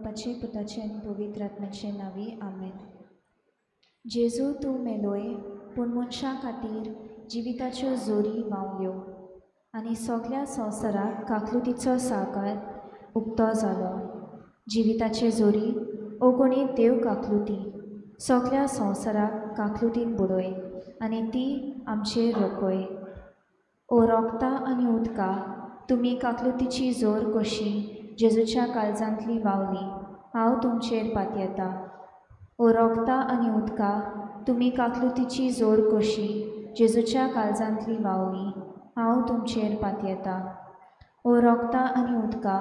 बापाचे पुताचे आनी पवित्र आत्म्याचे नांवी आमेन. जेजू तूं मेलोय पूण मनशां खातीर जिविताच्यो जोरी व्हांवल्यो आनी सगळ्या संवसाराक काकलुतीचो साकार उक्तो जालो. जिविताचे जोरी ओगोणी देव काकलुती सगळ्या संवसाराक काकलुतीन बुडय आनी ती आमचेर रोखय. ओ रोगता आनी उदका तुमी काकलुतीची जोर कशी जेजूच्या काळजांतली व्हांवली हांव तुमचेर पातयेतां. ओ रोगता आनी उदका तुमी काकलुतीची जोर कशी जेजूच्या काळजांतली व्हांवली हांव तुमचेर पातयेतां. ओ रोगता आनी उदका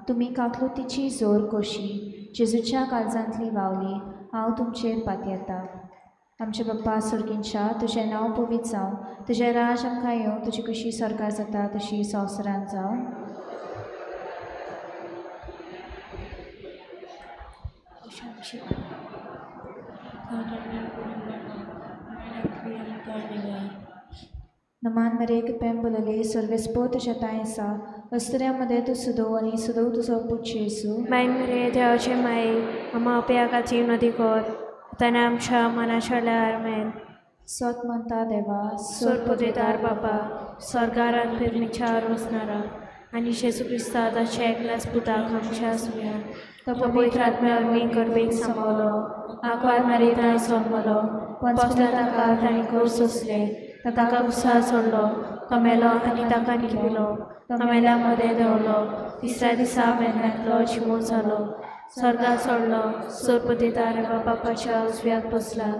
तुमी काकलुतीची जोर कशी जेजूच्या काळजांतली व्हांवली हांव तुमचेर पातयेतां. आमचे बाप्पा सुर्गींच्या तुजें नांव पवित्र जावं, तुजें राज आमकां येवं, तुजी कशी सरकार जाता तशी संवसारांत जावं. Naman mereka pembolale sorvespo tuja taisa Australia made tu sudo ani sudo tu sopu Jesu Main mere deoche mai ama opiaga tivnadi kor tanam cha manachala armen Sot manta deva sorpodedar baba sorgaran pirnichar osnara ani Jesu Krista da cheklas puta khamcha suya pavitra atma armi korbek samolo akvar marita somolo panchpata kaltani korsosle ताका गुसा सोडलो तो मेलो आनी ताका निखिलो तो मेल्यामध्ये देवलो तिसऱ्या दिसा मेल्यातलो जिवो जालो स्वर्गात सोडलो सोरपतीदार बापाच्या उजव्याक बसला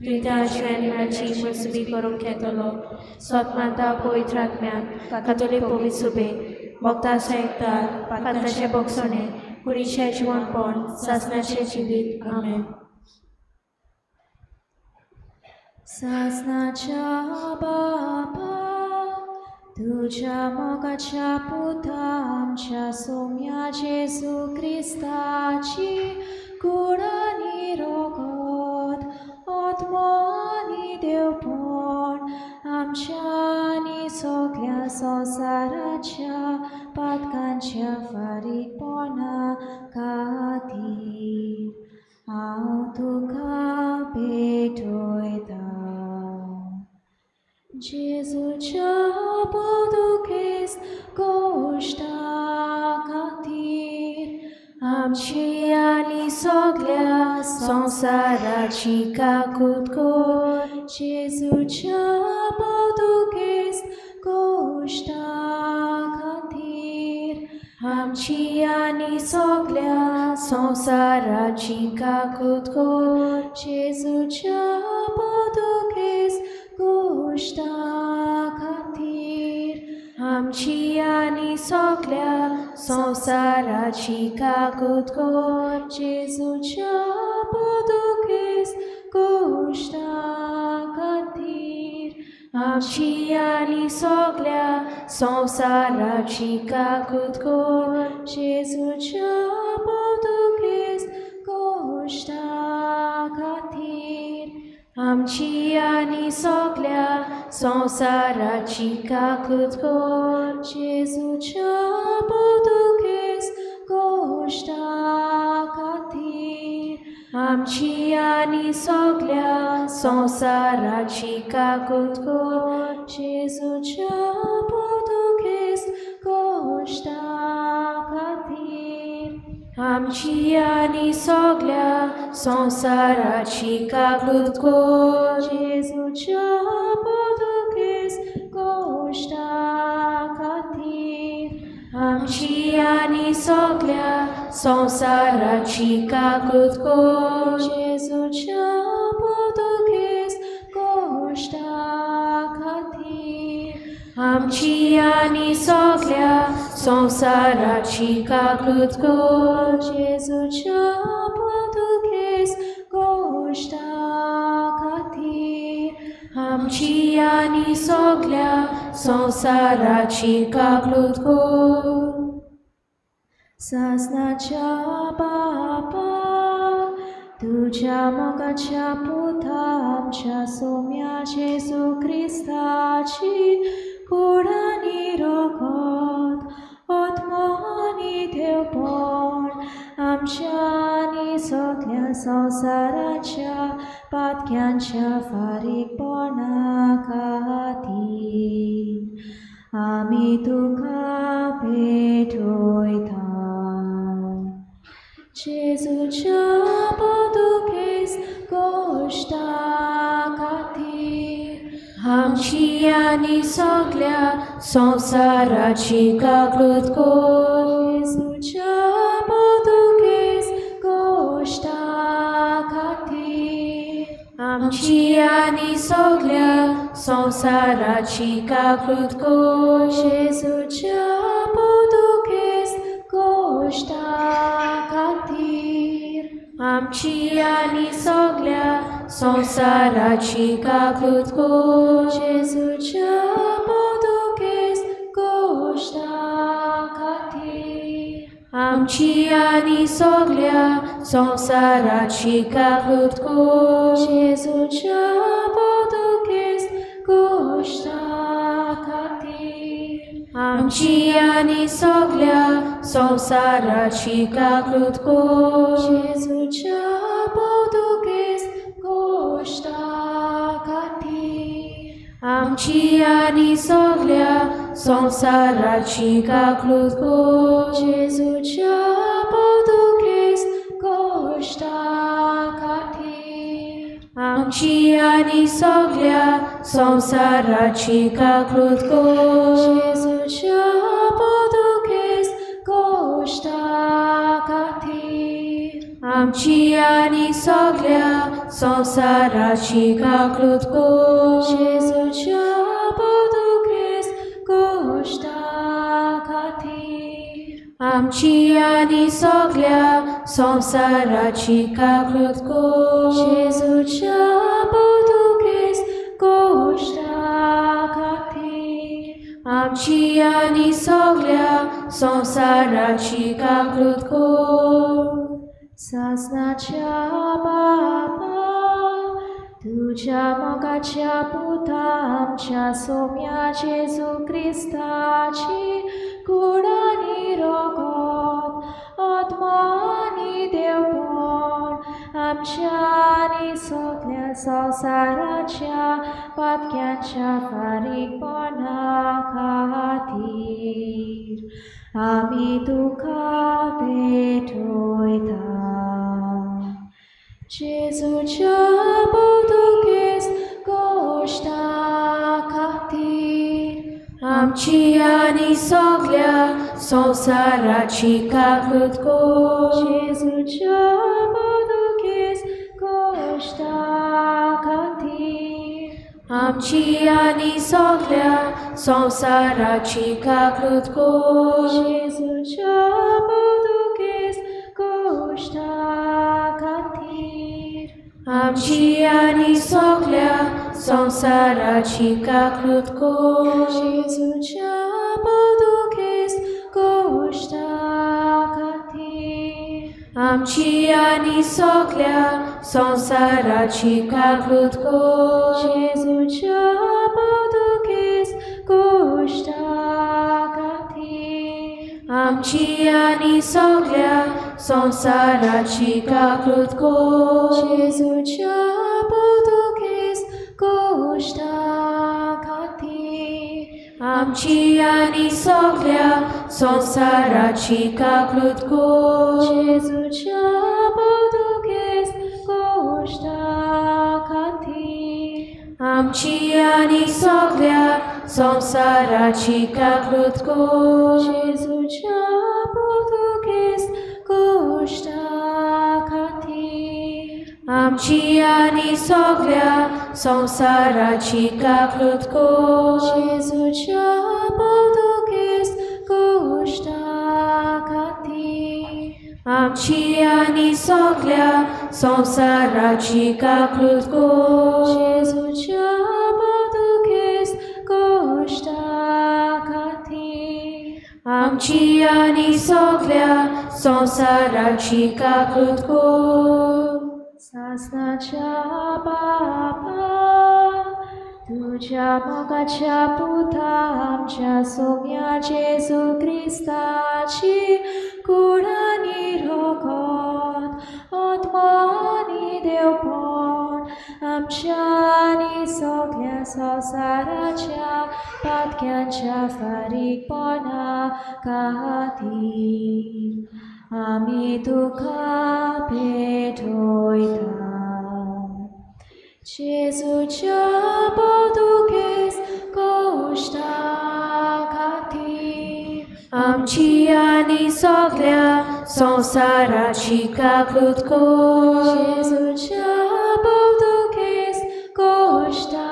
तुयत्याची आनी म्हाजी मजबी करूंक येतलो स्वतमाता पवित्र आत्म्यान कातोलीक पवित्र सुबे भक्ता सैकतार पाताचे बोगसणे कुडीचे जिवणपण सासणाचे जिवीत आमेन. Saznacia Baba, Tuja Mogacia Putamcia Somia Jesu Christaci, Kurani Rogod, Otmoni Deupon, Amciani Soglia Sosaracia, Patcancia Faripona Katir, Autuca Betoida. Jezucia Podukes Goshta Katir Amci ani soglia Sonsaraci Kakutkor Jezucia Podukes Goshta Katir Amci ani soglia Sonsaraci Kakutkor Jezucia Podukes Goshta Katir Amci ani soglia Sonsaraci Kakutkor Jezucia Podukes Goshta Katir Amci ani soglia Sonsaraci Kakutkor Jezucia Podukes Goshta Katir Amci ani soglia Sonsaraci Kakutkor Jezucia Podukes Goshta Katir Amci ani soglia Sonsaraci Kakutkor Jezucia Podukes Goshta Katir Amci ani soglia Sonsaraci Kakutkor Jezucia Podukes Goshta Katir Amci ani soglia Sonsaraci Kakutkor Jezucia Podukes Goshta Katir Amci ani soglia Sonsaraci Kakutkor Jezucia Podukes Goshta Katir Amci ani soglia Sonsaraci Kakutkor Saznacia Baba Tuja Mogacia Putamcia Somia Jesu Christaci Kurani Rogod Otmoni Deupon आमच्या आणि सगळ्या संवसाराच्या पातक्यांच्या फारीकपणा खातीर आमी तुका भेटोयता जेजूच्या पोर्तुगेज गोश्टा खातीर आमची आनी सगळ्या संवसाराची काकूट कर जेजूच्या पोर्तुगेज गोश्टा खातीर आमची आनी सगळ्या संवसाराची काकूट कर जेजूच्या पोर्तुगेज गोश्टा खातीर आमची आनी सगळ्या संवसाराची काकूट कर जेजूच्या पोर्तुगेज गोश्टा खातीर आमची आनी सगळ्या संवसाराची काकूट कर जेजूच्या पोर्तुगेज गोश्टा खातीर आमची आनी सगळ्या संवसाराची काकूट कर जेजूच्या पोर्तुगेज गोश्टा खातीर आमची आनी सगळ्या संवसाराची काकूट कर जेजूच्या पोर्तुगेज गोश्टा खातीर आमची आनी सगळ्या संवसाराची काकूट कर जेजूच्या पोर्तुगेज गोश्टा खातीर आमची आनी सगळ्या संवसाराची काकूट कर जेजूच्या पोर्तुगेज गोश्टा खातीर आमची आनी सगळ्या संवसाराची काकूट कर जेजूच्या पोर्तुगेज गोश्टा खातीर आमची आनी सगळ्या संवसाराची काकूट कर सासनाच्या बापा तुझ्या मोगाच्या पुता आमच्या सोम्या जेजू क्रिस्ताची कुडानी रोगोत आत्मानी देवपण आमच्या आणि सगळ्या संवसाराच्या पातक्यांच्या फारीकपणा खातीर आमी तुका भेटोयता जेजूच्या पोर्तुगेज गोश्टा खातीर आमची आनी सगळ्या संवसाराची काकूट कर जेजूच्या पोर्तुगेज गोश्टा खातीर आमची आनी सगळ्या संवसाराची काकूट कर जेजूच्या पोर्तुगेज गोश्टा खातीर आमची आनी सगळ्या संवसाराची काकूट कर जेजूच्या पोर्तुगेज गोश्टा खातीर आमची आनी सगळ्या संवसाराची काकूट कर जेजूच्या पोर्तुगेज गोश्टा खातीर आमची आनी सगळ्या संवसाराची काकूट कर जेजूच्या पोर्तुगेज गोश्टा खातीर आमची आनी सगळ्या संवसाराची काकूट कर जेजूच्या पोर्तुगेज गोश्टा खातीर आमची आनी सगळ्या संवसाराची काकूट कर जेजूच्या पोर्तुगेज गोश्टा खातीर आमची आनी सगळ्या संवसाराची काकूट कर जेजूच्या पोर्तुगेज गोश्टा खातीर आमची आनी सगळ्या संवसाराची काकूट कर जेजूच्या पोर्तुगेज गोश्टा खातीर आमची आनी सगळ्या संवसाराची काकूट कर सासनाच्या बापा तुझ्या मोगाच्या पुता आमच्या सोम्या जेजू क्रिस्ताची कुळांनी रोगत आत्मानी देवपण आमच्या आनी सगळ्या संवसाराच्या पातक्यांच्या फारीकपणा खातीर आमी तुका भेटयता जेजूच्या बोदुकेस कोश्टा खातीर आमची आनी सगळ्या संवसाराची काकूत कर जेजूच्या बोदुकेस कोश्टा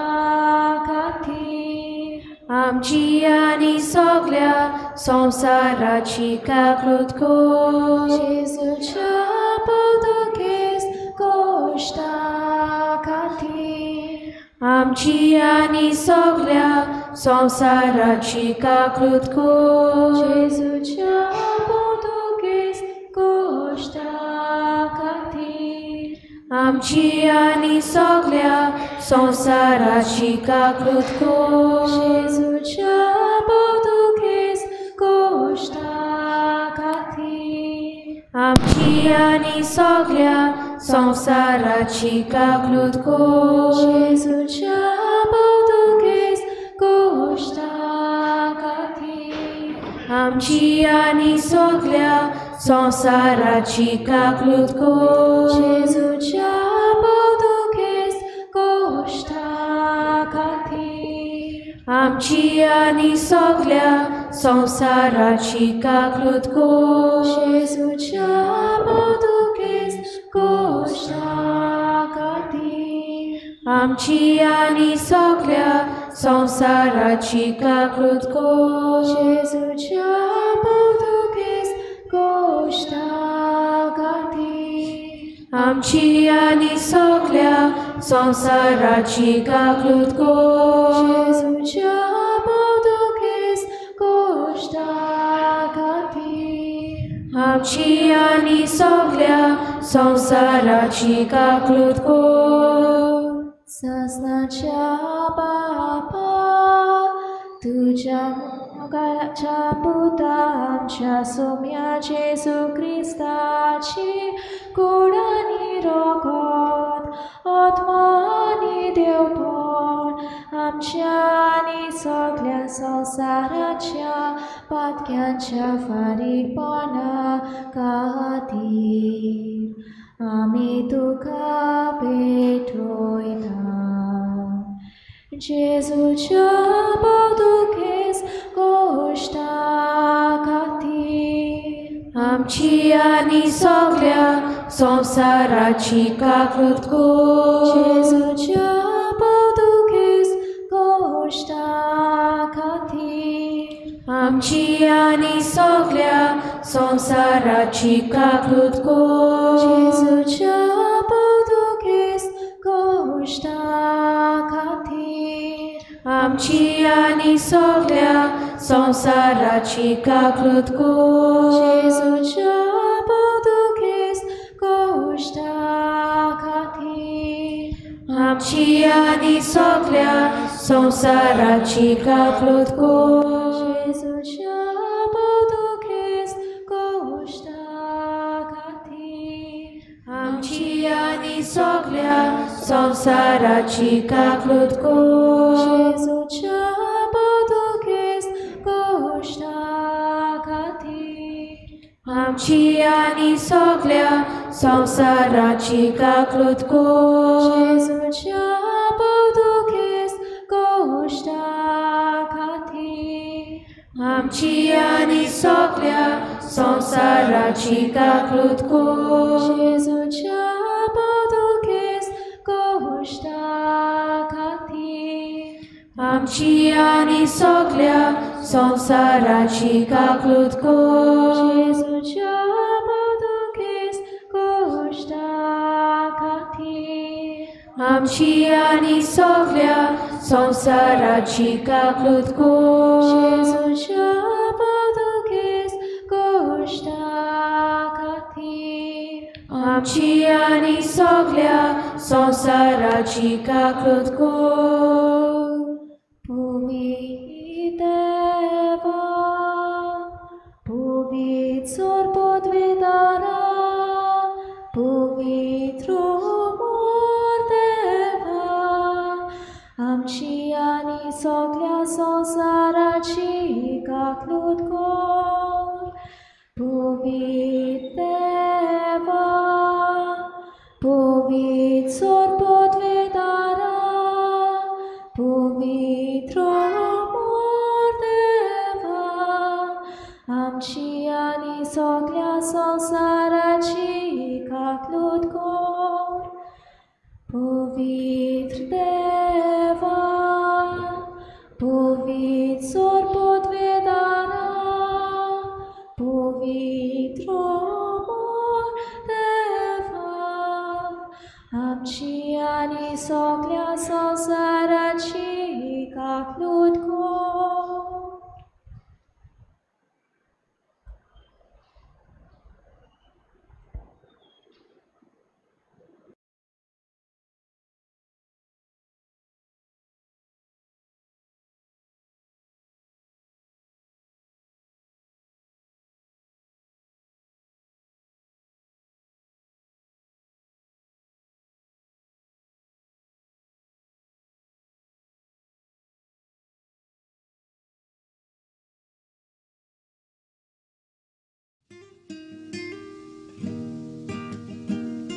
खातीर आमची आनी सगळ्या संवसाराची काकूत कर जेजूच्या बोदुकेस कोश्टा खातीर आमची आनी सगळ्या संवसाराची काकूत कर जेजूच्या बोदुकेस कोश्टा खातीर आमची आनी सगळ्या संवसाराची काकूत कर जेजूच्या बोदुकेस कोश्टा खातीर आमची आनी सगळ्या संवसाराची काकूत कर जेजूच्या बोदुकेस कोश्टा खातीर आमची आनी सगळ्या संवसाराची काकूत कर जेजूच्या बोदुकेस कोश्टा खातीर आमची आनी सगळ्या संवसाराची काकूत कर जेजूच्या बोदुकेस कोश्टा खातीर आमची आनी सगळ्या संवसाराची काकूत कर जेजूच्या बोदुकेस कोश्टा खातीर आमची आनी सगळ्या संवसाराची काकूत कर जेजूच्या बोदुकेस कोश्टा खातीर आमची आनी सगळ्या संवसाराची काकूत कर सस्नाच्या बापा तुझ्या मोगाच्या पुता आमच्या सोम्या जेजू क्रिस्ताची कुळांनी रोगत आत्मानी देवपण आमच्या आनी सगळ्या संवसाराच्या पातक्यांच्या फारीकपणा खातीर आमी तुका भेटयता जेजूच्या बोदुकेस कोश्टा खातीर आमची आनी सगळ्या संवसाराची काकूत कर जेजूच्या बोदुकेस कोश्टा खातीर आमची आनी सगळ्या संवसाराची काकूत कर जेजूच्या बोदुकेस कोश्टा खातीर आमची आनी सगळ्या संवसाराची काकूत कर जेजूच्या बोदुकेस कोश्टा खातीर आमची आनी सगळ्या संवसाराची काकूत कर जेजूच्या बोदुकेस कोश्टा खातीर आमची आनी सगळ्या संवसाराची काकूत कर जेजूच्या बोदुकेस कोश्टा खातीर आमची आनी सगळ्या संवसाराची काकूत कर जेजूच्या बोदुकेस कोश्टा खातीर आमची आनी सगळ्या संवसाराची काकूत कर जेजूच्या बोदुकेस कोश्टा खातीर आमची आनी सगळ्या संवसाराची काकूत कर जेजूच्या बोदुकेस कोश्टा खातीर आमची आनी सगळ्या संवसाराची काकूत कर जेजूच्या बोदुकेस कोश्टा खातीर आमची आनी सगळ्या संवसाराची काकूत कर पुवी देवा पुवी चोर kaklutko, povitr deva, povit sorpodvedara, povit romor deva, amciani soglia sausaraci kaklutko.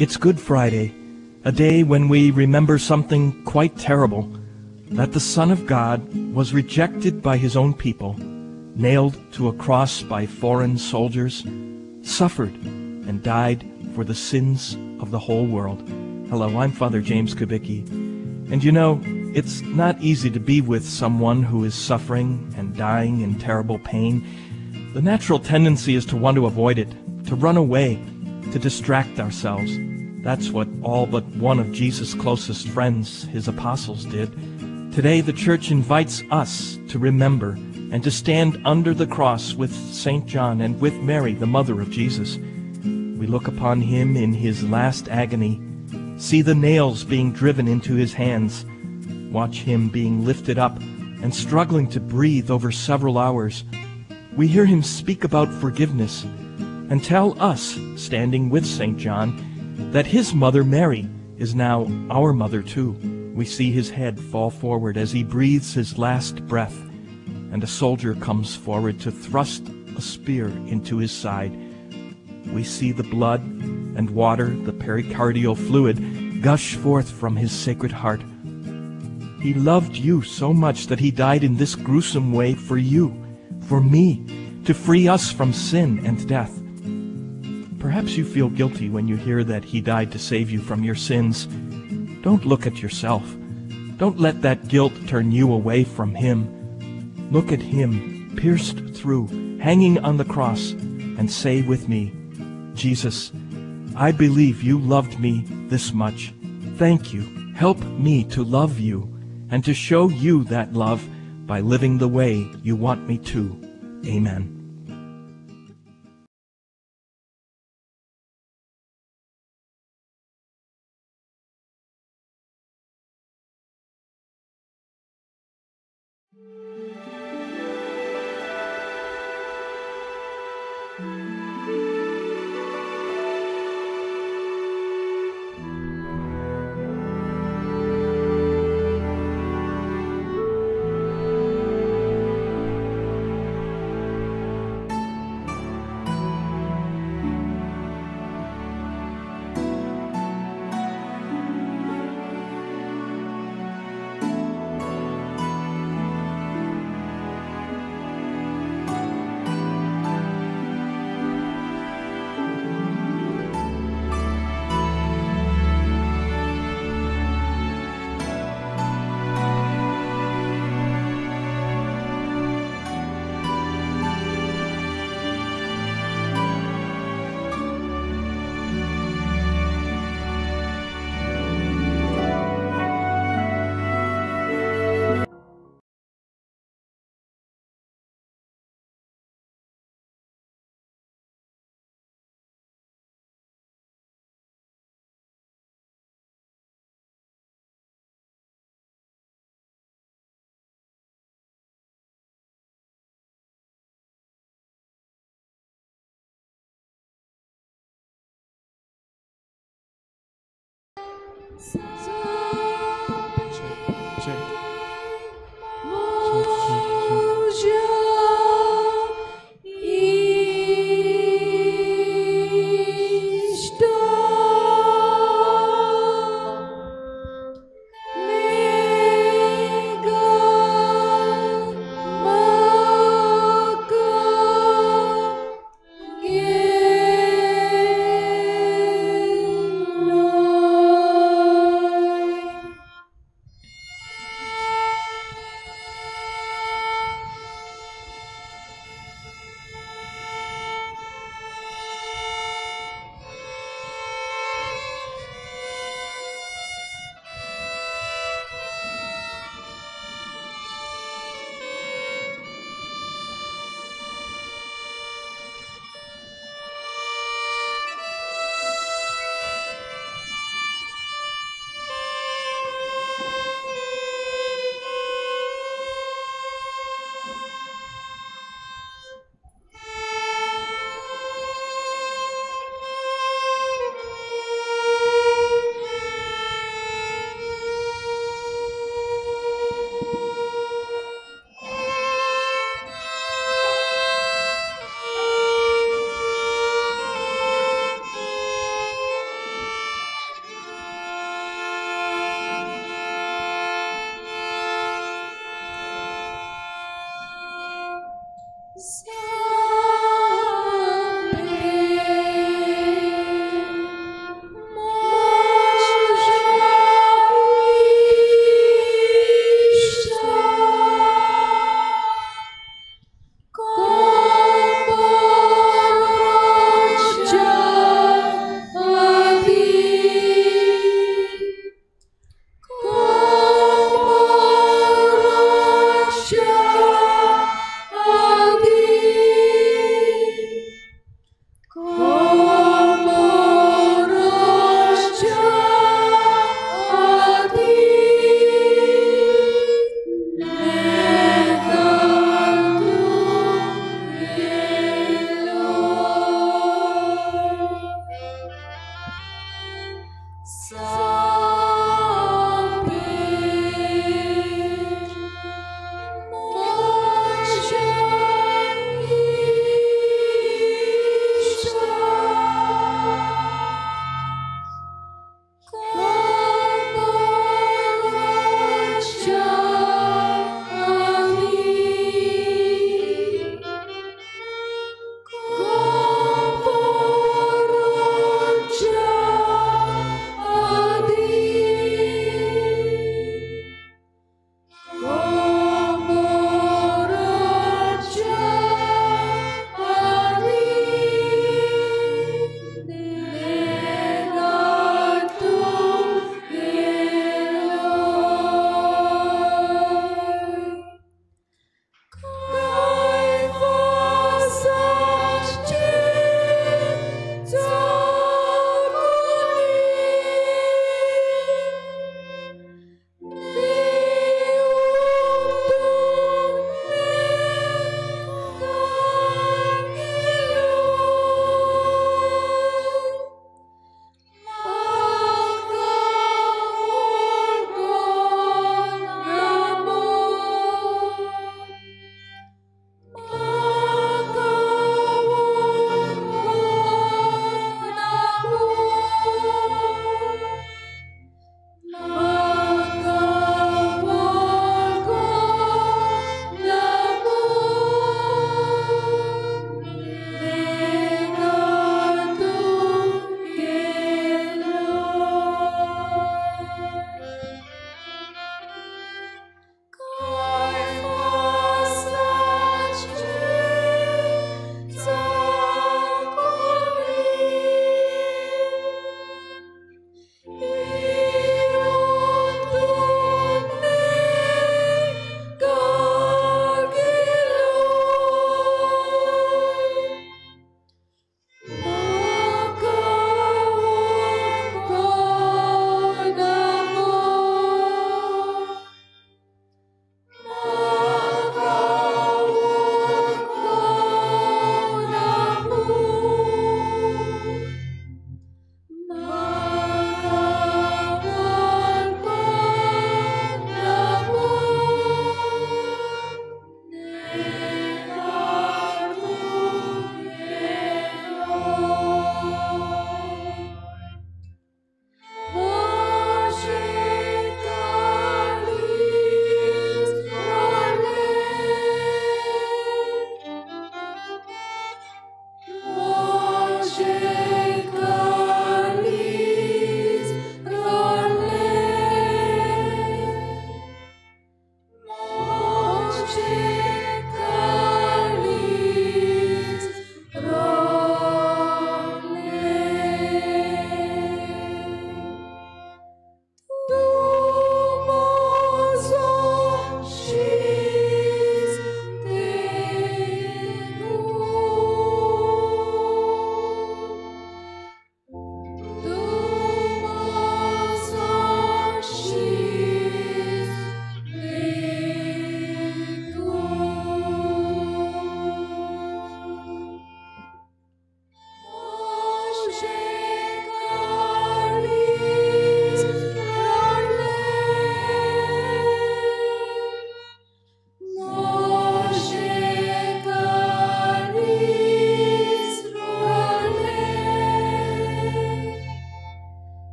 It's Good Friday, a day when we remember something quite terrible, that the Son of God was rejected by his own people, nailed to a cross by foreign soldiers, suffered and died for the sins of the whole world. Hello, I'm Father James Kubicki. And you know, it's not easy to be with someone who is suffering and dying in terrible pain. The natural tendency is to want to avoid it, to run away, to distract ourselves. That's what all but one of Jesus' closest friends, his apostles, did. Today, the Church invites us to remember and to stand under the cross with St. John and with Mary, the mother of Jesus. We look upon him in his last agony, see the nails being driven into his hands, watch him being lifted up and struggling to breathe over several hours. We hear him speak about forgiveness and tell us, standing with St. John, that his mother Mary is now our mother too. We see his head fall forward as he breathes his last breath, and a soldier comes forward to thrust a spear into his side. We see the blood and water, the pericardial fluid, gush forth from his sacred heart. He loved you so much that he died in this gruesome way for you, for me, to free us from sin and death. Perhaps you feel guilty when you hear that he died to save you from your sins. Don't look at yourself. Don't let that guilt turn you away from him. Look at him, pierced through, hanging on the cross, and say with me, Jesus, I believe you loved me this much. Thank you. Help me to love you and to show you that love by living the way you want me to. Amen.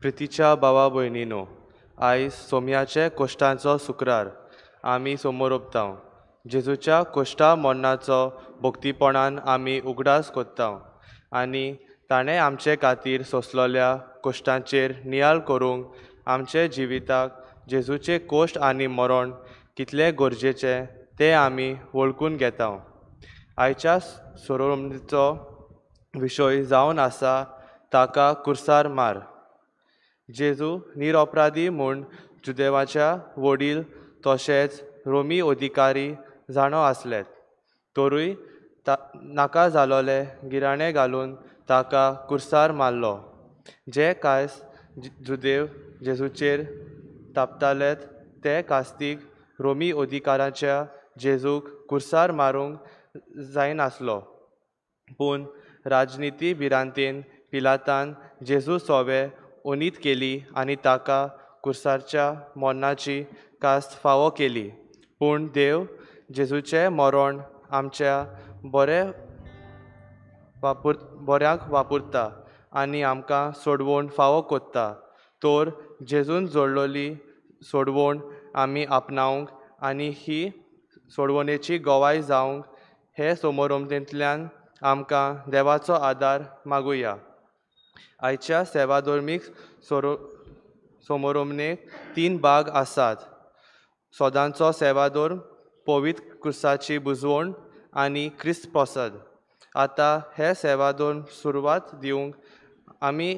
प्रितीच्या भावा भयणीनो, आयज सोमयाचे कोश्टांचो शुक्रार आमी समोर ओंपतांव. जेजूच्या कोश्टा मरणाचो भक्तीपणान आमी उगडास कोत्तांव आनी ताणें आमचे खातीर सोंसलोल्या कोश्टांचेर नियाळ करूंक आमचे जिविताक जेजूचे कोश्ट आनी मरण कितले गरजेचे ते आमी वळखून घेतांव. आयच्या सोरोमणीचो विशय जावन आसा ताका कुर्सार मार. जेजू निरअपराधी म्हूण जुदेवाच्या वडील तशेंच रोमी अधिकारी जाणो आसलेत, तरूय नाका जालोले गिराणे घालून ताका कुर्सार मारलो. जे कांयस जुदेव जेजूचेर तापतालेत ते कास्तीक रोमी अधिकाराच्या जेजूक कुर्सार मारूंक जायनासलो. पूण राजनिती भिरांतेन पिलातान जेजू सोबे ओनीत केली आनी ताका कुर्सारच्या मरणाची कास्त फावो केली. पूण देव जेजूचें मरण आमच्या बऱ्याक वापरता आनी आमकां सोडवण फावो कोत्ता. तर जेजून जोडलोली सोडवण आमी आपणावंक आनी ही सोडवणेची गोवाय जावंक हे समोरमतेंतल्यान आमकां देवाचो आदार मागुया. आयच्या सेवाधर्मीक समोरमणेक 3 भाग आसात: सोदांचो सेवाधर्म, पवित्र क्रुसाची बुजवण आनी क्रिस्त प्रसाद. आतां हे सेवाधर्म सुरवात दिवंक आमी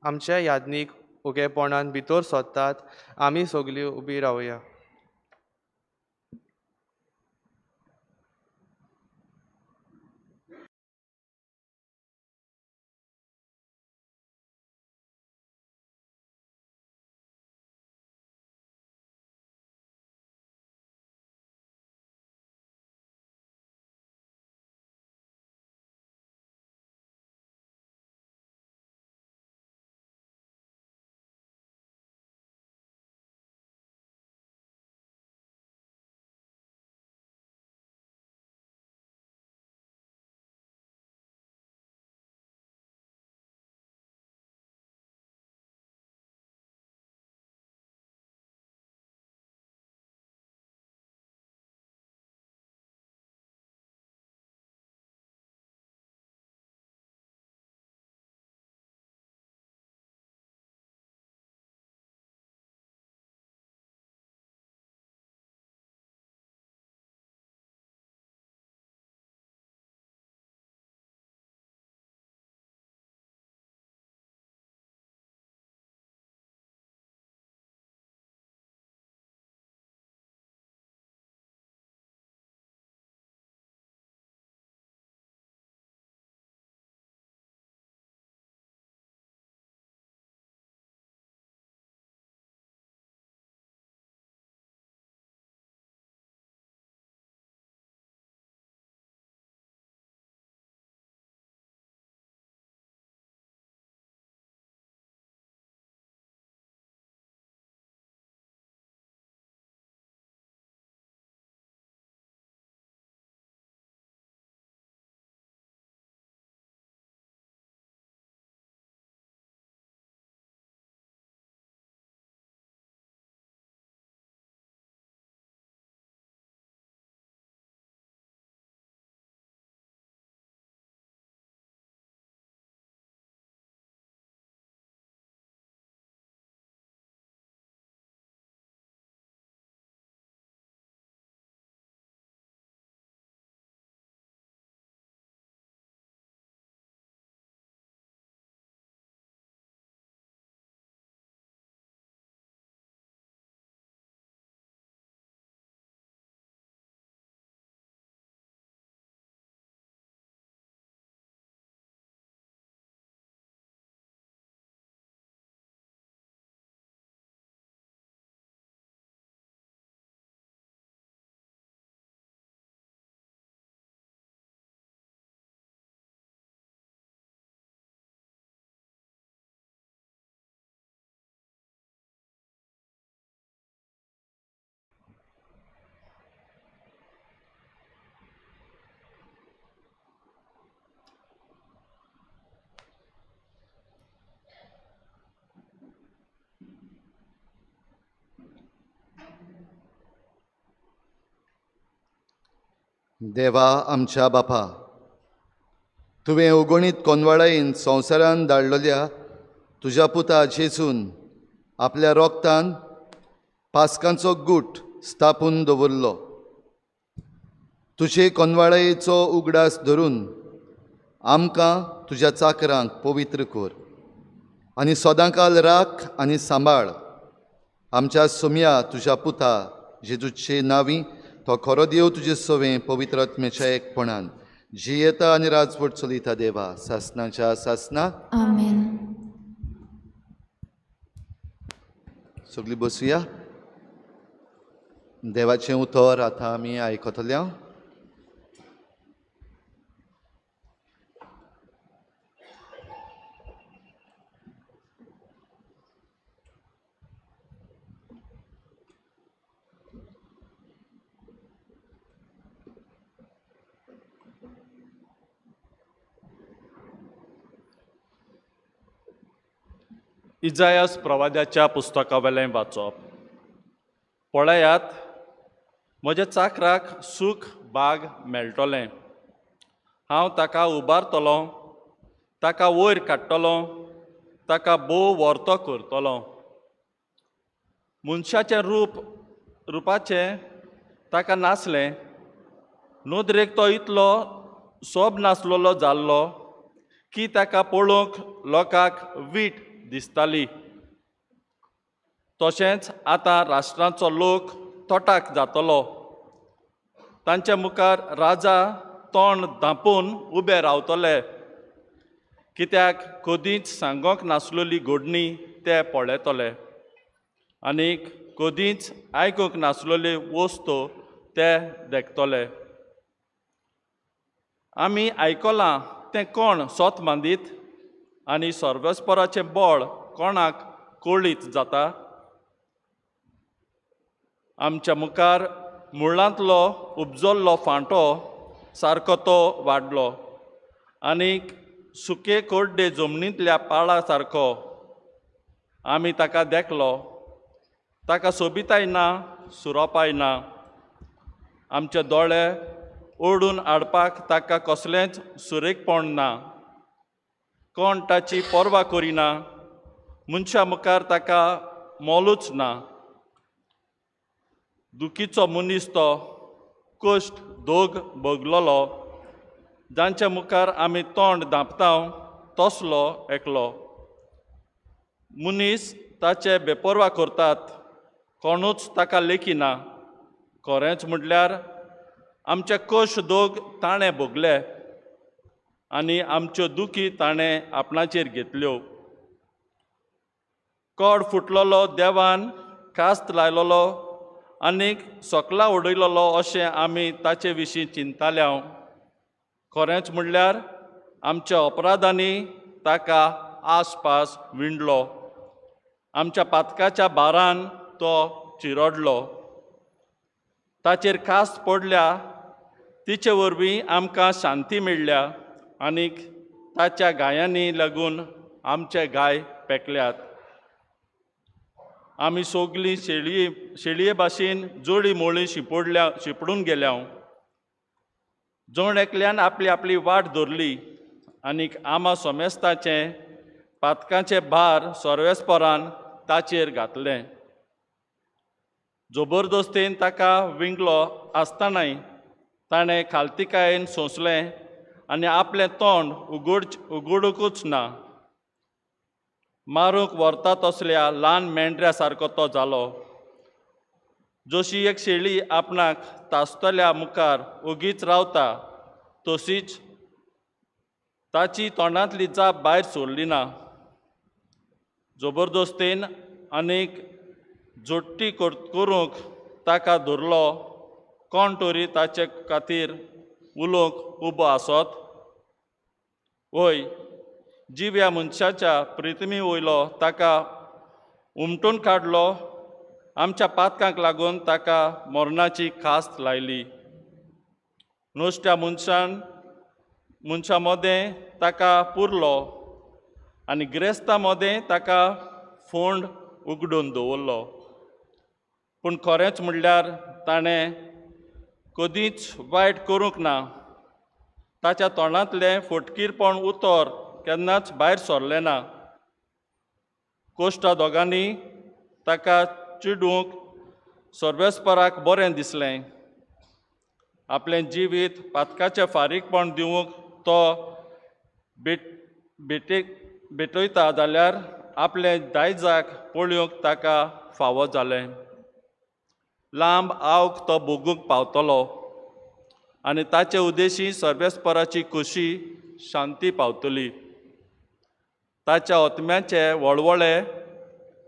आमच्या यादनीक उगेपणान भितर सोदतात. आमी सगळीं उबी रावया. देवा आमच्या बापा, तुवें अगणीत कोनवाळायेन संवसारान धाडलेल्या तुज्या पुता जेजून आपल्या रोगतान पास्कांचो गूट स्थापून दवरलो. तुजे कोनवाळायेचो उगडास धरून आमकां तुज्या चाकरांक पवित्र कर आनी सदांकाल राख आनी सांबाळ. आमच्या सुम्या तुज्या पुता जेजूचे नांवी तो खरो देव तुजे सवें पवित्र आत्म्याच्या एकपणान जियेता आनी राजवट चलयता देवा सासनाच्या सासना. आमेन. सगळीं बसुया. देवाचें उतर आतां आमी आयकतल्या. इजायास प्रवाद्याच्या पुस्तकावेलें वाचप. पळयात, म्हज्या चाकराक सूख बाग मेळटलें. हांव ताका उबारतलों, ताका वयर काडटलों, ताका बोव वर्तो करतलों. मनशाचें रुपाचें ताका नासलें. नोदरेक तो इतलो सोब नासलोलो जाल्लो की ताका पळोवंक लोकांक वीट दिसताली. तशेंच आतां राष्ट्रांचो लोक तोटाक जातलो. तांच्या मुखार राजा तोंड धांपून उबे रावतले, कित्याक कदींच सांगोंक नासलोली घडणी ते पळयतले आनीक कदींच आयकूंक नासलोल्यो वस्तू ते देखतले. आमी आयकलां तें कोण सोत मांदीत आनी सर्वेस्पराचें बळ कोणाक कळीत जाता. आमच्या मुखार मुळांतलो उपजल्लो फांटो सारको तो वाडलो आनीक सुके कोड्डे जमनींतल्या पाळा सारको आमी ताका देखलो. ताका सोबिताय ना, सुरोपाय ना. आमचे दोळे ओडून हाडपाक ताका कसलेंच सुरेखपण ना. कोण ताची पर्वा करिना. मनशा मुखार ताका मोलूच ना. दुखीचो मनीस तो कश्ट दोग भोगलोलो. जांच्या मुखार आमी तोंड धांपतांव तसलो एकलो. मनीस ताचे बेपर्वा करतात, कोणूच ताका लेखिना. खरेंच म्हणल्यार आमचे कश्ट दोग ताणें भोगले आनी आमच्यो दुखी ताणें आपणाचेर घेतल्यो. कोड फुटलोलो देवान कास्त लायलोलो आनीक सोकला उडयलोलो अशें आमी ताचे विशीं चिंताल्या. खरेंच म्हणल्यार आमच्या अपराधांनी ताका आसपास विणलो. आमच्या पातकाच्या भारान तो चिरोडलो. ताचेर कास्त पडल्या, तिचे वरवीं आमकां शांती मेळ्ळ्या आनीक ताच्या गायांनी लागून आमचे गाय पेकल्यात. आमी सोगलीं शेळये भाशेन जोडी मोळी शिपडून गेल्या. जण एकल्यान आपली आपली वाट धरली आनीक आमा सोमेस्ताचें पातकाचें भार सर्वेस्परान ताचेर घातलें. जबरदस्तेन ताका विंगलो आसतनाय ताणें खालतिकायेन सोंसलें आनी आपलें तोंड उगडूंकूच ना. मारूंक व्हरता तसल्या ल्हान मेंढऱ्या सारको तो जालो. जशी एक शेळी आपणाक तासतल्या मुखार ओगीच रावता तशीच ताची तोंडांतली जाप भायर सोडली ना. जबरदस्तेन आनीक जोडटी करूंक ताका धरलो. कोण तरी ताचे खातीर उलोवंक उबो आसत. वय, जीव ह्या मनशाच्या प्रितमी वयलो ताका उमटून काडलो. आमच्या पातकांक लागून ताका मरणाची खास्त लायली. नुस्त्या मनशा मदें ताका पुरलो आनी गिरेस्तां मदें ताका फोंड उगडून दवरलो. पूण खरेंच म्हणल्यार ताणें कधीच वायट करूंक ना. ताच्या तोंडांतलें फटकीरपण उतर केन्नाच भायर सरलें ना. कोश्टा दोगांनी ताका चिडूंक सर्वेस्पराक बरें दिसलें. आपलें जिवीत पातकाचें फारीकपण दिवंक तो भेटयता जाल्यार आपलें दायजाक पळोवंक ताका फावो जालें. लांब आवक तो भोगूंक पावतलो आनी ताचे उद्देशी सर्वेस्पराची खोशी शांती पावतली. ताच्या ओतम्याचे वळवळे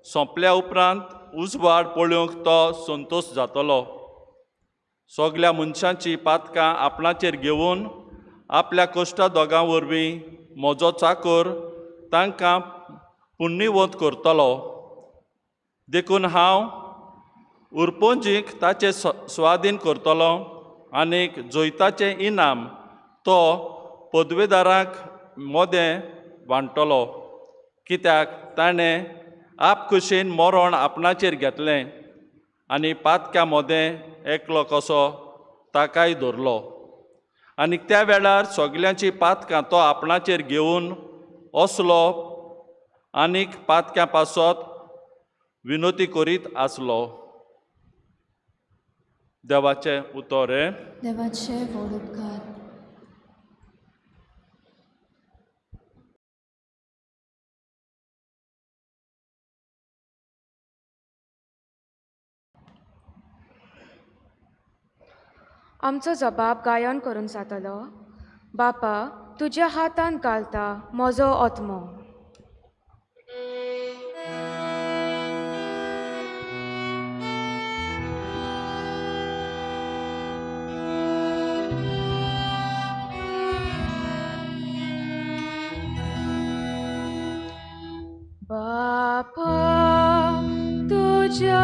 सोंपल्या उपरांत उजवाड पळोवंक तो संतोश जातलो. सगल्या मनशांची पातकां आपणाचेर घेवन आपल्या कोश्टा दोगां वरवीं म्हजो चाकर तांकां पुण्यवंत करतलो. देखून हांव उरपोंजीक ताचे स्वाधीन करतलो आनीक जोैताचें इनाम तो पदवेदारांक मोदें वांटतलो. कित्याक ताणें आपखुशीन मरण आपणाचेर घेतलें आनी पातक्या मोदें एकलो कसो ताकाय धरलो. आनीक त्या वेळार सगल्यांची पातकां तो आपणाचेर घेवन असलो आनीक पातक्यां पासत विनोती करीत आसलो. देवाचें उतर हे. देवाचे व्हड उपकार. आमचो जबाब गायन करून जातलो. बापा, तुज्या हातान घालता म्हजो ओतमो. बापा, तुज्या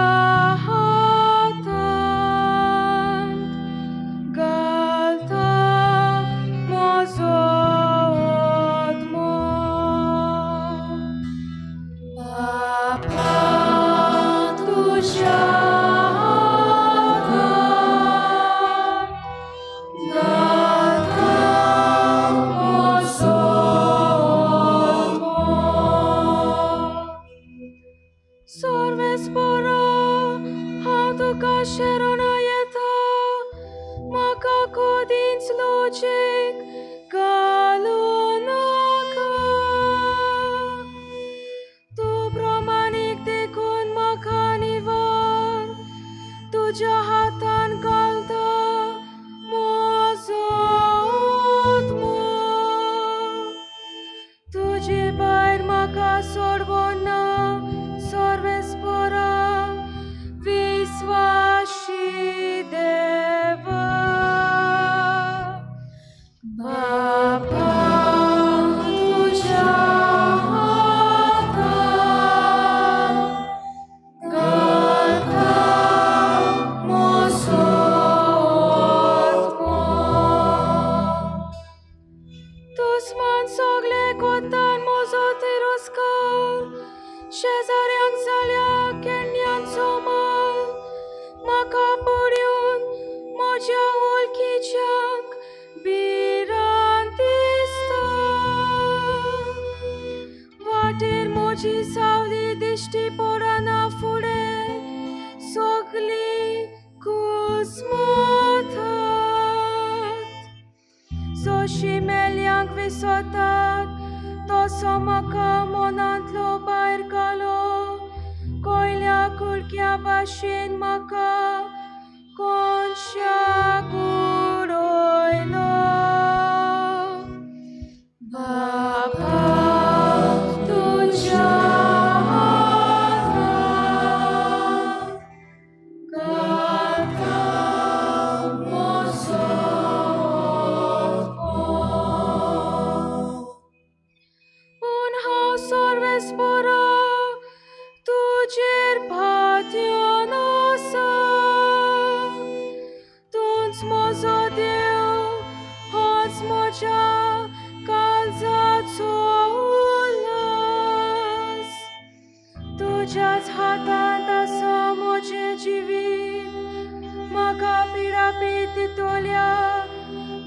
तुझ्याच हातात असं मोजे जिवीत म्हाका पिडापीत दितोल्या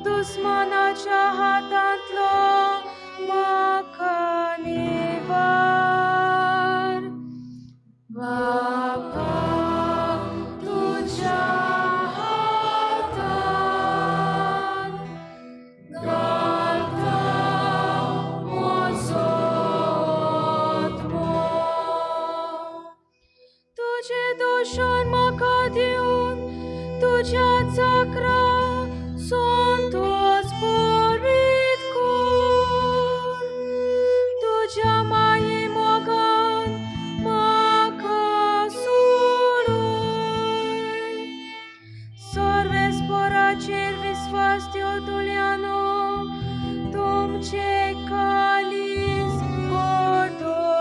दुस्मानाच्या हातांतलो म्हाका निवार बापा तुझ्या हातांत घालता म्हजो आत्मो तुझे दोशोन म्हाका दिवन तुझ्या चाकरा संतोष बरीत कर तुझ्या माये मोगान म्हाका सोडूय सर्वेस्पराचेर विस्वास दिवतुल्यानो तुमचे कालीस गोडोरात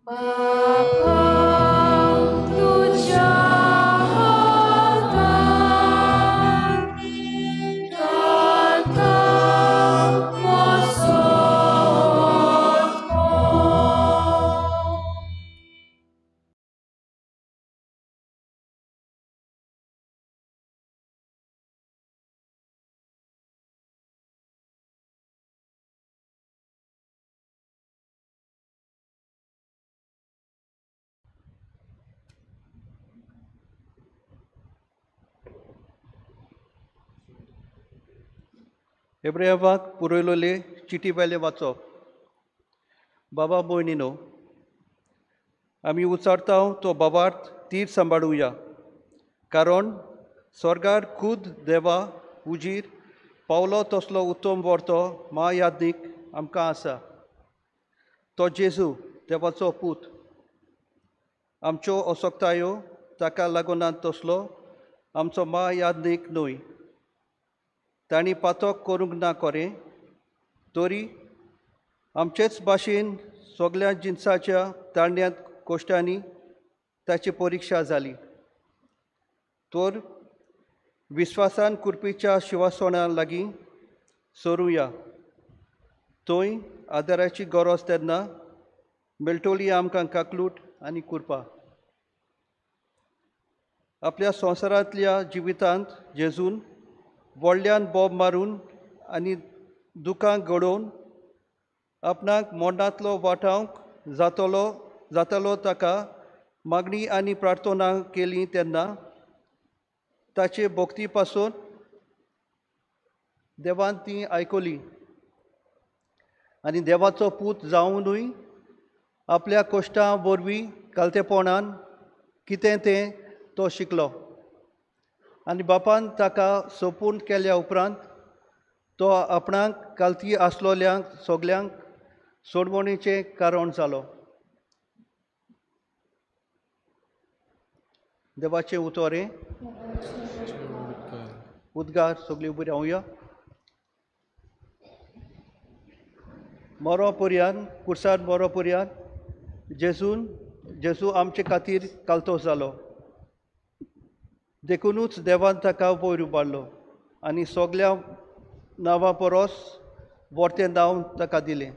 बापा तुझ्या हातांत घालता म्हजो आत्मो हेब्रेवाक पुरयलोले चिटी वेले वाचप बाबा भयणीनो आमी उचारता तो बाबार्थ तीर सांबाळुया कारण स्वर्गार खुद देवा उजीर पावलो तसलो उत्तम वर्तो महायाज्ञीक आमकां आसा तो जेजू देवाचो पूत आमच्यो असोक्तायो ताका लागून तसलो आमचो महायाज्ञीक न्हय तांणी पातक करूंक ना कोरें तरी आमचेच भाशेन सगळ्या जिन्साच्या ताळण्यांत कोश्टांनी ताची परिक्षा जाली तर विस्वासान कुरपीच्या शिवासोणा लागीं सरुया थंय आदाराची गरज तेन्ना मेळटली आमकां काकलूट आनी कुरपा आपल्या संवसारांतल्या जिवितांत जेजून व्हडल्यान बोब मारून आनी दुखांक घडोवन आपणाक मोडांतलो वाटावंक जातालो ताका मागणी आनी प्रार्थना केली तेन्ना ताचे भक्ती पासून देवान ती आयकली आनी देवाचो पूत जावनूय आपल्या कश्टां वरवीं कालतेपणान कितें तें तो शिकलो आनी बापान ताका सोपून केल्या उपरांत तो आपणाक कालती आसलोल्यांक सगल्यांक सोडवणेचें कारण जालो देवाचें उतोरें उद्गार सगळीं उबी रावया मरो पर्यान कुर्सार मरो पर्यान जेजू आमचे खातीर कालतो जालो देखूनच देवान ताका वयर उबारलो आनी सगल्या नांवां परस व्हडतें नांव ताका दिलें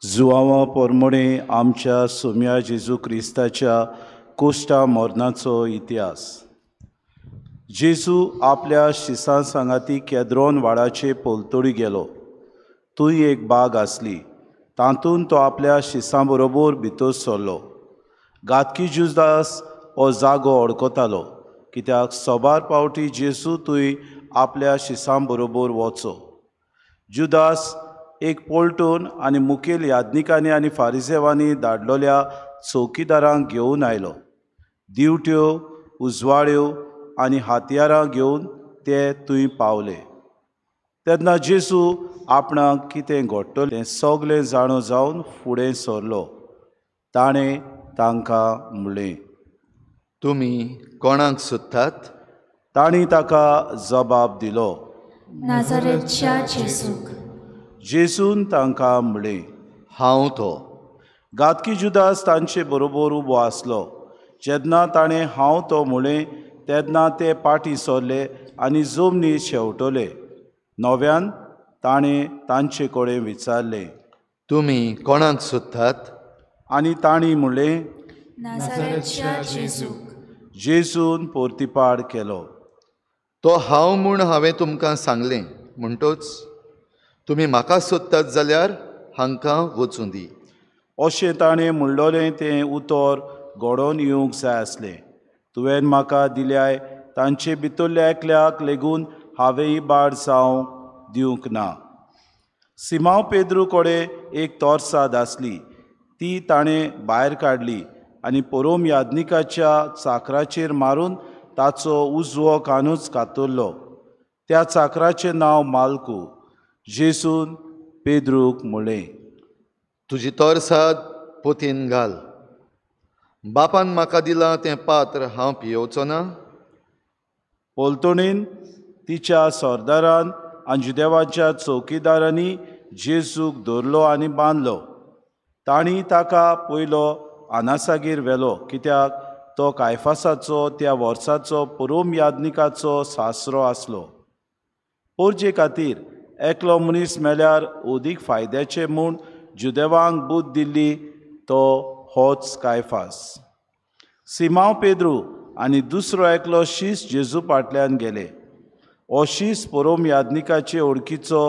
जुआंवा पोरमोडे आमच्या सोम्या जेजू क्रिस्ताच्या कोश्टा मरणाचो इतिहास जेजू आपल्या शिसां सांगाती केद्रोन वाडाचे पोलतोडी गेलो थंय एक बाग आसली तातूंत तो आपल्या शिसां बरोबर भितर सरलो गातकी जुदास हो जागो अडकतालो कित्याक सोबार पावटी जेजू थंय आपल्या शिसां बरोबर वचो जुदास एक पोल्टून आनी मुखेल याज्ञिकांनी आनी फारिसेवांनी धाडलोल्या चौकीदारांक घेवन आयलो दिवट्यो उजवाड्यो आनी हातयारां घेवन ते थंय पावले तेन्ना जेजू आपणाक कितें घडटलें तें सगलें जाणो जावन फुडें सरलो ताणें तांकां म्हणलें तुमी कोणाक सोदतात तांणी ताका जबाब दिलो नाझारेथच्या जेजूक जेजून तांकां म्हणलें हांव तो घातकी जुदास तांचे बरोबर उबो आसलो. जेन्ना ताणें हांव तो म्हळें तेन्ना ते पाटी सरले आनी जमनी शेवटले. नव्यान ताणें तांचे कडेन विचारलें, तुमी कोणाक सोदतात? आनी तांणी म्हणलें, नाझारेथच्या जेजूक. जेजून परतीपाड केलो. तो हांव म्हूण हांवें तुमकां सांगलें म्हणटोच तुमी म्हाका सोदतात जाल्यार हांकां वचूं दी. अशें ताणें म्हणलोलें तें उतर घडोवन येवंक जाय आसलें. तुवें म्हाका दिल्याय तांचे भितरल्या एकल्याक लेगून हांवेंय बाड जावंक दिवंक ना. सिमांव पेद्रू कडेन एक तोरसाद आसली. ती ताणें भायर काडली आनी परोम याज्ञिकाच्या चाकराचेर मारून ताचो उजवो कानूच कातरलो. त्या चाकराचें नांव माल्कू. जेजून पेद्रूक म्हणलें, तुजी तोरसाद पोतीन घाल. बापान म्हाका दिलां तें पात्र हांव पियेवचो ना? पोलतोणीन तिच्या सरदारान आनी जुदेवाच्या चौकीदारांनी जेजूक धरलो आनी बांदलो. तांणी ताका पयलो आनासागेर व्हेलो, कित्याक तो कायफासाचो त्या वर्साचो परोम याज्ञिकाचो सासरो आसलो. पोरजे खातीर एकलो मनीस मेल्यार ओदीक फायद्याचें म्हूण जुदेवांक बूद दिल्ली तो होच कायफास. सिमांव पेद्रू आनी दुसरो एकलो शीस जेजू फाटल्यान गेले. हो शीस परोम याज्ञिकाचे ओळखीचो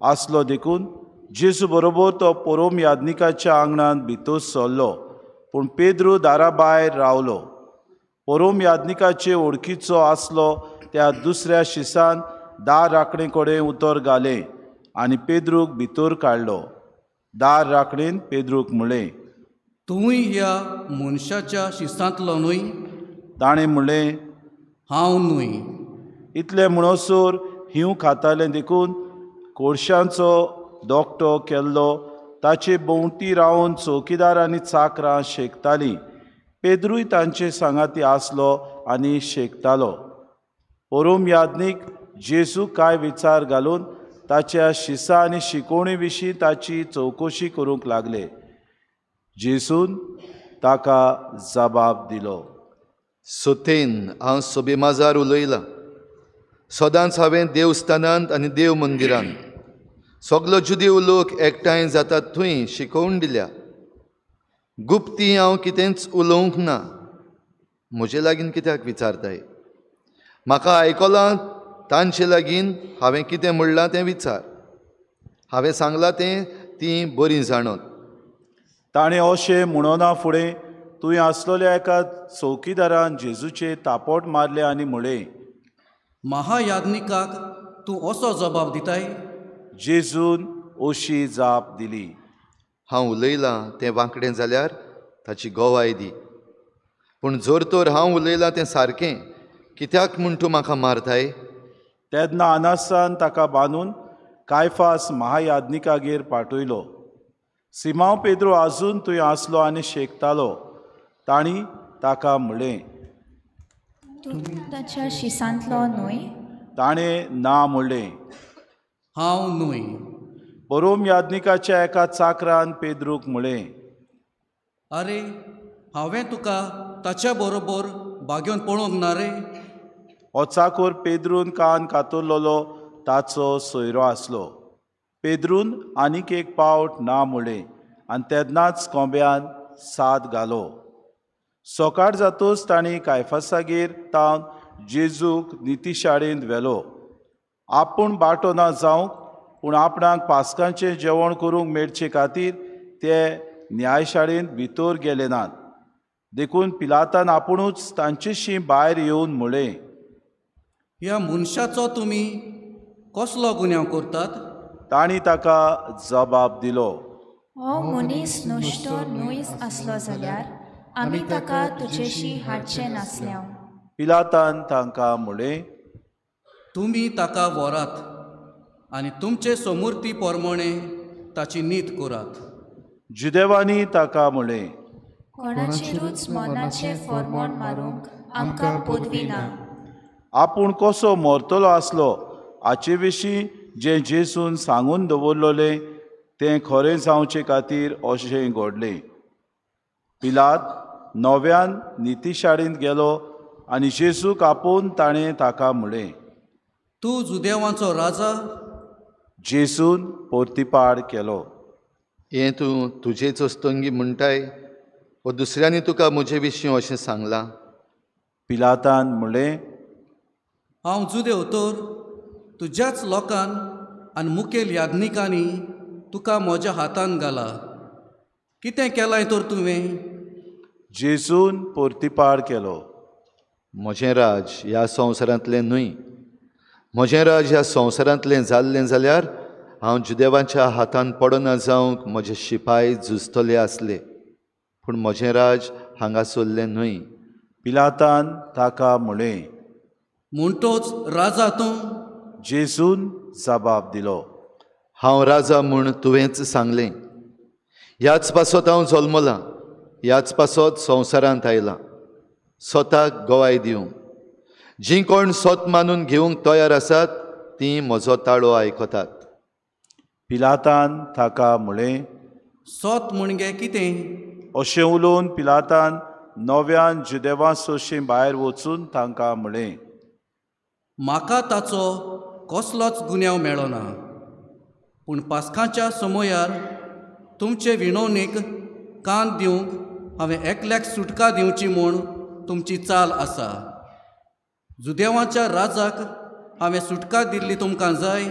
आसलो देखून जेजू बरोबर तो परोम याज्ञिकाच्या आंगणांत भितर सरलो, पूण पेद्रू दारा भायर रावलो. परोम याज्ञिकाचे ओळखीचो आसलो त्या दुसऱ्या शिसान दार राखणे कडेन उतर घालें आनी पेद्रूक भितर काडलो. दार राखणेन पेद्रूक म्हणलें, तूंय ह्या मनशाच्या शिसांतलो न्हय? ताणें म्हणलें, हांव न्हय. इतलें म्हणसर हिंव खातालें देखून कोळशांचो दोगटो केल्लो ताचे भोंवटी रावन चौकीदार आनी चाकरां शेकतालीं. पेद्रूय तांचे सांगाती आसलो आनी शेकतालो. परोम याज्ञीक जेजू कांय विचार घालून ताच्या शिसा आनी शिकोवणे विशीं ताची चवकशी करूंक लागले. जेजून ताका जबाब दिलो, सुथेन हांव सोबेमाजार उलयलां. सदांच हांवें देवस्थानांत आनी देव मंदिरांत सगलो जुदेव लोक एकठांय जातात थंय शिकोवन दिल्या. गुप्ती हांव कितेंच उलोवंक ना. म्हजे लागीं कित्याक विचारताय? म्हाका आयकलां तांचे लागीं हांवें कितें म्हणलां तें विचार. हांवें सांगलां तें ती बरीं जाणत. ताणें अशें म्हणना फुडें तुवें आसलोल्या एका चौकीदारान जेजूचेर तापोट मारलें आनी म्हणलें, महायाज्ञिकाक तूं असो जबाब दिताय? जेजून अशी जाप दिली, हांव उलयलां तें वांकडें जाल्यार ताची गोवाय दी. पूण जर तर हांव उलयलां तें सारकें, कित्याक म्हूण तूं म्हाका मारताय? तेन्ना आनासान ताका बांदून कायफास महायाज्ञिकागेर पाठयलो. सिमांव पेद्रू आजून थंय आसलो आनी शेकतालो. तांणी ताका म्हणलें, तूं ताच्या शिसांतलो न्हय? ताणें ना म्हणलें. हांव न्हय. परोम याज्ञिकाच्या एका चाकरान पेद्रूक म्हणलें, आरे, हांवें तुका ताच्या बरोबर बागेवन पळोवंक ना रे. हो चाकर पेद्रून कान कातरलोलो ताचो सोयरो आसलो. पेद्रून आनीक एक पावट ना म्हणलें आनी तेन्नाच कोंब्यान साद घालो. सकाळ जातूच तांणी कायफासागेर तावन जेजूक नितीशाळेंत व्हेलो. आपूण बाटो ना जावंक, पूण आपणाक पास्कांचें जेवण करूंक मेळचे खातीर ते न्यायशाळेंत भितर गेले नात. देखून पिलातान आपुणूच तांचेशी भायर येवन म्हणलें, ह्या मनशाचो तुमी कसलो गुन्यांव करतात? तांणी ताका जबाब दिलो, हो मनीस नश्टो न्हयच आसलो जाल्यार आमी ताका तुजेशी हाडचें नासल्यां. पिलातान तांकां म्हणलें, तुमी ताका व्हरात आनी तुमचे समृती पोरमोणे ताची नीत करात. जुदेवांनी ताका म्हणलें, कोणाचेरूच मोनाचें फॉर्मोण मारूंक आमकां पदवी ना. आपूण कसो मरतलो आसलो हाचे विशीं जें जेजून सांगून दवरलोलें तें खरें जावचे खातीर अशें घडलें. पिलात नव्यान नितीशाळेंत गेलो आनी जेजूक आपोवन ताणें ताका म्हळें, तूं जुदेवांचो राजा? जेजून पोर्तिपाड केलो, हें तूं तुजेच अस्तंगी म्हणटाय व दुसऱ्यांनी तुका म्हजे विशीं अशें सांगलां? पिलातान म्हळें, हांव जुदेव तर तुज्याच लोकान आनी मुखेल याज्ञिकांनी तुका म्हज्या हातान घाला. कितें केलां तर तुवें? जेजून पोर्तिपाड केलो, म्हजें राज ह्या संवसारांतलें न्हय. म्हजें राज ह्या संवसारांतलें जाल्लें जाल्यार हांव जुदेवांच्या हातान पडना जावंक म्हजे शिपाय झुजतले आसले, पूण म्हजें राज हांगासरलें न्हय. पिलातान ताका म्हळें, म्हणटोच राजा तूं? जेजून जबाब दिलो, हांव राजा म्हूण तुवेंच सांगलें. ह्याच पासत हांव जल्मलां, ह्याच पासत संवसारांत आयलां, स्वताक गोवाय दिवंक. जीं कोण स्वत मानून घेवंक तयार आसात तीं म्हजो ताळो आयकतात. पिलातान ताका म्हळें, सोत म्हणगे कितें? अशें उलोवन पिलातान नव्यान जुदेवां सोशी भायर वचून तांकां म्हळें, म्हाका ताचो कसलोच गुन्यांव मेळना, पूण पासकाच्या समयार तुमचे विणवणेक कान दिवंक हांवें एकल्याक सुटका दिवची म्हूण तुमची चाल आसा. जुदेवांच्या राजाक हांवें सुटका दिल्ली तुमकां जाय?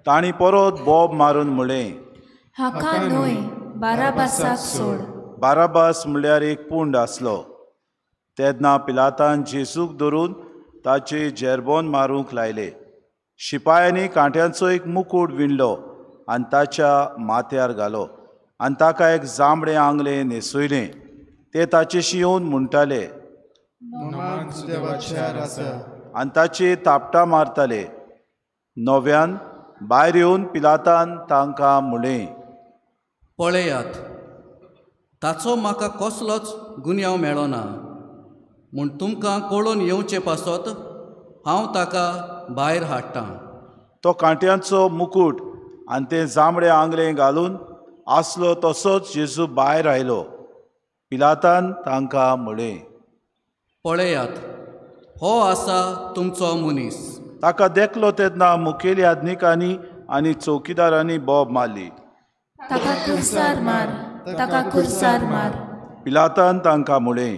तांणी परत बोब मारून म्हळें, हाका न्हय, बाराबासाक सोड. बाराबास म्हणल्यार एक पुंड आसलो. तेन्ना पिलातान जेजूक धरून ताचे जेरबोन मारूंक लायले. शिपायांनी कांट्यांचो एक मुकूट विणलो आनी ताच्या माथ्यार घालो आनी ताका एक जांबडें आंगलें न्हेसयलें. ते ताचेशी येवन म्हणटाले आनी ताचे तापटां मारताले. नव्यान भायर येवन पिलातान तांकां म्हळें, पळयात, ताचो म्हाका कसलोच गुन्यांव मेळना, म्हूण तुमकां कळून येवचे पासत हांव ताका भायर हाडटां. तो कांट्यांचो मुकूट आनी तें जांबडें आंगलें घालून आसलो तसोच जेजू भायर आयलो. पिलातान तांकां म्हळें, पळयात, हो आसा तुमचो मनीस. ताका देखलो तेन्ना मुखेल याज्ञिकांनी आनी चौकीदारांनी बोब मारली. ताका कुर्सार मार, ताका कुर्सार मार. पिलातान तांकां म्हळें,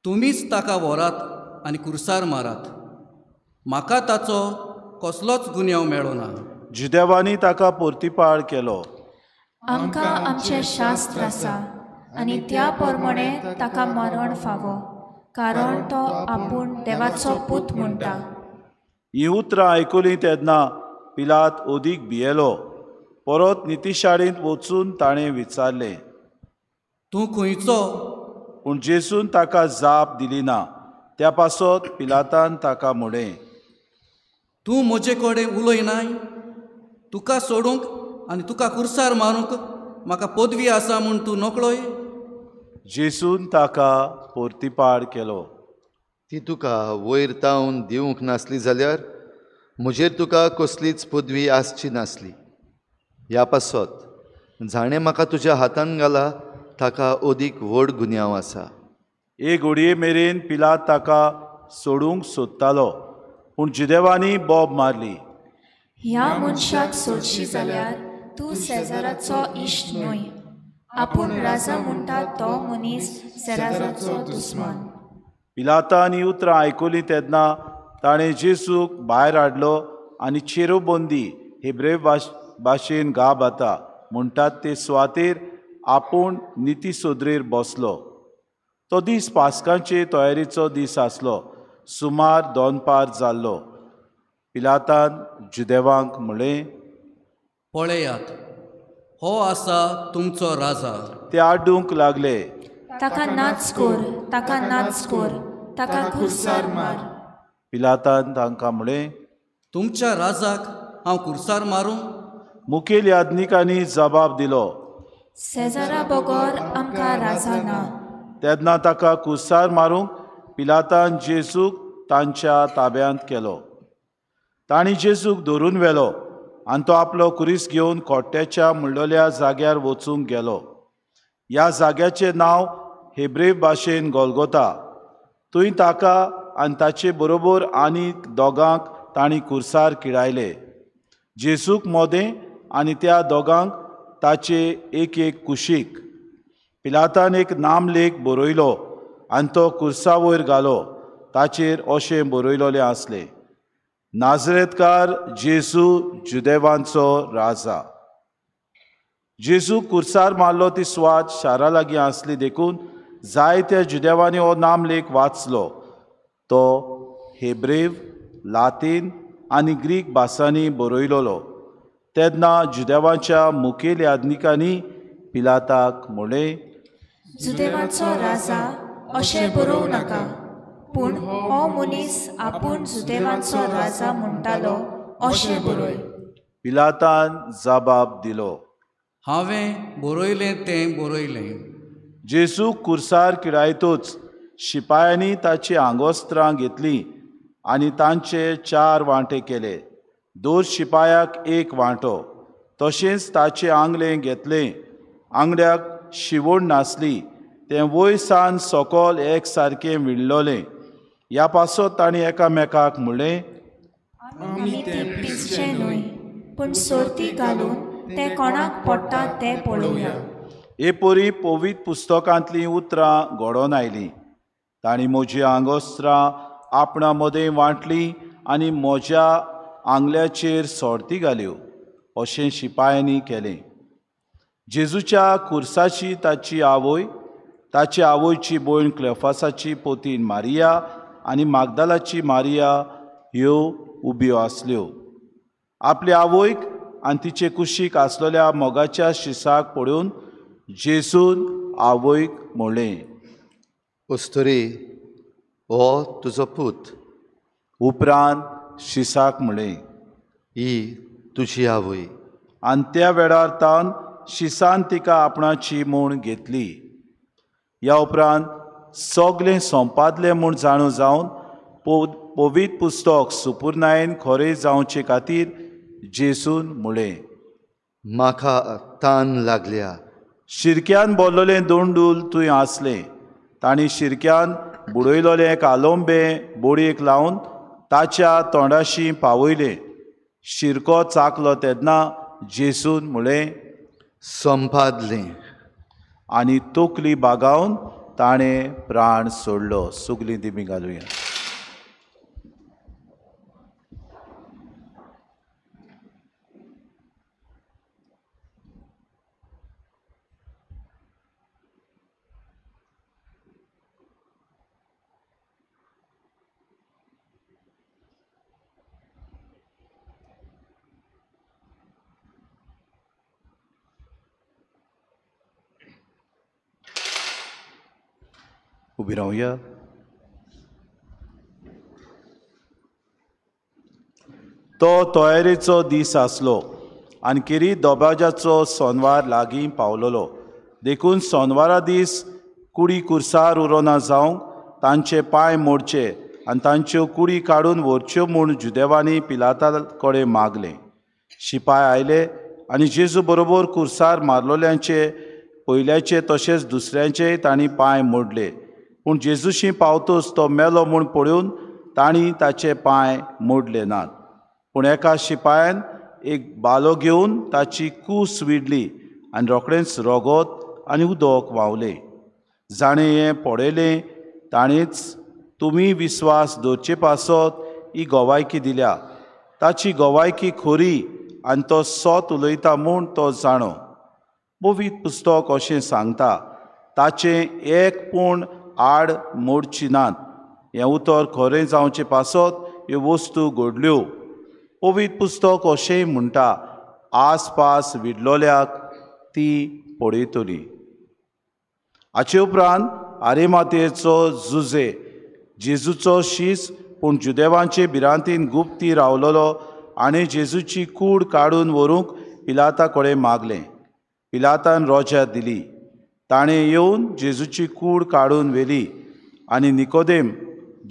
तुमीच ताका व्हरात आनी कुर्सार मारात. म्हाका ताचो कसलोच गुन्यांव मेळना. जुदेवांनी ताका पोर्तिपाड केलो. आमकां आमचें शास्त्र आसा आनी त्या प्रमाणें ताका मरण फावो, कारण तो आपूण देवाचो पूत म्हणटा. हीं उतरां आयकुलीं तेन्ना पिलात ओदीक भियेलो. परत नितीशाळेंत वचून ताणें विचारलें, तूं खंयचो? पूण जेजून ताका जाप दिली ना. त्या पासत पिलातान ताका म्हळें, तूं म्हजे कडेन उलयनाय? तुका सोडूंक आनी तुका कुर्सार मारूंक म्हाका पदवी आसा म्हूण तूं नकळोय? जेजून ताका पोर्तिपाड केलो. ती तुका वयर तावन दिवंक नासली जाल्यार म्हजेर तुका कसलीच पदवी आसची नासली. ह्या पासत जाणें म्हाका तुज्या हातान घाला ताका ओदीक व्हड गुन्यांव आसा. एक घडये मेरेन पिलात ताका सोडूंक सोदतालो, पूण जुदेवांनी बोब मारली. ह्या मनशाक सोडशी जाल्यार तूं सेजाराचो इश्ट न्हय. आपूण राजा म्हणटा तो मनीस सेजाराचो दुस्मान. पिलातान हीं उतरां आयकुलीं तेन्ना ताणें जेजूक भायर हाडलो आनी चेरोबंदी हेब्रेव भाशेन गाबाता म्हणटात ते सुवातेर आपूण निती सोदरेर बसलो. तो दीस पासकांचे तयारीचो दीस आसलो. सुमार 2 पार जाल्लो. पिलातान जुदेवांक म्हळें, पळयात, हो आसा तुमचो राजा. ते आड्डूंक लागले. ताका नाच कोर, ताका नाच कोर, ताका कुर्सार मार. पिलातान तांकां म्हळें, तुमच्या राजाक हांव कुर्सार मारूं? मुखेल याज्ञिकांनी जबाब दिलो, सेजारा बगोर आमकां राजा ना. तेन्ना ताका कुर्सार मारूंक पिलातान जेजूक तांच्या ताब्यांत केलो. तांणी जेजूक धरून व्हेलो आनी तो आपलो कुरीस घेवन कोट्ट्याच्या म्हणलोल्या जाग्यार वचूंक गेलो. ह्या जाग्याचें नांव हेब्रेव भाशेन गोलगोता. थंय ताका आनी ताचे बरोबर आनीक दोगांक तांणी कुर्सार किडायले. जेजूक मोदें आनी त्या दोगांक ताचे एक एक कुशीक. पिलातान एक नामलेख बरयलो आनी तो कुर्सा वयर घालो. ताचेर अशें बरयलोलें आसलें, नाजरेतकार जेजू जुदेवांचो राजा. जेजू कुर्सार मारलो ती सुवात शारा लागीं आसली देखून जायत्या जुदेवांनी हो नामलेख वाचलो. तो हेब्रेव, लातीन आनी ग्रीक भासांनी बरयलोलो. तेन्ना जुदेवांच्या मुखेल याजनिकांनी पिलाताक म्हणलें, जुदेवांचो राजा अशें बरोवं नाका, पूण हो मनीस आपूण जुदेवांचो राजा म्हणटालो अशें बरय. पिलातान जबाब दिलो, हांवें बरयलें तें बरयलें. जेजू कुर्सार किडायतूच शिपायांनी ताची आंगोस्त्रां घेतलीं आनी तांचे 4 वांटे केले. 2 शिपायाक 1 वांटो. तशेंच ताचे आंगलें घेतलें. आंगड्याक शिवण नासली. तें वयर सावन सकयल एक सारकें विणलोलें. ह्या पासत तांणी एकामेकाक म्हणलें, आमी तें पिसचें न्हय, पूण सर्ती घालून तें कोणाक पडटा तें पळोवया. हे परी पवित्र पुस्तकांतलीं उतरां घडोवन आयलीं. तांणी म्हजी आंगोस्त्रां आपणा मदें वांटलीं आनी म्हज्या आंगल्याचेर सोडती घाल्यो. अशें शिपायांनी केलें. जेजूच्या कुर्साची ताची आवय, ताचे आवयची भयण क्लेफासाची पोतीन मारिया आनी मागदालाची मारिया ह्यो उब्यो आसल्यो. आपल्या आवयक आनी तिचे कुशीक आसलेल्या मोगाच्या शिसाक पळोवन जेजून आवयक म्हणलें, उस्तुरी, हो तुजो पूत. उपरांत शिसाक म्हणलें, ही तुजी आवय. आनी त्या वेळार तावन शिसान तिका आपणाची म्हूण घेतली. ह्या उपरांत सगलें सोंपादलें म्हूण जाणू जावन पवित्र पुस्तक सुपूर्णायेन खरें जावचे खातीर जेजून म्हणलें, म्हाका तान लागल्या. शिरक्यान भरलोलें दोंडूल थंय आसलें. तांणी शिरक्यान बुडयलोलें कालोंबें बोडयेक लावन ताच्या तोंडाशी पावयलें. शिरको चाकलो तेन्ना जेजून म्हणलें, संपादलें. आनी तोकली बागावन ताणें प्राण सोडलो. सगलीं दिमी घालुया. उबी रावया. तो तयारेचो दीस आसलो आनी केरी दोबाजाचो सोनवार लागीं पावलोलो. देखून सोनवारा दीस कुडी कुर्सार उरोना जावंक तांचे पांय मोडचे आनी तांच्यो कुडी काडून व्हरच्यो म्हूण जुदेवांनी पिलाता कडेन मागलें. शिपाय आयले आनी जेजू बरोबर कुर्सार मारलोल्यांचे पयल्याचे तशेंच दुसऱ्यांचेय तांणी पांय मोडले. पूण जेजूशी पावतूच तो मेलो म्हूण पळोवन तांणी ताचे पांय मोडले नात. पूण एका शिपायान एक बालो घेवन ताची कूस विडली आनी रोखडेंच रोगत आनी उदक व्हांवलें. जाणें हें पळयलें ताणेंच, तुमी विस्वास दवरचे पासत ही गोवायकी दिल्या. ताची गोवायकी खरी आनी तो सोत उलयता म्हूण तो जाणो. पवित्र पुस्तक अशें सांगता, ताचें एक पूण आड मोडची नात. हें उतर खरें जावचे पासत ह्यो वस्तू घडल्यो. पवित्र पुस्तक अशेंय म्हणटा, आसपास विडलोल्याक ती पळयतली. हाचे उपरांत आरेमातेचो जुजे, जेजूचो शीस पूण जुदेवांचे भिरांतीन गुप्ती रावलोलो आनी जेजूची कूड काडून व्हरूंक पिलाता कडेन मागलें. पिलातान रोजा दिली. ताणें येवन जेजूची कूड काडून व्हेली आनी निकोदेम,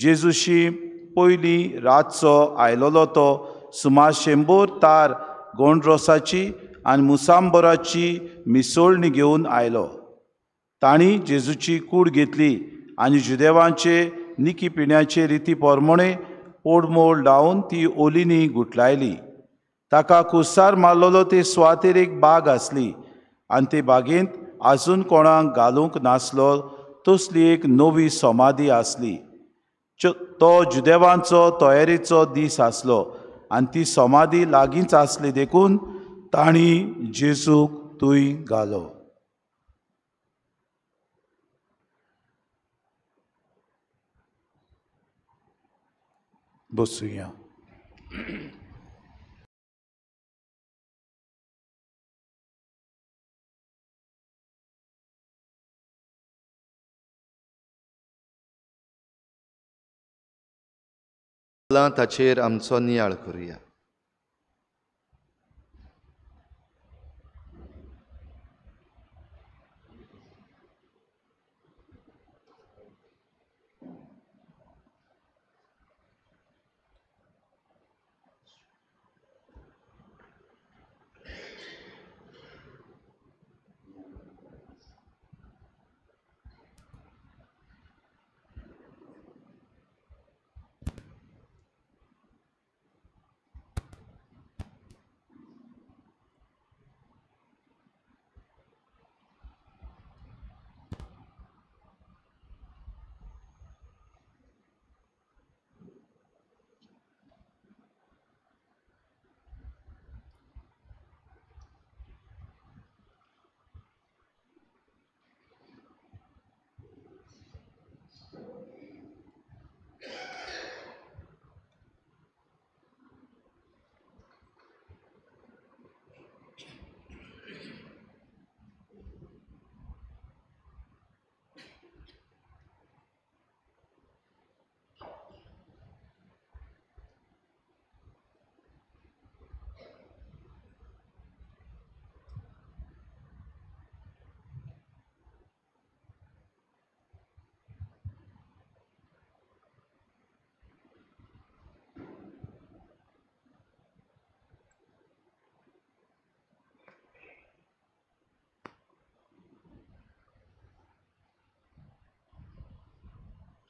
जेजूशी पयलीं रातचो आयलोलो तो, सुमार 100 तार गोंड रोसाची आनी मुसांबराची मिसोळणी घेवन आयलो. तांणी जेजूची कूड घेतली आनी जुदेवांचे निकी पिण्याचे रिती पोरमोणे पोडमोड लावन ती ओलिनी गुटलायली. ताका कुस्सार मारलेलो ते सुवातेर एक बाग आसली आनी ते बागेंत आजून कोणाक घालूंक नासलो तसली एक नवी समाधी आसली. तो जुदेवांचो तयारेचो दीस आसलो आनी ती समाधी लागींच आसली देखून तांणी जेजूक थंय घालो. बसूया. ताचेर आमचो नियाळ करुया.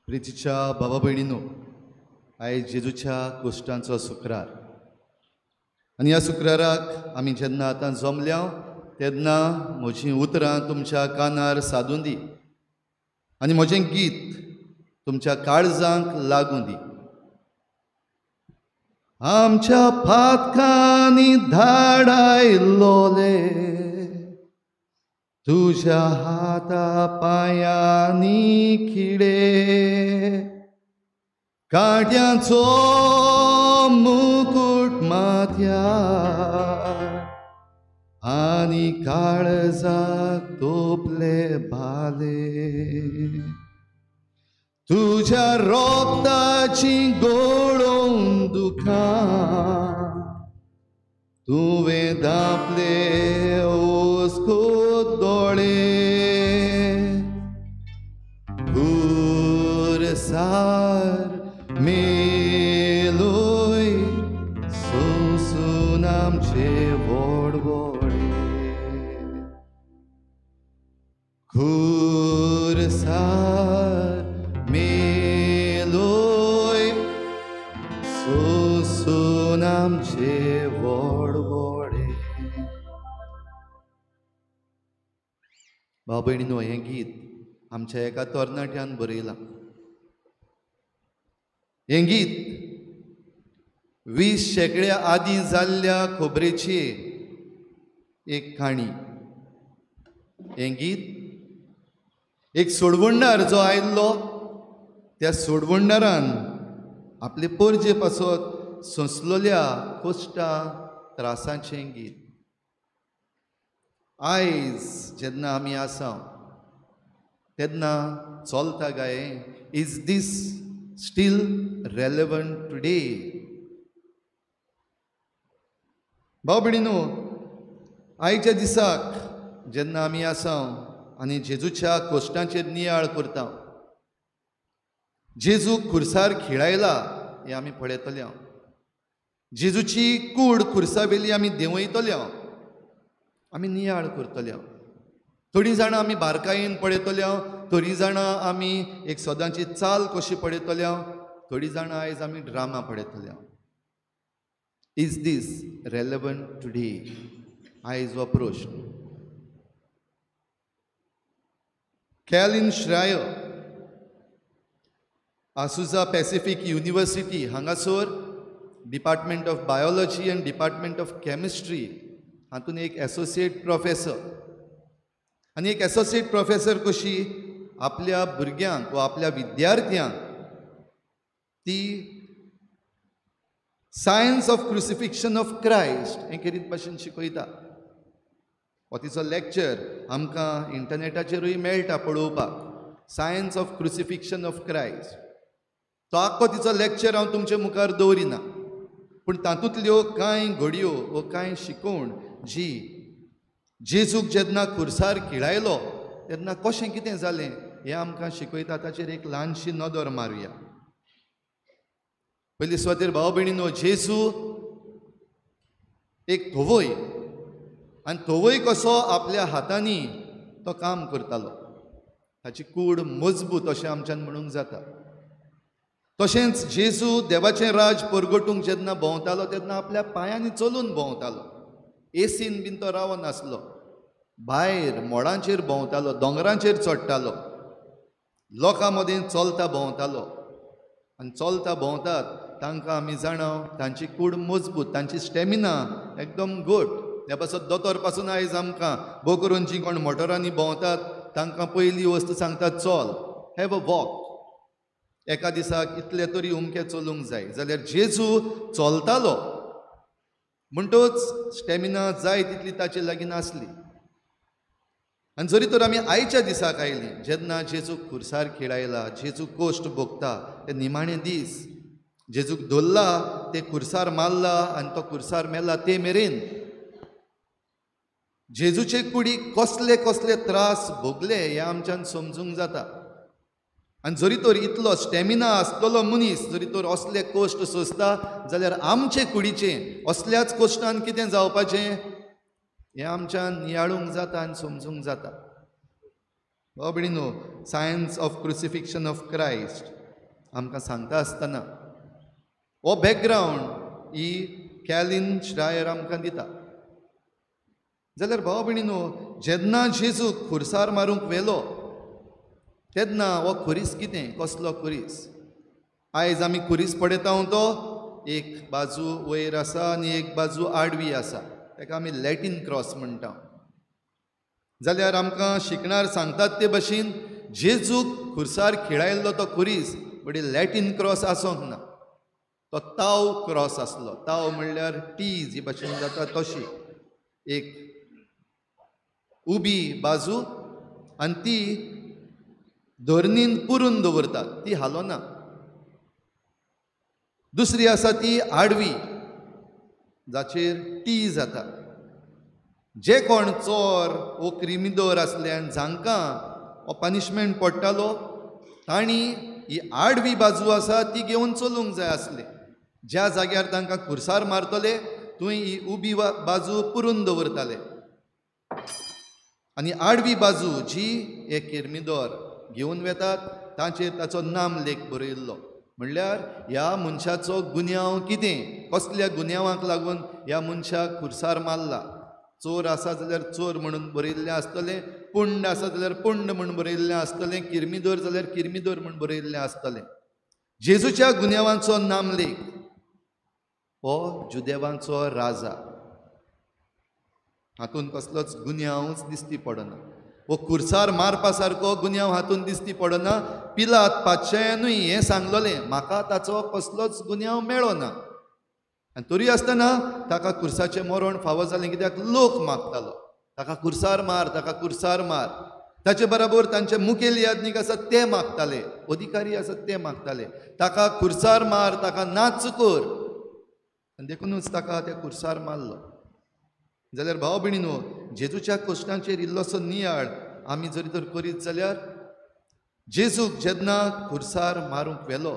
प्रितीच्या भावा भयणींनो, आयज जेजूच्या कुश्टांचो शुक्रार आनी ह्या शुक्राराक आमी जेन्ना आतां जमल्या तेन्ना म्हजीं उतरां तुमच्या कानार सादून दी आनी म्हजें गीत तुमच्या काळजांक लागून दी. आमच्या फातकांनी धाडायलोले तुझ्या हाता पायांनी खिडे, काट्यांचो मुकुट माथ्यार आनी काळजाक तोपले भाले, तुझ्या रोगताची गोळोवन दुखां तुवें धांपले ओस्कोत दोळे, खुरसार मेलोय सोंसून आमचे व्हडवडे, खुरसार मेलोय सोंसून आमचे व्हडवडे. भाव भयणींनो, हें गीत आमच्या एका तरणाट्यान बरयलां. हें गीत 20 शेंकड्या आदीं जाल्ल्या खबरेची एक काणी. हें गीत एक सोडवणदार जो आयिल्लो, त्या सोडवणदारान आपले परजे पासत सोंसलेल्या कश्टां त्रासांचें गीत. आयज जेन्ना आमी आसा तेन्ना चलता गाय, is this still relevant today? भाव भयणींनो, आयच्या दिसाक जेन्ना आमी आसा आनी जेजूच्या कश्टांचेर नियाळ करता, जेजू खुर्सार खिळायला हें आमी पळयतले. जेजूची कूड खुर्सा वेली आमी देंवयतले, आमी नियाळ करतले. थोडीं जाणां आमी बारकायेन पळयतले हांव, थोडीं जाणां आमी एक सदांची चाल कशी पळयतले हांव, थोडीं जाणां आयज आमी ड्रामा पळयतले हांव. Is this relevant today? आयज हो प्रश्न. कॅलिन श्रायर आसुजा पॅसिफीक युनिवर्सिटी हांगासर department of biology and department of chemistry हातून एक एसोसिएट प्रोफेसर, आनी एक एसोसिएट प्रोफेसर कशी आपल्या भुरग्यांक वा आपल्या विद्यार्थ्यांक ती सायन्स ऑफ क्रुसिफिक्शन ऑफ क्रायस्ट हें करीत भाशेन शिकयता. हो तिचो लेक्चर आमकां इंटरनेटाचेरूय मेळटा पळोवपाक. सायन्स ऑफ क्रुसिफिक्शन ऑफ क्रायस्ट तो आख्खो तिचो लेक्चर हांव तुमचे मुखार दवरिना, पूण तातूंतल्यो कांय घडयो वा कांय शिकवण जी जेजूक जेन्ना खुर्सार खिळायलो तेन्ना कशें कितें जालें हें आमकां शिकयता. ताचेर एक ल्हानशी नदर मारुया. पयली सुवातेर भाव भयणीनो, जेजू एक धोवय, आनी धोवय कसो आपल्या हातांनी तो काम करतालो. ताची कूड मजबूत अशें आमच्यान म्हणूंक जाता. तशेंच जेजू देवाचें राज परगटूंक जेन्ना भोंवतालो तेन्ना आपल्या पांयांनी चलून भोंवतालो. एसीन बीन तो रावनासलो. भायर मोडांचेर भोंवतालो, दोंगरांचेर चडटालो, लोकां मदीं चलता भोंवतालो. आनी चलता भोंवतात तांकां आमी जाणाव तांची कूड मजबूत, तांची स्टॅमिना एकदम गूड. ह्या पासून दोतोर पासून आयज आमकां भोव करून जीं कोण मोटरांनी भोंवतात तांकां पयली वस्त सांगतात चल, हॅव अ वॉक. एका दिसाक इतले तरी उमके चलूंक जाय. जाल्यार जेजू चलतालो म्हणटूच स्टॅमिना जाय तितली ताचे लागीं नासली. आनी जरी तर आमी आयच्या दिसाक आयलीं जेन्ना जेजूक खुर्सार खिळायला, जेजू कोश्ट भोगता ते निमाणे दीस, जेजूक धरला ते खुर्सार मारला आनी तो खुर्सार मेला ते मेरेन जेजूचे कुडीक कसले कसले त्रास भोगले हें आमच्यान समजूंक जाता. आनी जरी तर इतलो स्टॅमिना आसतलो मनीस जरी तर असले कोश्ट सोंसता जाल्यार आमचे कुडीचें असल्याच कोश्टान कितें जावपाचें हें आमच्यान नियाळूंक जाता आनी समजूंक जाता. भाव भयणीनो, सायन्स ऑफ क्रुसिफिक्शन ऑफ क्रायस्ट आमकां सांगता आसतना हो बॅकग्रावंड ही कॅलिन श्रायर आमकां दिता. जाल्यार भाव भयणीनो, जेन्ना जेजूक खुर्सार मारूंक व्हेलो तेन्ना हो खुरीस कितें, कसलो खुरीस? आयज आमी खुरीस पळयता तो एक बाजू वयर आसा आनी एक बाजू आडवी आसा. ताका आमी लॅटीन क्रॉस म्हणटा. जाल्यार आमकां शिकणार सांगतात ते भाशेन जेजूक खुर्सार खिळायल्लो तो खुरीस बडी लॅटीन क्रॉस आसूंक ना. तो ताव क्रॉस आसलो. ताव म्हणल्यार टी जी भाशेन जाता तशी एक उबी बाजू आनी ती धरणीन पुरून दवरतात, ती हालोना. दुसरी आसा ती आडवी जाचेर टी जाता. जे कोण चोर वो क्रिमिदोर आसले आनी जांकां हो पनिशमेंट पडटालो तांणी ही आडवी बाजू आसा ती घेवन चलूंक जाय आसले. ज्या जाग्यार तांकां खुर्सार मारतले थंय ही उबी बाजू पुरून दवरताले आनी आडवी बाजू जी हे किरमिदोर घेवन वेतात ताचेर ताचो नाम लेख बरयल्लो. म्हणल्यार ह्या मनशाचो गुन्यांव कितें, कसल्या गुन्यांवाक लागून ह्या मनशाक खुर्सार मारला. चोर आसा जाल्यार चोर म्हणून बरयल्लें आसतलें, पुंड आसा जाल्यार पुंड म्हणून बरयल्लें आसतलें, किरमिदोर जाल्यार किरमिदोर म्हणून बरयल्लें आसतलें. जेजूच्या गुन्यांवांचो नामलेख हो जुदेवांचो राजा. हातून कसलोच गुन्यांवच दिसती पडना. वो खुर्सार मारपा सारको गुन्यांव हातून दिसती पडना. पिलात पातशायानूय हें सांगलोलें म्हाका ताचो कसलोच गुन्यांव मेळो ना. आनी तरी आसतना ताका खुर्साचें मरण फावो जालें कित्याक लोक मागतालो ताका खुर्सार मार, ताका खुर्सार मार. ताचे बरोबर तांचे मुखेल याज्ञीक आसात ते मागताले, अधिकारी आसात ते मागताले ताका खुर्सार मार, ताका नाच कर. आनी देखूनच ताका ते खुर्सार मारलो. जाल्यार भाव भयणीनो, जेजूच्या कश्टांचेर इल्लोसो नियाळ आमी जरी तर करीत जाल्यार जेजूक जेन्ना खुर्सार मारूंक व्हेलो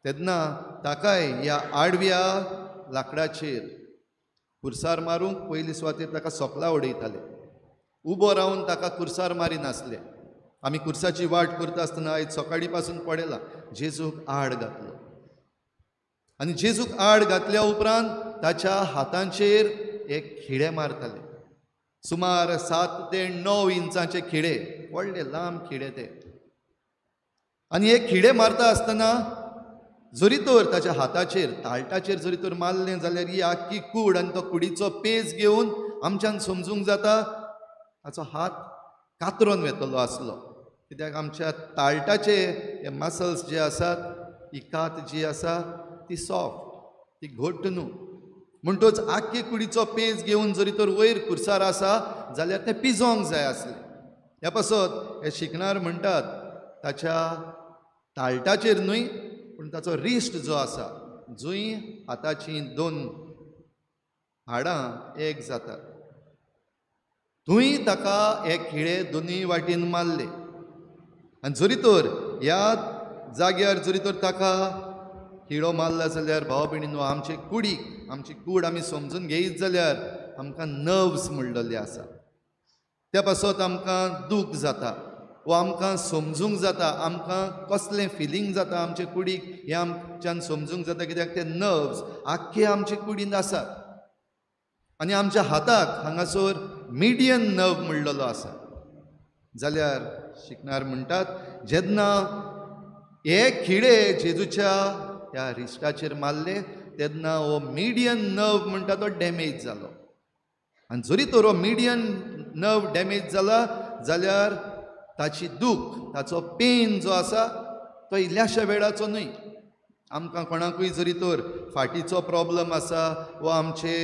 तेन्ना ताकाय ह्या आडव्या लांकडाचेर खुर्सार मारूंक पयली सुवातेर ताका सोकला उडयताले उबो रावन ताका कुर्सार मारी नासले. आमी कुर्साची वाट करता आसतना आयज सकाळी पासून पळयलां जेजूक आड घातलो. आनी जेजूक आड घातल्या उपरांत ताच्या हातांचेर एक खिळे मारताले. सुमार 7 ते 9 इंचाचे खिळे, व्हडले लांब खिळे ते. आनी हे खिळे मारता आसतना जरी तर ताच्या हाताचेर ताळटाचेर जरी तर मारलें जाल्यार ही आख्खी कूड आनी तो कुडीचो पेज घेवन आमच्यान समजूंक जाता ताचो हात कातरोन वेतलो आसलो. कित्याक आमच्या ताळटाचे हे मसल्स जे आसात, ही कात जी आसा ती सॉफ्ट, ती घट्ट न्हू. म्हणटच आख्खे कुडीचो पेज घेवन जरी तर वयर कुर्सार आसा जाल्यार तें पिजोंक जाय आसलें. ह्या पासत हे शिकणार म्हणटात ताच्या ताळटाचेर न्हय पूण ताचो रिस्ट जो आसा, जंय हाताचीं 2 हाडां एक जातात, थंय ताका हे खिळे दोनूय वाटेन मारले. आनी जरी तर ह्या जाग्यार जरी तर ताका खिळो मारला जाल्यार भाव भयणीनो, आमचे कुडीक आमची कूड आमी समजून घेयत जाल्यार आमकां नर्व्स म्हणलेले आसा. त्या पासत आमकां दूख जाता वा आमकां समजूंक जाता, आमकां कसलें फिलींग जाता आमचे कुडीक हें आमच्यान समजूंक जाता. कित्याक ते नर्व्स आख्खे आमचे कुडींत आसात. आनी आमच्या हाताक हांगासर मिडियन नर्व म्हणलेलो आसा. जाल्यार शिकणार म्हणटात जेन्ना हे खिळे जेजूच्या ह्या रिस्टाचेर मारले तेन्ना हो मिडियन नर्व म्हणटा तो डॅमेज जालो. आनी जरी तर हो मिडियन नर्व डॅमेज जाला जाल्यार ताची दूख, ताचो पेन जो आसा तो इल्ल्याशा वेळाचो न्हय. आमकां कोणाकूय जरी तर फाटीचो प्रॉब्लम आसा वा आमचे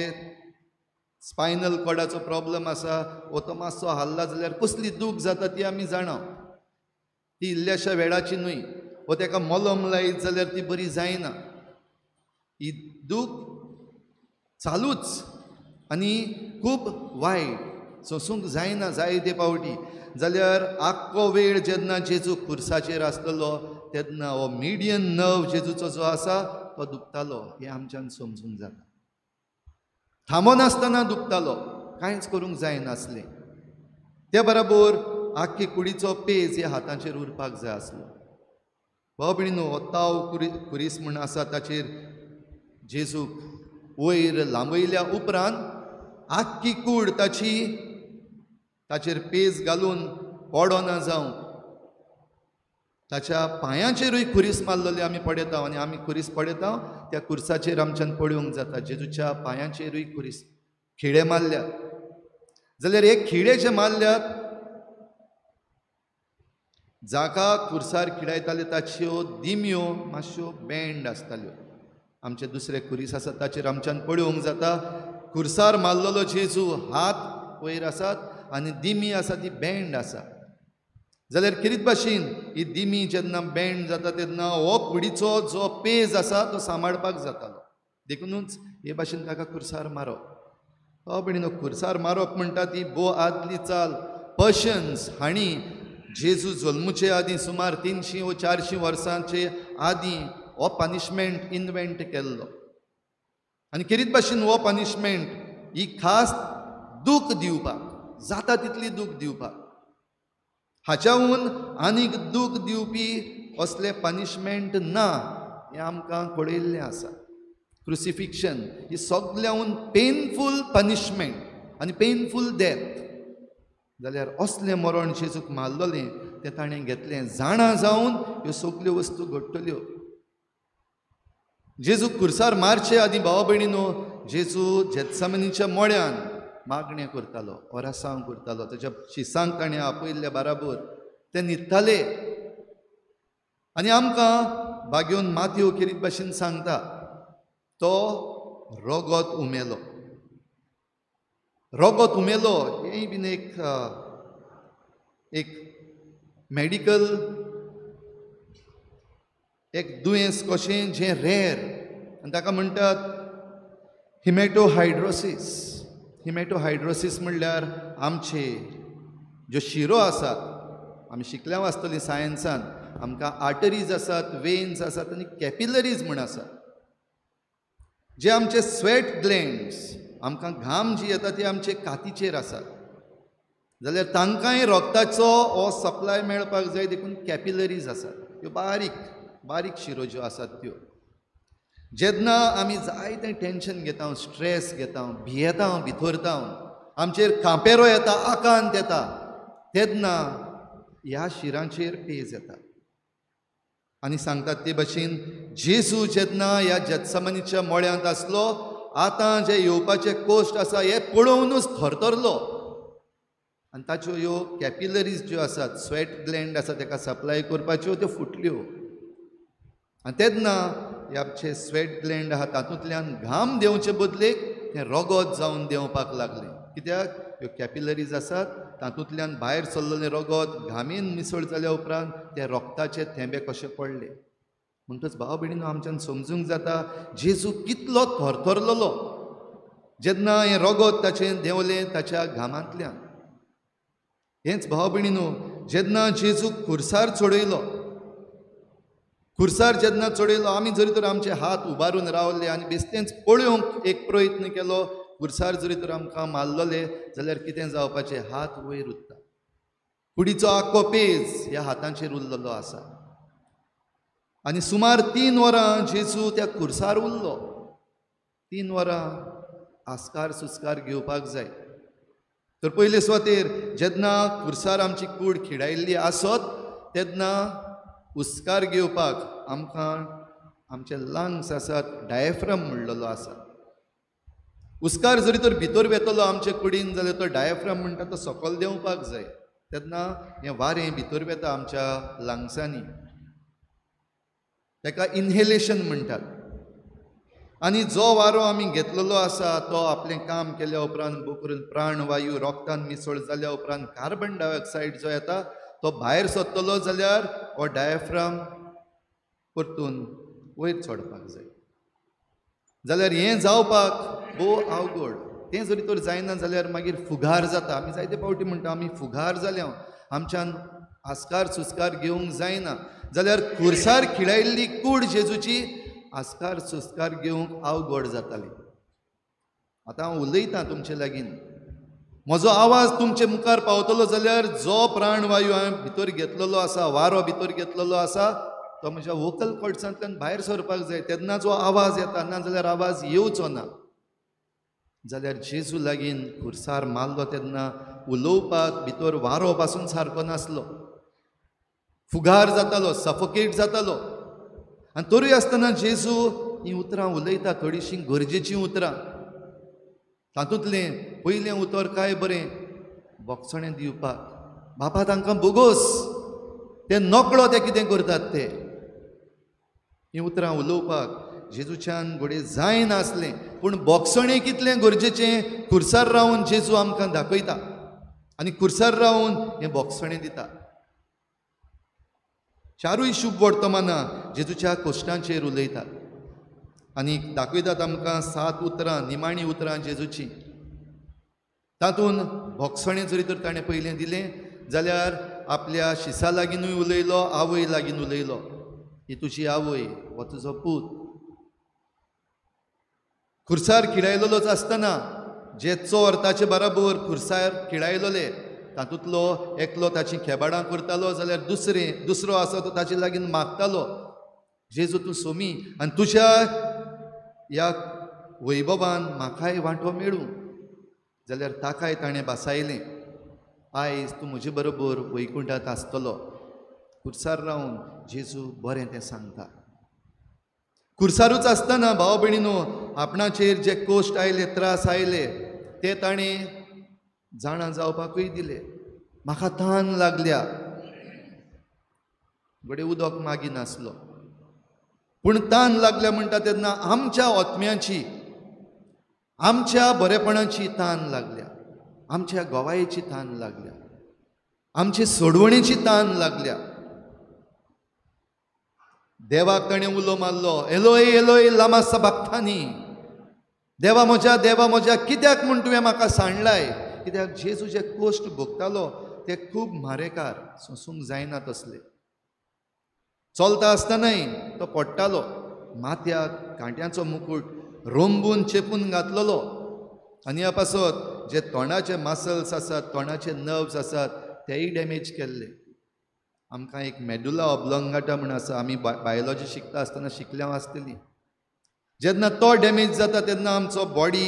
स्पायनल कॉर्डाचो प्रॉब्लम आसा वो तो मातसो हाल्ला जाल्यार कसली दूख जाता ती आमी जाणा. ती इल्ल्याशा वेळाची न्हय. वो ताका मलम लायत जाल्यार ती बरी जायना. ही दूख चालूच आनी खूब वायट, सोंसूंक जायना जायते पावटी. जाल्यार आख्खो वेळ जेन्ना जेजू खुर्साचेर आसतलो तेन्ना हो मिडियन नर्व जेजूचो जो आसा तो दुखतालो हें आमच्यान समजूंक जाता. थांबोनासतना दुखतालो, कांयच करूंक जायनासलें. त्या बरोबर आख्खे कुडीचो पेज ह्या हातांचेर उरपाक जाय आसलो. भाव भयणीनो, हो ताव कुरीस म्हण आसा ताचेर जेजूक वयर लांबयल्या उपरांत आख्खी कूड ताचेर पेज घालून पडोना जावंक ताच्या पांयांचेरूय खुरीस मारलेली आमी पळयता. आनी आमी खुरीस पळयता त्या खुर्साचेर आमच्यान पळोवंक जाता जेजूच्या पांयांचेरूय खुरीस खिळे मारल्यात. जाल्यार हे खिळे जे मारल्यात, जाका खुर्सार खिडायताले ताच्यो दिम्यो मातश्यो बँड आसताल्यो. आमचे दुसरे खुरीस आसात ताचेर आमच्यान पळोवंक जाता खुर्सार मारलेलो जेजू हात वयर आसात आनी दिमी आसा ती बँड आसा. जाल्यार कितें भाशेन ही दिमी जेन्ना बँड जाता तेन्ना हो कुडीचो जो पेज आसा तो सांबाळपाक जातालो. देखूनच हे भाशेन ताका खुर्सार मारप. हो भयणीनो, खुर्सार मारप म्हणटा ती भोव आदली चाल. पर्शियन्स हांणी जेजू जल्मुचे आदीं सुमार 300 वा 400 वर्सांचे आदीं हो पनिशमेंट इन्वेंट केल्लो. आनी कितें भाशेन हो पनिशमेंट ही खास दूख दिवपाक, जाता तितली दूख दिवपाक. हाच्याहून आनीक दूख दिवपी असले पनिशमेंट ना हें आमकां कळयल्लें आसा. क्रुसिफिक्शन ही सगळ्याहून पेनफूल पनिशमेंट आनी पेनफूल डेथ. जाल्यार असलें मरण जेजूक मारलेलें तें ताणें घेतलें. जाणा जावन ह्यो सगल्यो वस्तू घडटल्यो. जेजू खुर्सार मारचे आदीं भाव भयणीनो, जेजू जेत्समनीच्या मोळ्यान मागणें करतालो, ओरासांव करतालो. ताच्या शिसांक ताणें आपयल्ल्या बराबर ते न्हिदताले. आनी आमकां बागेवन माथ्यो कितें भाशेन सांगता तो रोगत उमेलो. रोगत उमेलो हेंय बीन एक मेडिकल एक दुयेंस कशें जें रेर आनी ताका म्हणटात हिमेटोहायड्रोसीस. हिमेटोहायड्रोसीस म्हणल्यार आमचे ज्यो शिरो आसात, आमी शिकल्या आसतलीं सायन्सान, आमकां आर्टरीज आसात, वेन्स आसात आनी कॅपिलरीज म्हण आसात. जे आमचे स्वेट ग्लँड्स, आमकां घाम जी येता ती आमचे कातीचेर आसात. जाल्यार तांकांय रगताचो हो सप्लाय मेळपाक जाय देखून कॅपिलरीज आसात, ह्यो बारीक बारीक शिरो ज्यो आसात त्यो. जेन्ना आमी जायतें टेन्शन घेता, स्ट्रेस घेता, भियेता, भितरता, आमचेर कांपेरो येता, आकांत येता, तेन्ना ह्या शिरांचेर पेज येता. आनी सांगतात ते भाशेन जेजू जेन्ना ह्या जेत्समनीच्या मोळ्यांत आसलो, आतां जे येवपाचे कोश्ट आसा हे पळोवनूच थरथरलो. आनी ताच्यो ह्यो कॅपिलरीज ज्यो आसात, स्वेट ग्लँड आसा ताका सप्लाय करपाच्यो, त्यो फुटल्यो. आनी तेन्ना हे आमचे स्वेट ग्लँड आहा तातूंतल्यान घाम देंवचे बदलेक तें रगत जावन देंवपाक लागलें. कित्याक ह्यो कॅपिलरीज आसात तातूंतल्यान भायर सरलेलें रगत घामीन मिसळ जाल्या उपरांत ते रगताचे थेंबे कशे पडले. म्हणटच भाव भयणीनो, आमच्यान समजूंक जाता जेजू कितलो थरथरलेलो जेन्ना हें रगत ताचें देंवलें ताच्या घामांतल्यान. हेंच भाव भयणीनो, जेन्ना जेजू खुर्सार चडयलो, खुर्सार जेन्ना चडयलो, आमी जरी तर आमचे हात उबारून रावले आनी बेश्टेंच पळोवंक एक प्रयत्न केलो, खुर्सार जरी तर आमकां मारलोले जाल्यार कितें जावपाचें, हात वयर उरता. कुडीचो आख्खो पेज ह्या हातांचेर उरलेलो आसा. आनी सुमार 3 वरां जेजू त्या खुर्सार उरलो. 3 वरां आस्कार सुस्कार घेवपाक जाय. तर पयले सुवातेर जेन्ना खुर्सार आमची कूड खिडायिल्ली आसत तेन्ना उस्कार घेवपाक आमकां आमचे लंग्स आसात, डायफ्राम म्हणलेलो आसा. उस्कार जरी तर भितर वेतलो आमचे कुडीन जाल्यार तो डायफ्राम म्हणटा तो सकयल देंवपाक जाय. तेन्ना हें वारें भितर वेता आमच्या लंग्सांनी, ताका इनहेलेशन म्हणटात. आनी जो वारो आमी घेतलेलो आसा तो आपलें काम केल्या उपरांत करून प्राणवायू रोगतान मिसळ जाल्या उपरांत कार्बन डायऑक्सायड जो येता तो भायर सरतलो जाल्यार हो डायफ्राम परतून वयर चडपाक जाय. जाल्यार हें जावपाक भोव अवघड. तें जरी तर जायना जाल्यार मागीर फुगार जाता. आमी जायते फावटी म्हणटा आमी फुगार जाल्या, आमच्यान आस्कार सुस्कार घेवंक जायना. जाल्यार खुर्सार खिडायिल्ली कूड जेजूची आस्कार सुस्कार घेवंक अवघड जाताली. आतां हांव उलयतां तुमचे लागीं, म्हजो आवाज तुमचे मुखार पावतलो जाल्यार जो प्राणवायू हांवें भितर घेतलेलो आसा, वारो भितर घेतलेलो आसा, तो म्हज्या वोकल कॉर्ड्सांतल्यान भायर सरपाक जाय. तेन्ना जो आवाज येता, ना जाल्यार आवाज येवचो ना. जाल्यार जेजू लागीं खुर्सार मारलो तेन्ना उलोवपाक भितर वारो पासून सारको नासलो, फुगार जातालो, सफोकेट जातालो. आनी तरी आसतना जेजू हीं उतरां उलयता, थोडीशीं गरजेचीं उतरां. तातूंतलें पयलें उतर काय बरें, बोगसणें दिवपाक. बापा तांकां बोगोस, ते नकळो ते कितें करतात ते. हीं उतरां उलोवपाक जेजूच्यान घोडये जायनासलें, पूण बोगसणें कितलें गरजेचें खुर्सार रावन जेजू आमकां दाखयता. आनी खुर्सार रावन हें बोगसणें दिता. चारूय शुभ वर्तमानां जेजूच्या कोश्टांचेर उलयतात आनी दाखयतात आमकां 7 उतरां, निमाणी उतरां जेजूची. तातूंत बोगसणें जरी तर ताणें पयलें दिलें जाल्यार आपल्या शिसा लागींनूय उलयलो, आवय लागीं उलयलो. ही तुजी आवय, हो तुजो पूत. खुर्सार खिडायलोच आसतना जे चोर ताचे बराबर खुर्सार खिडायलोले तातूंतलो एकलो ताची खेबाडां करतालो जाल्यार दुसरो आसा तो ताचे लागीं मागतालो, जेजू तूं सोमी आनी तुज्या ह्या वैभवान म्हाकाय वांटो मेळूं. जाल्यार ताकाय ताणें बसायलें, आयज तूं म्हजे बरोबर वैकुंठांत आसतलो. खुर्सार रावन जेजू बरें तें सांगता. खुर्सारूच आसतना भाव भयणीनो, आपणाचेर जे कोश्ट आयले, त्रास आयले, ते ताणें जाणां जावपाकूय दिले. म्हाका तान लागल्या, घडये उदक मागिनासलो, पूण तान लागल्या म्हणटा तेन्ना आमच्या ओतम्याची, आमच्या बरेपणाची तान लागल्या, आमच्या गोवायेची तान लागल्या, आमचे सोडवणेची तान लागल्या. देवाक ताणें उलो मारलो, एलोय एलोय लामा सबक्तानी, देवा म्हज्या कित्याक म्हूण तुवें म्हाका सांडलाय. कित्याक जेजू जे कोश्ट भोगतालो ते खूब म्हारेकार, सोंसूंक जायना तसले. चलता आसतनाय तो पडटालो, माथ्याक कांट्याचो मुकूट रोंबून चेपून घातलेलो. आनी ह्या पासत जे तोंडाचे मसल्स आसात, तोंडाचे नर्व्स आसात, तेय डॅमेज केल्ले. आमकां एक मेडुला ऑब्लॉंगाटा म्हण आसा, आमी बायोलॉजी शिकता आसतना शिकल्या आसतली. जेन्ना तो डॅमेज जाता तेन्ना आमचो बॉडी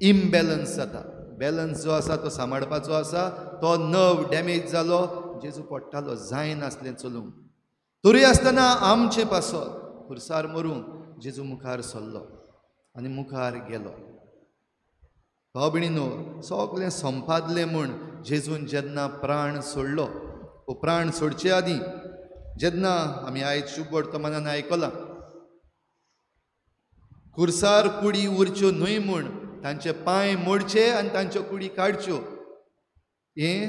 इम्बॅलन्स जाता. बॅलन्स जो आसा तो सांबाळपाचो आसा, तो नर्व डॅमेज जालो. जेजू पडटालो, जायनासलें चलूंक. तरी आसतना आमचे पासत खुर्सार मरूंक जेजू मुखार सरलो आनी मुखार गेलो. भाव भयणीनो, सगळें संपादलें म्हूण जेजून जेन्ना प्राण सोडलो, वो प्राण सोडचे आदीं जेन्ना आमी आयज शुभ वर्तमानान आयकलां, खुर्सार कुडी उरच्यो न्हय म्हूण तांचे पांय मोडचे आनी तांच्यो कुडी काडच्यो, हें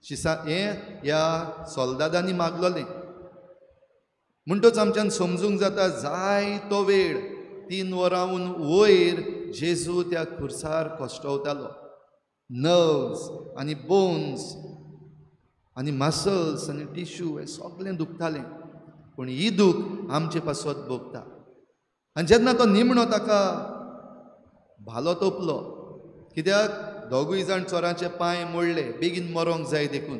ह्या सोल्दादांनी मागलोलें. म्हणटच आमच्यान समजूंक जाता, जाय तो वेळ 3 वरांहून वयर जेजू त्या खुर्सार कोश्टवतालो. नर्व्स आनी बोन्स आनी मसल्स आनी टिश्यू हें सगळें दुखतालें. पूण ही दूख आमचे पासत भोगता. आनी जेन्ना तो निमणो ताका भालो तोपलो, कित्याक दोगूय जाण चोरांचे पांय मोडले, बेगीन मरोंक जाय देखून.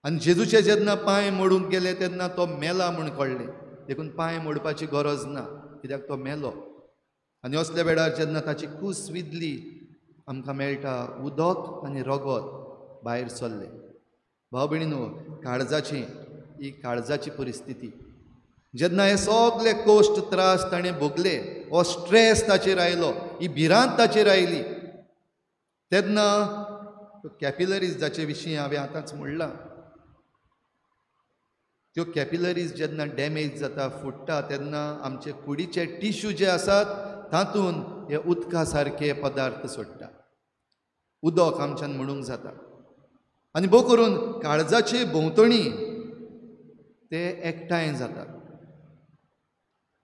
आनी जेजूचे जेन्ना पांय मोडूंक गेले तेन्ना तो मेला म्हूण कळ्ळें. देखून पांय मोडपाची गरज ना, कित्याक तो मेलो. आनी असल्या वेळार जेन्ना ताची कूस विदली, आमकां मेळटा उदक आनी रगत भायर सरलें. भाव भयणीनो, ही काळजाची परिस्थिती. जेन्ना हे सगळे कोश्ट त्रास ताणें भोगले, हो स्ट्रेस ताचेर आयलो, ही भिरांत ताचेर आयली, तेन्ना कॅपिलरीज जाचे विशीं हांवें आतांच म्हणलां, त्यो कॅपिलरीज जेन्ना डॅमेज जाता, फुट्टा, तेन्ना आमचे कुडीचे टिश्यू जे आसात तातूंत हे उदका सारके पदार्थ सोडटा. उदक आमच्यान म्हणूंक जाता. आनी भोव करून काळजाचे भोंवतणी ते एकठांय जातात.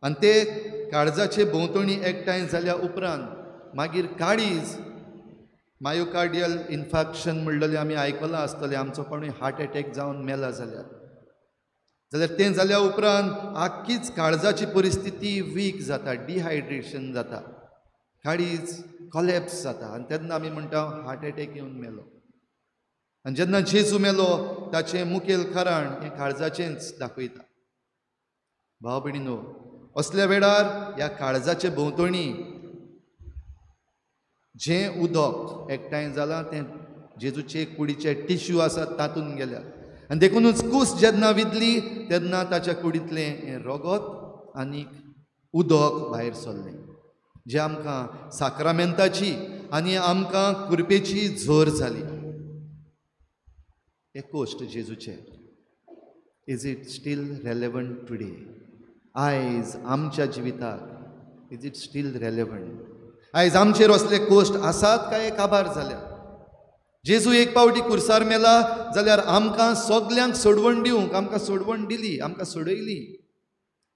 आनी ते काळजाचे भोंवतणी एकठांय जाल्या उपरांत मागीर काळीज, मायोकार्डियल इन्फाक्शन म्हणलेलें आमी आयकलां आसतलें. आमचो कोणूय हार्ट एटॅक जावन मेला जाल्यार तें जाल्या उपरांत आख्खीच काळजाची परिस्थिती वीक जाता, डिहायड्रेशन जाता, काळीज कॉलेप्स जाता. आनी तेन्ना आमी म्हणटा हार्ट एटॅक येवन मेलो. आनी जेन्ना जेजू मेलो, ताचें मुखेल कारण हें काळजाचेंच दाखयता. भाव भयणीनो, असल्या वेळार ह्या काळजाचे भोंवतणी जें उदक एकठांय जालां तें जेजूचे कुडीचे टिश्यू आसात तातूंत गेल्या. आनी देखूनच कूस जेन्ना विदली तेन्ना ताच्या कुडींतलें हें रगत आनी उदक भायर सरलें, जें आमकां साक्रामेंताची आनी आमकां कृपेची झर जाली. हे कोश्ट जेजूचे, is it still relevant today? आयज आमच्या जिविताक इज इट स्टील रेलेवंट? आयज आमचेर असले कोश्ट आसात काय काबार जाल्या? जेजू एक पावटी खुर्सार मेला जाल्यार आमकां सगल्यांक सोडवण दिवंक आमकां सोडवण दिली, आमकां सोडयली.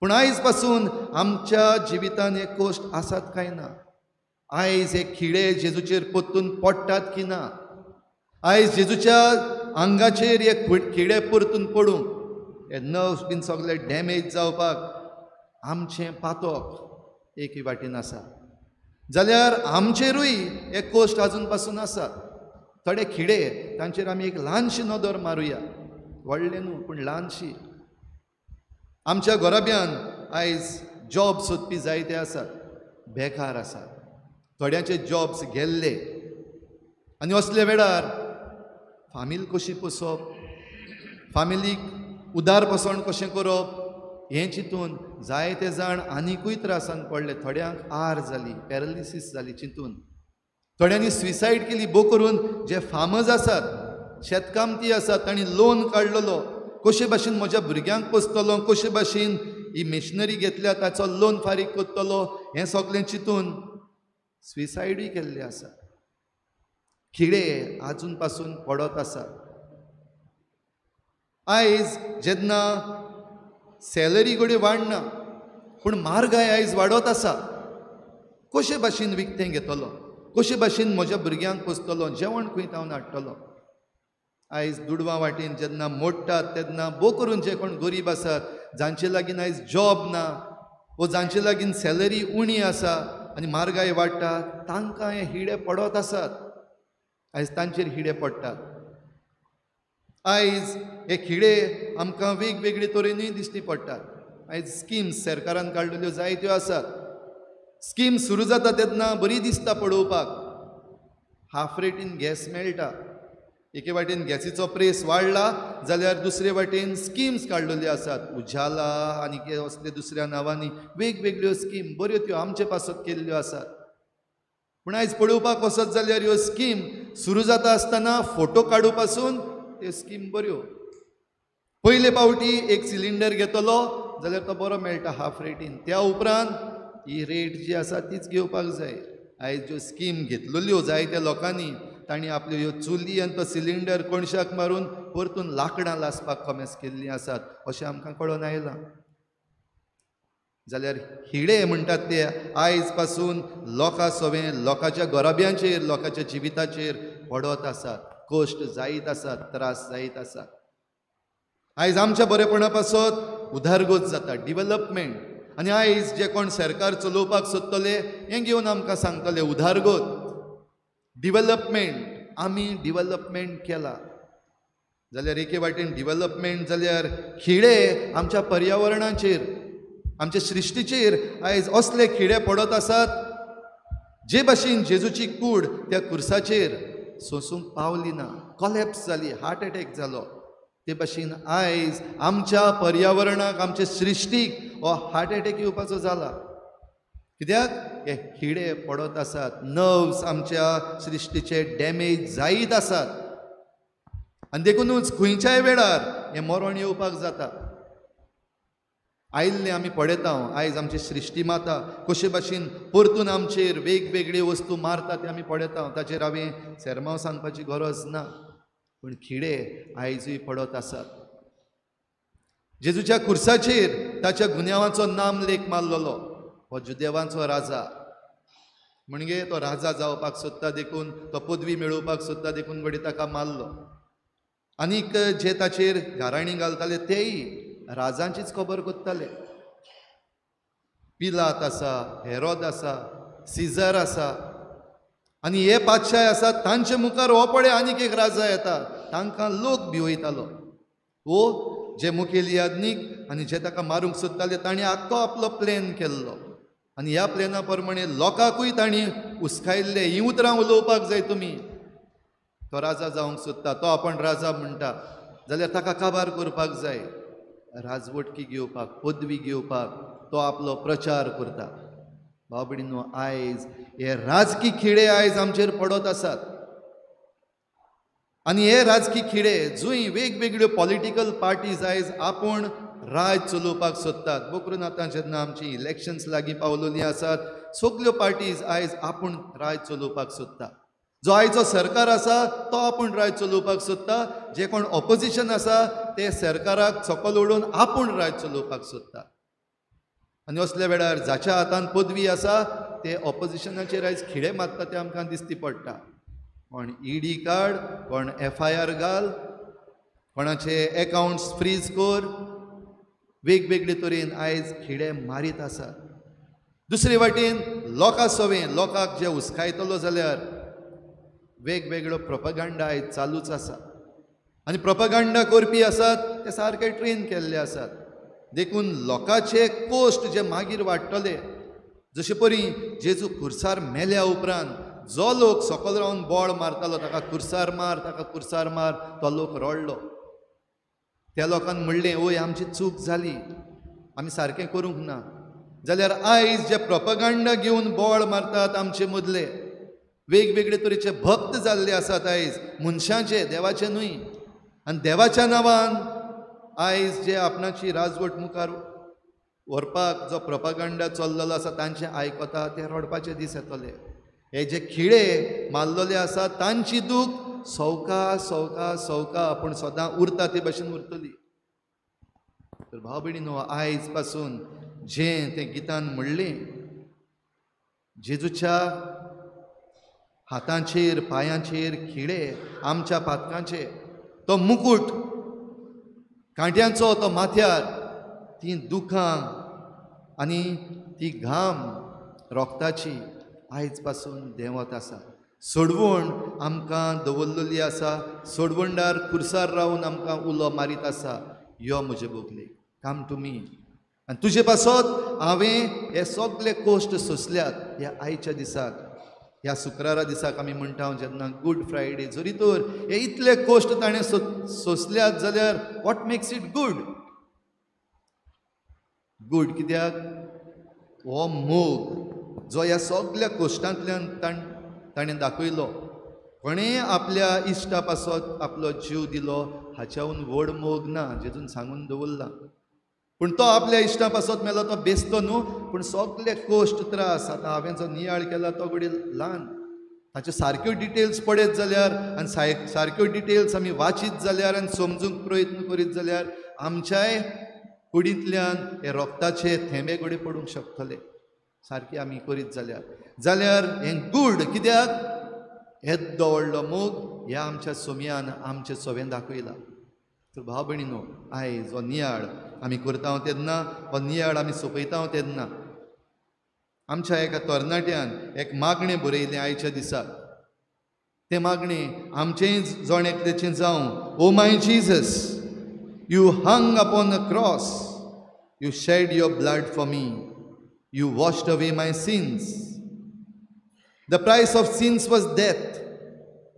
पूण आयज पासून आमच्या जिवितान हे कोश्ट आसात काय ना? आयज हे खिळे जेजूचेर पोत्तून पडटात की ना? आयज जेजूच्या आंगाचेर हे खिळे परतून पडूंक, हे नर्व्स बीन सगळे डॅमेज जावपाक आमचें पातोक एकी वाटेन आसा जाल्यार आमचेरूय हे कोश्ट आजून पासून आसात. थोडे खिळे तांचेर आमी एक ल्हानशी नदर मारुया, व्हडले न्हू पूण ल्हानशी. आमच्या घोराब्यान आयज जॉब सोदपी जायते आसात, बेकार आसात. थोड्यांचे जॉब्स गेल्ले. आनी असले वेळार फामील कशी पोसप, फामिलीक उदारपसण कशें करप, हें चिंतून जायते जाण आनिकूय त्रासान पडले. थोड्यांक आर जाली, पॅरलिसीस जाली चिंतून. थोड्यांनी स्विसायड केली. भोव करून जे फार्मर्स आसात, शेतकामती आसात, तांणी लोन काडलेलो, कशे भाशेन म्हज्या भुरग्यांक पोसतलो, कशे भाशेन ही मिशनरी घेतल्या ताचो लोन फारीक करतलो, हें सगळें चिंतून स्विसायडूय केल्ले आसा. खिळे आजून पासून पडत आसात. आयज जेन्ना सॅलरी घडी वाडना पूण म्हारगाय आयज वाडत आसा, कशे भाशेन विकतें घेतलो, कशे भाशेन म्हज्या भुरग्यांक पोसतलो, जेवण खंय तावन हाडटलो. आयज दुडवा वाटेन जेन्ना मोडटात तेन्ना भोव करून जे कोण गरीब आसात, जांचे लागीं आयज जॉब ना, वो जांचे लागीं सॅलरी उणी आसा, आनी म्हारगाय वाडटा तांकां हे हिडे पडत आसात. आयज तांचेर हिडे पडटात. आयज हे खिडे आमकां वेगवेगळे तरेनूय दिश्टी पडटात. आयज स्किम्स सरकारान काडलेल्यो जायत्यो आसात. स्कीम सुरू जाता तेन्ना बरी दिसता पळोवपाक. हाफ रेटीन गॅस मेळटा. एके वाटेन गॅसीचो प्रेस वाडला जाल्यार दुसरे वाटेन स्किम्स काडलेल्यो आसात. उजाला आनी असले दुसऱ्या नांवांनी वेगवेगळ्यो स्कीम बऱ्यो त्यो आमचे पासत केल्ल्यो आसात. पूण आयज पळोवपाक वचत जाल्यार ह्यो स्कीम सुरू जाता आसतना फोटो काडू पासून त्यो स्कीम बऱ्यो. पयले फावटी एक सिलिंडर घेतलो जाल्यार तो बरो मेळटा हाफ रेटीन. त्या उपरांत ही रेट जी आसा तीच घेवपाक जाय. आयज ज्यो स्कीम घेतलेल्यो जायत्या लोकांनी तांणी आपल्यो ह्यो चुली आनी तो सिलिंडर कोणशाक मारून परतून लांकडां लासपाक कमेस केल्लीं आसात अशें आमकां कळोन आयलां. जाल्यार हिडे म्हणटात ते आयज पासून लोकां सवें लोकांच्या गोराब्यांचेर लोकांच्या जिविताचेर पडत आसात. कश्ट जायत आसात, त्रास जायत आसात. आयज आमच्या बरेपणा पासत उदारगत जाता, डिवेलपमेंट. आनी आयज जे कोण सरकार चलोवपाक सोदतले हें घेवन आमकां सांगतले उदारगत, डिवेलपमेंट. आमी डिवेलपमेंट केला जाल्यार एके वाटेन डिवेलपमेंट जाल्यार खिडे आमच्या पर्यावरणाचेर आमच्या सृश्टीचेर आयज असले खिडे पडत आसात जे भाशेन जेजूची कूड त्या खुर्साचेर सोंसूंक पावली ना, कॉलेप्स जाली, हार्ट एटॅक जालो. ते भाशेन आयज आमच्या पर्यावरणाक आमच्या सृश्टीक हो हार्ट एटॅक येवपाचो जाला. कित्याक हे खिडे पडत आसात. नर्व्स आमच्या सृश्टीचे डॅमेज जायत आसात आनी देखूनच खंयच्याय वेळार हें मरण येवपाक जाता. आयिल्ले आमी पळयता आयज आमची सृश्टी माता कशे भाशेन परतून आमचेर वेगवेगळे वस्तू मारता ते आमी पळयता. ताचेर हांवें सेरमांव सांगपाची गरज ना. पूण खिडे आयजूय पडत आसात. जेजूच्या खुर्साचेर ताच्या गुन्यांवाचो नामलेख मारलेलो हो जुदेवांचो राजा. म्हणजे तो राजा जावपाक सोदता देखून, तो पदवी मेळोवपाक सोदता देखून घडी ताका मारलो. आनीक जे ताचेर घाराणी घालताले तेय राजांचीच खबर कोत्ताले. पिलात आसा, हेरोद आसा, सिजर आसा आनी हे पातशाय आसात. तांचे मुखार हो पळय आनीक एक राजा येता, तांकां लोक भिवयतालो. वो जे मुखेल याज्ञीक आनी जे ताका मारूंक सोदताले तांणी आख्खो आपलो प्लॅन केल्लो आनी ह्या प्लॅना प्रमाणे लोकांकूय तांणी उस्कायल्ले. ही उतरां उलोवपाक जाय तुमी. तो राजा जावंक सोदता, तो आपण राजा म्हणटा जाल्यार ताका काबार करपाक जाय. राजवटकी घेवपाक, पदवी घेवपाक तो आपलो प्रचार करता. भाव भयणीनो, आयज हे राजकी खिडे आयज आमचेर पडत आसात. आनी हे राजकी खिडे जूय वेगवेगळ्यो पॉलिटिकल पार्टीज आयज आपूण राज चलोवपाक सोदतात. बकरून आतां जेन्ना आमची इलेक्शन्स लागीं पावलेलीं आसात, सगल्यो पार्टीज आयज आपूण राज चलोवपाक सोदता. जो आयचो सरकार आसा तो आपूण राज चलोवपाक सोदता. जे कोण ऑपोजिशन आसा ते सरकाराक सकयल ओडून आपूण राज चलोवपाक सोदता. आनी असल्या वेळार जाच्या हातान पदवी आसा ते ऑपोजिशनाचेर आयज खिडे मारता ते आमकां दिश्टी पडटा. कोण ईडी काड, कोण FIR घाल, कोणाचे एकाउंट्स फ्रीज कर, वेगवेगळे तरेन आयज खिडे मारीत आसात. दुसरे वाटेन लोकां सवें लोकांक जे उस्कायतलो जाल्यार वेगवेगळो प्रोपगंडा आयज चालूच आसा. आनी प्रोपगंडा करपी आसात ते सारके ट्रेन केल्ले आसात. देखून लोकांचे कोश्ट जे मागीर वाडटले, जशे परी जेजू खुर्सार मेल्या उपरांत जो लोक सकयल रावन बोळ मारतालो ताका खुर्सार मार, ताका खुर्सार मार, तो लोक रडलो. त्या लोकांन म्हणलें ओय आमची चूक जाली, आमी सारकें करूंक ना. जाल्यार आयज जे प्रोपगंडा घेवन बोळ मारतात आमचे मदले वेगवेगळे तरेचे भक्त जाल्ले आसात आयज मनशांचे, देवाचे न्हय. आनी देवाच्या नांवान आयज जे आपणाची राजवट मुखार व्हरपाक जो प्रोपगंडा चल्लेलो आसा तांचे आयकता ते रडपाचे दीस येतले. हे जे खिडे मारलेले आसा तांची दूख सवका सवका सवका पूण सदां उरता ते भाशेन उरतली. तर भाव भयणीनो, आयज पासून जें तें गितान म्हणलें, जेजूच्या हातांचेर पांयांचेर खिडे, आमच्या पातकांचे तो मुकुट, कांट्यांचो तो माथ्यार, ती दुखां आनी ती घाम रोगताची आयज पासून देंवत आसा. सोडवण आमकां दवरलेली आसा. सोडवणदार खुर्सार रावन आमकां उलो मारीत आसा. यो म्हजे बोगले, काम टू मी. आनी तुजे पासत हांवें हे सगळे कोश्ट सोंसल्यात ह्या आयच्या दिसाक. ह्या शुक्रारा दिसाक आमी म्हणटा जेन्ना गूड फ्रायडे, जरी तर हे इतले कोश्ट ताणें सोंसल्यात जाल्यार what makes it good? Good कित्याक हो मोग जो ह्या सगळ्या कोश्टांतल्यान ताणें दाखयलो. कोणें आपल्या इश्टा पासत आपलो जीव दिलो हाच्याहून व्हड मोग ना, जेजून सांगून दवरला. पूण तो आपल्या इश्टा पासत मेलो, तो बेसतो न्हू, पूण सगळे कोश्ट त्रास आतां हांवें जो नियाळ केला तो घडये ल्हान. ताच्यो सारक्यो डिटेल्स पळयत जाल्यार आनी सारक्यो डिटेल्स आमी वाचीत जाल्यार आनी समजूंक प्रयत्न करीत जाल्यार आमच्याय कुडींतल्यान हे रोगताचे थेंबे घडये पडूंक शकतले. सारकें आमी करीत जाल्यार हें गूड. कित्याक येद्दो व्हडलो मोग ह्या आमच्या सोमयान आमचे सोबेन दाखयला. तर भाव भयणीनो, आयज हो नियाळ आमी करता तेन्ना, हो नियाळ आमी सोंपयता तेन्ना आमच्या एका तरणाट्यान एक मागणें बरयलें आयच्या दिसाक. तें मागणें आमचेंय जोण एकल्याचें जावं. Oh my Jesus, you hung upon a cross, you shed your blood for me, you washed away my sins. The price of sins was death,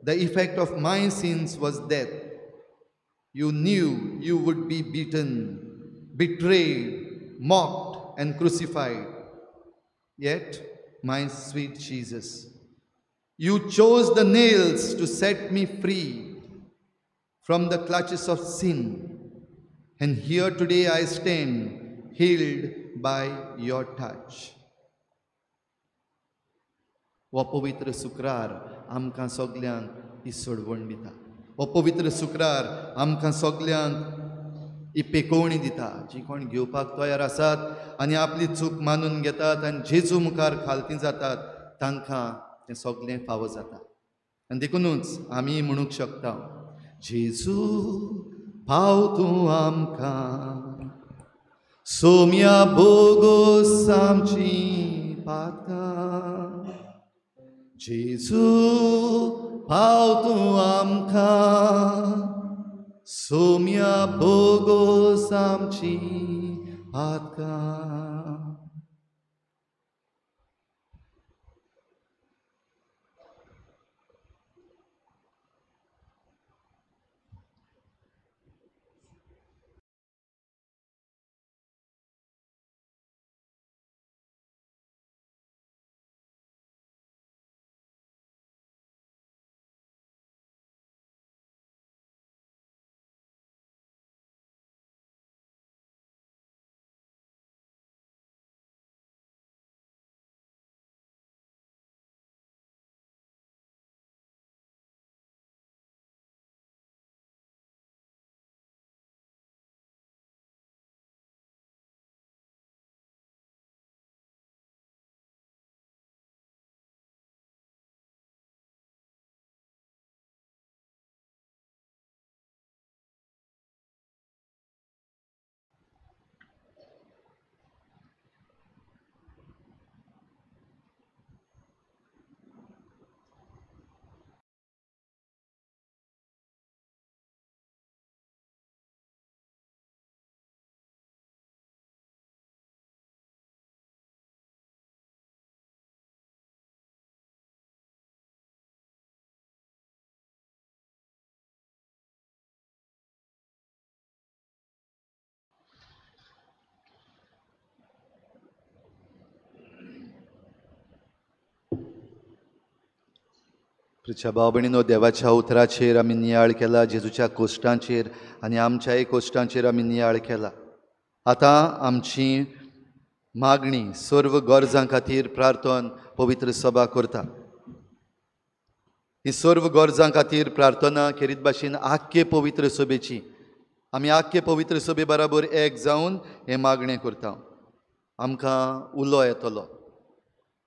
the effect of my sins was death. You knew you would be beaten, betrayed, mocked, and crucified. Yet, my sweet Jesus, you chose the nails to set me free from the clutches of sin. And here today I stand, healed by your touch. हो पवित्र शुक्रार आमकां सगल्यांक ही सोडवण दिता. हो पवित्र शुक्रार आमकां सगल्यांक ही पेकोवणी दिता. जी कोण घेवपाक तयार आसात आनी आपली चूक मानून घेतात आनी जेजू मुखार खालती जातात तांकां तें सगळें फावो जाता. आनी देखूनच आमी म्हणूंक शकता, जेजू पाव तूं आमकां, सोम्या बोगोस आमची पातां. जेजू पाव तूं आमकां, सोम्या बोगोस आमची पातकां. प्रिय भाव भयणीनो, देवाच्या उतराचेर आमी नियाळ केला, जेजूच्या कोश्टांचेर आनी आमच्याय कोश्टांचेर आमी नियाळ केला. आतां आमची मागणी सर्व गरजां खातीर प्रार्थना पवित्र सभा करता. ही सर्व गरजां खातीर प्रार्थना खेरीत भाशेन आख्खे पवित्र सभेची आमी आख्खे पवित्र सभे बराबर एक जावन हे मागणें करता. आमकां उलो येतलो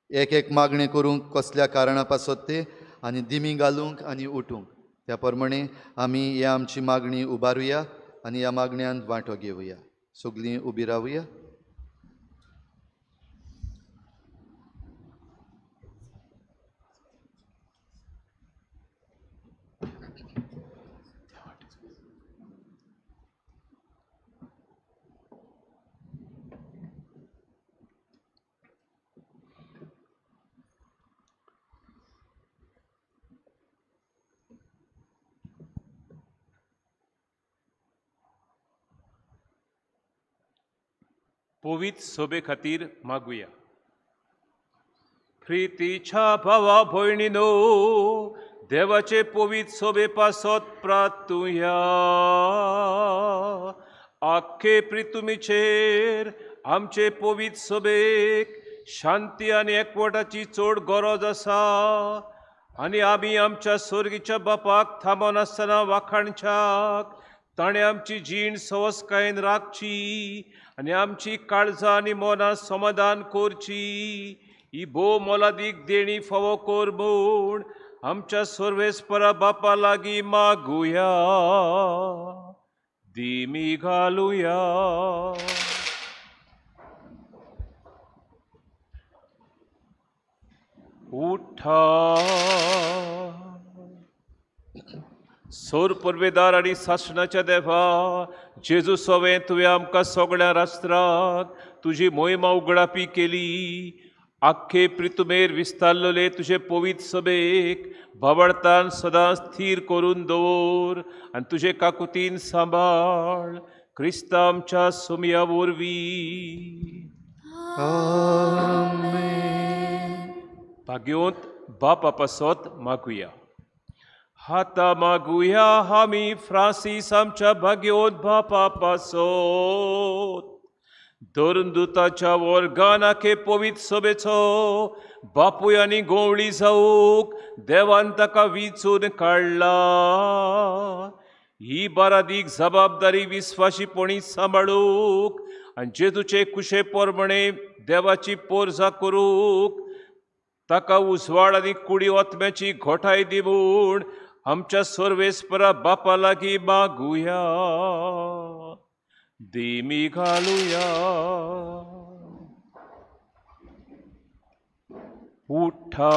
एक एक मागणें करूंक कसल्या कारणां पासत ते आनी दिमी घालूंक आनी उठूंक. त्या प्रमाणे आमी ही आमची मागणी उबारुया आनी ह्या मागण्यांत वांटो घेवया. सगळीं उबी रावया. पवित्र सोबे खातीर मागुया. प्रितीच्या भावा भयणीनो, देवाचे पवित्र सोबे पासत प्रार्थुया. आख्खे प्रितुमीचेर आमचे पवित्र सोबेक शांती आनी एकवटाची चड गरज आसा आनी आमी आमच्या स्वर्गीच्या बापाक थांबोन आसतना वाखाणच्याक ताणें आमची जीण सवस्कायेन राखची आनी आमची काळजां आनी मनां समाधान करची. ही भोव मोलादीक देणी फावो कर म्हूण आमच्या सर्वेस्परा बापा लागीं मागुया. दिमी घालुया. उठा. सोर परवेदार आनी सासणाच्या देवा, जेजू सोवे तुवें आमकां सगळ्या राष्ट्रांक तुजी मोहिमा उगडापी केली. आख्खे प्रितुमेर विस्तारलेले तुजे पवित्र सभेक भावार्थान सदां स्थिर करून दवर आनी तुजे काकुतीन सांबाळ. क्रिस्ता आमच्या सुमया वरवीं. भाग्योंत बापा पासत मागुया. हाता मागुया आमी फ्रांसीस आमच्या भाग्योंत बापा पासत. धर्मदूताच्या वर्गान आखे पवित्र सभेचो बापूय आनी गोवळी जावूक देवान ताका विचून काडला. ही बारादीक जबाबदारी विस्वाशीपणी सांबाळूक आनी जेजूचे कुशे पोरमणे देवाची पोरजा करूंक ताका उजवाड आनी कुडी ओतम्याची घोटाय दिवून आमच्या सर्वेस्परा बापा लागीं मागुया. दिमी घालुया. उठा.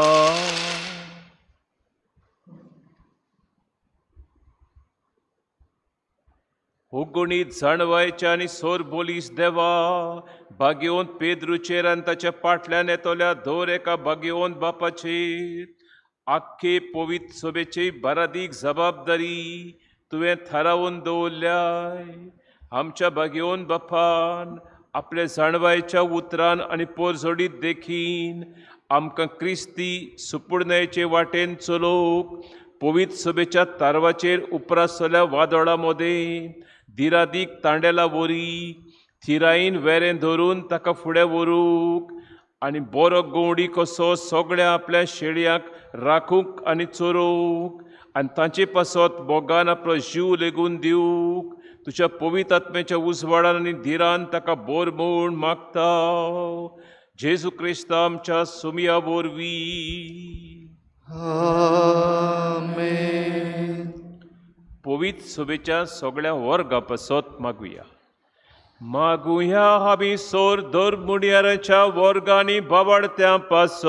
उगणीत जाणवायच्या आनी सोर बोलीस देवा, भाग्योंत पेद्रूचेर आनी ताच्या फाटल्यान येतोल्या दर एका भाग्योंत बापाचेर आख्खे पवित्र सभेची बारादीक जबाबदारी तुवें थारावन दवरल्याय. आमच्या भाग्योन बापान आपल्या जाणवायेच्या उतरान आनी पोरजोडीत देखीन आमकां क्रिस्ती सुपुर्णयेचे वाटेन चलोवंक पवित्र सभेच्या तारवाचेर उपरासल्या वादोळा मदें दिरादीक तांडेला वरी थिरायेन वेरें धरून ताका फुडें व्हरूंक आनी बरो गोवडी कसो सगळ्या आपल्या शेळयांक राखूंक आनी चोरोवंक आनी तांचे पासत बोगान आपलो जीव लेगून दिवंक तुज्या पवित्र आत्म्याच्या उजवाडान आनी धिरान ताका बोर म्हूण मागता. जेजू क्रिस्त आमच्या सुमया वरवीं. पवित्र सभेच्या सगळ्या वर्गा पासत मागुया. मागुया आमी सोर दर मुड्याराच्या वर्गांनी भावार्थ्यां पासत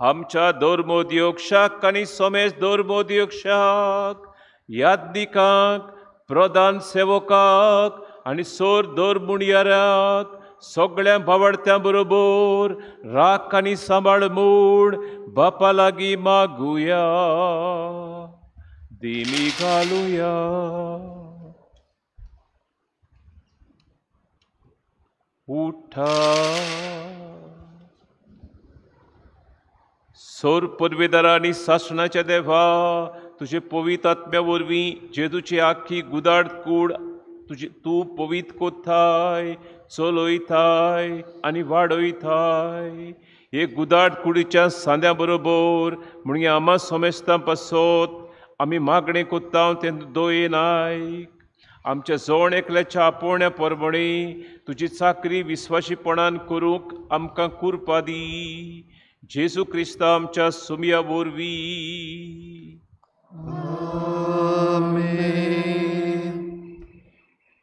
आमच्या धर्मोद्योक्षाक आनी समेज धर्मोद्योक्षाक यादनिकांक प्रधान सेवकाक आनी सोर दर मुणयाराक सगळ्या भावार्थ्यां बरोबर राख आनी सांबाळ म्हूण बापा लागीं मागुया. दिमी घालुया. उठा. सोर पदवेदारा आनी सासणाच्या देवा, तुजे पवित्र आत्म्या वरवीं जेजूची आख्खी गुदाड कूड तूं पवित्र कोत्ताय, चलयताय आनी वाडयताय. हे गुदाड कुडीच्या सांद्या बरोबर म्हणजे आमा समेस्तां पासत आमी मागणें कोत्ता तें दोयेनायक. आमच्या जण एकल्याच्या आपोवण्या परमणे तुजी चाकरी विस्वाशीपणान करूंक आमकां कुरपा दी. जेजू क्रिस्ता आमच्या सुमया वरवीं.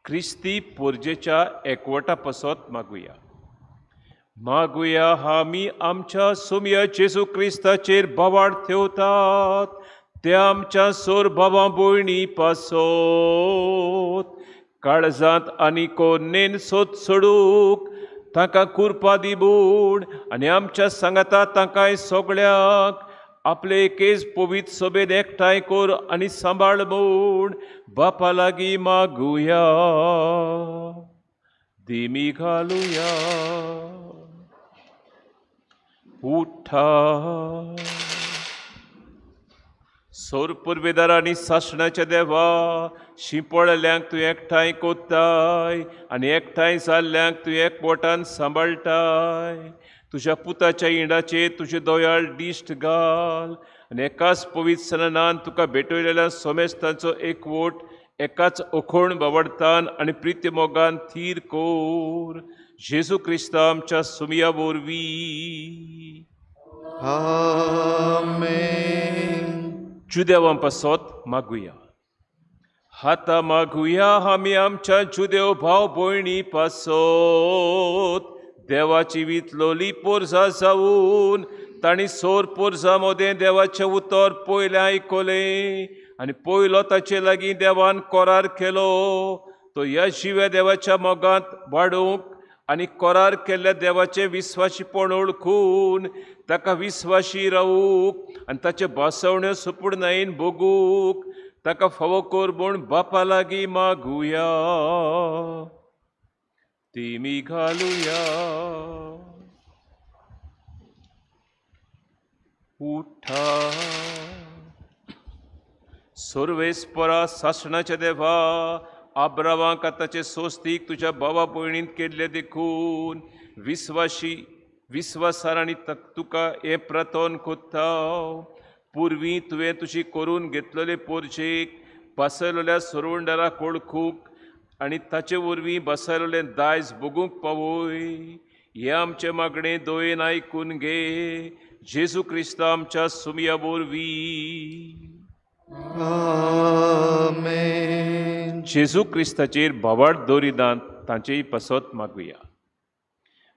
क्रिस्ती पोरजेच्या एकवटा पासत मागुया. मागुया आमी आमच्या सुमया जेजू क्रिस्ताचेर बोवाळ ठेवतात ते आमच्या सोर भावां भयणी पासत काळजांत आनी कोन्नेन सोद सोडूंक ताका कुरपा दिवून आनी आमच्या सांगाता ताकाय सगळ्याक आपले एकेच पवित्र सभेत एकठांय कर आनी सांबाळ म्हूण बापा लागीं मागुया. दिमी घालुया उठा सोर पुर्वेदारांनी सासणाच्या देवा शिंपळल्यांक तूं एकठांय कोत्ताय आनी एकठांय जाल्ल्यांक तूं एकवटान सांबाळटाय तुज्या पुताच्या इंडाचेर तुजे दोयाळ दिश्ट घाल आनी एकाच पवित्र सणान तुका भेटयलेल्या सोमेस्तांचो एकवट एकाच ओखोण बावडतान आनी प्रित्य मोगान थीर कोर जेजू क्रिस्ता आमच्या सुमया वरवीं आमेन. जुदेवां पासत मागुया. हाता मागुया आमी आमच्या जुदेव भाव भयणी पासत देवाची वितलोली पोरजा जावन तांणी सोर पोरजा मोदें देवाचें उतर पयलें आयकलें आनी पयलो ताचे लागीं देवान करार केलो तो ह्या जिव्या देवाच्या मोगांत वाडूंक आनी करार केल्ल्या देवाचें विस्वाशीपण ओळखून ताका विस्वाशी रावूंक आनी ताचे भासवण्यो सुपूर्णायेन भोगूंक ताका फावो कर म्हूण बापा लागीं मागुया. तिमी घालुया उठा सर्वेस्परा सासणाच्या देवा आब्रामाक ताचे सोस्तीक तुज्या भावा भयणीन केल्ले देखून विस्वासान आनी तुका हे प्रतोन कोत्ता पुर्वीं तुवें तुजी करून घेतलेले पोरजेक बसयलेल्या सोरवंडाराक ओळखूंक आनी ताचे वरवीं बसयलेलें दायज भोगूंक पावय हे आमचे मागणें दोयेन आयकून घे जेजू क्रिस्ता आमच्या सुमया वरवीं. आमेन. जेजू क्रिस्ताचेर भावार्थ दवरिनात तांचेय पासत मागुया.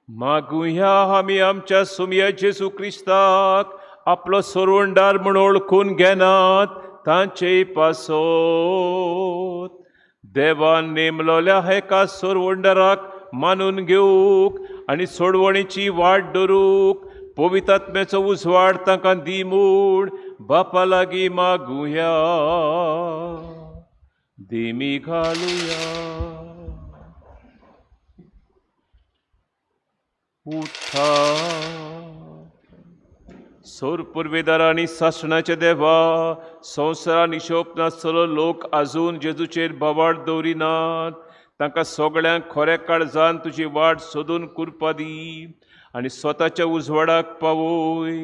मागुया आमी आमच्या सुमया जेजू क्रिस्ताक आपलो सोरवंडार म्हूण ओळखून घेनात तांचेय पासत देवान नेमलोल्या हेका सोरवंडाराक मानून घेवूंक आनी सोडवणेची वाट धरूंक पवित्र आत्म्याचो उजवाड तांकां दी म्हूण बापा लागीं मागुया. दिमी घालुया उठा सोर पुर्वेदारांनी सासणाचे देवा संवसारान हिशोब नासतलो लोक आजून जेजूचेर भावार्थ दवरिनात तांकां सगळ्यांक खऱ्या काळजान तुजी वाट सोदून कुरपा दी आनी स्वताच्या उजवाडाक पावय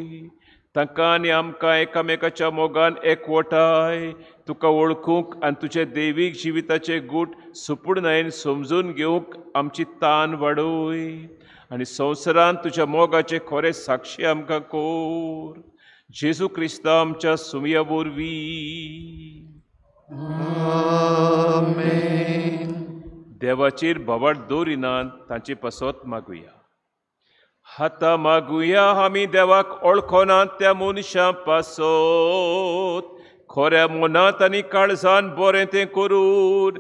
तांकां आनी आमकां एकामेकाच्या मोगान एकवटाय तुका वळखूंक आनी तुजे दैवीक जिविताचे गूट सुपूर्णायेन समजून घेवंक आमची तान वाडय आनी संवसारान तुज्या मोगाचे खरे साक्षी आमकां कोर जेजू क्रिस्ता आमच्या सुमया वरवीं. आमेन. देवाचेर भावार्थ दवरिनात तांचे पासत मागुया. हाता मागुया आमी देवाक ओळखोनात त्या मनशां पासत खऱ्या मनांत आनी काळजान बरें तें करून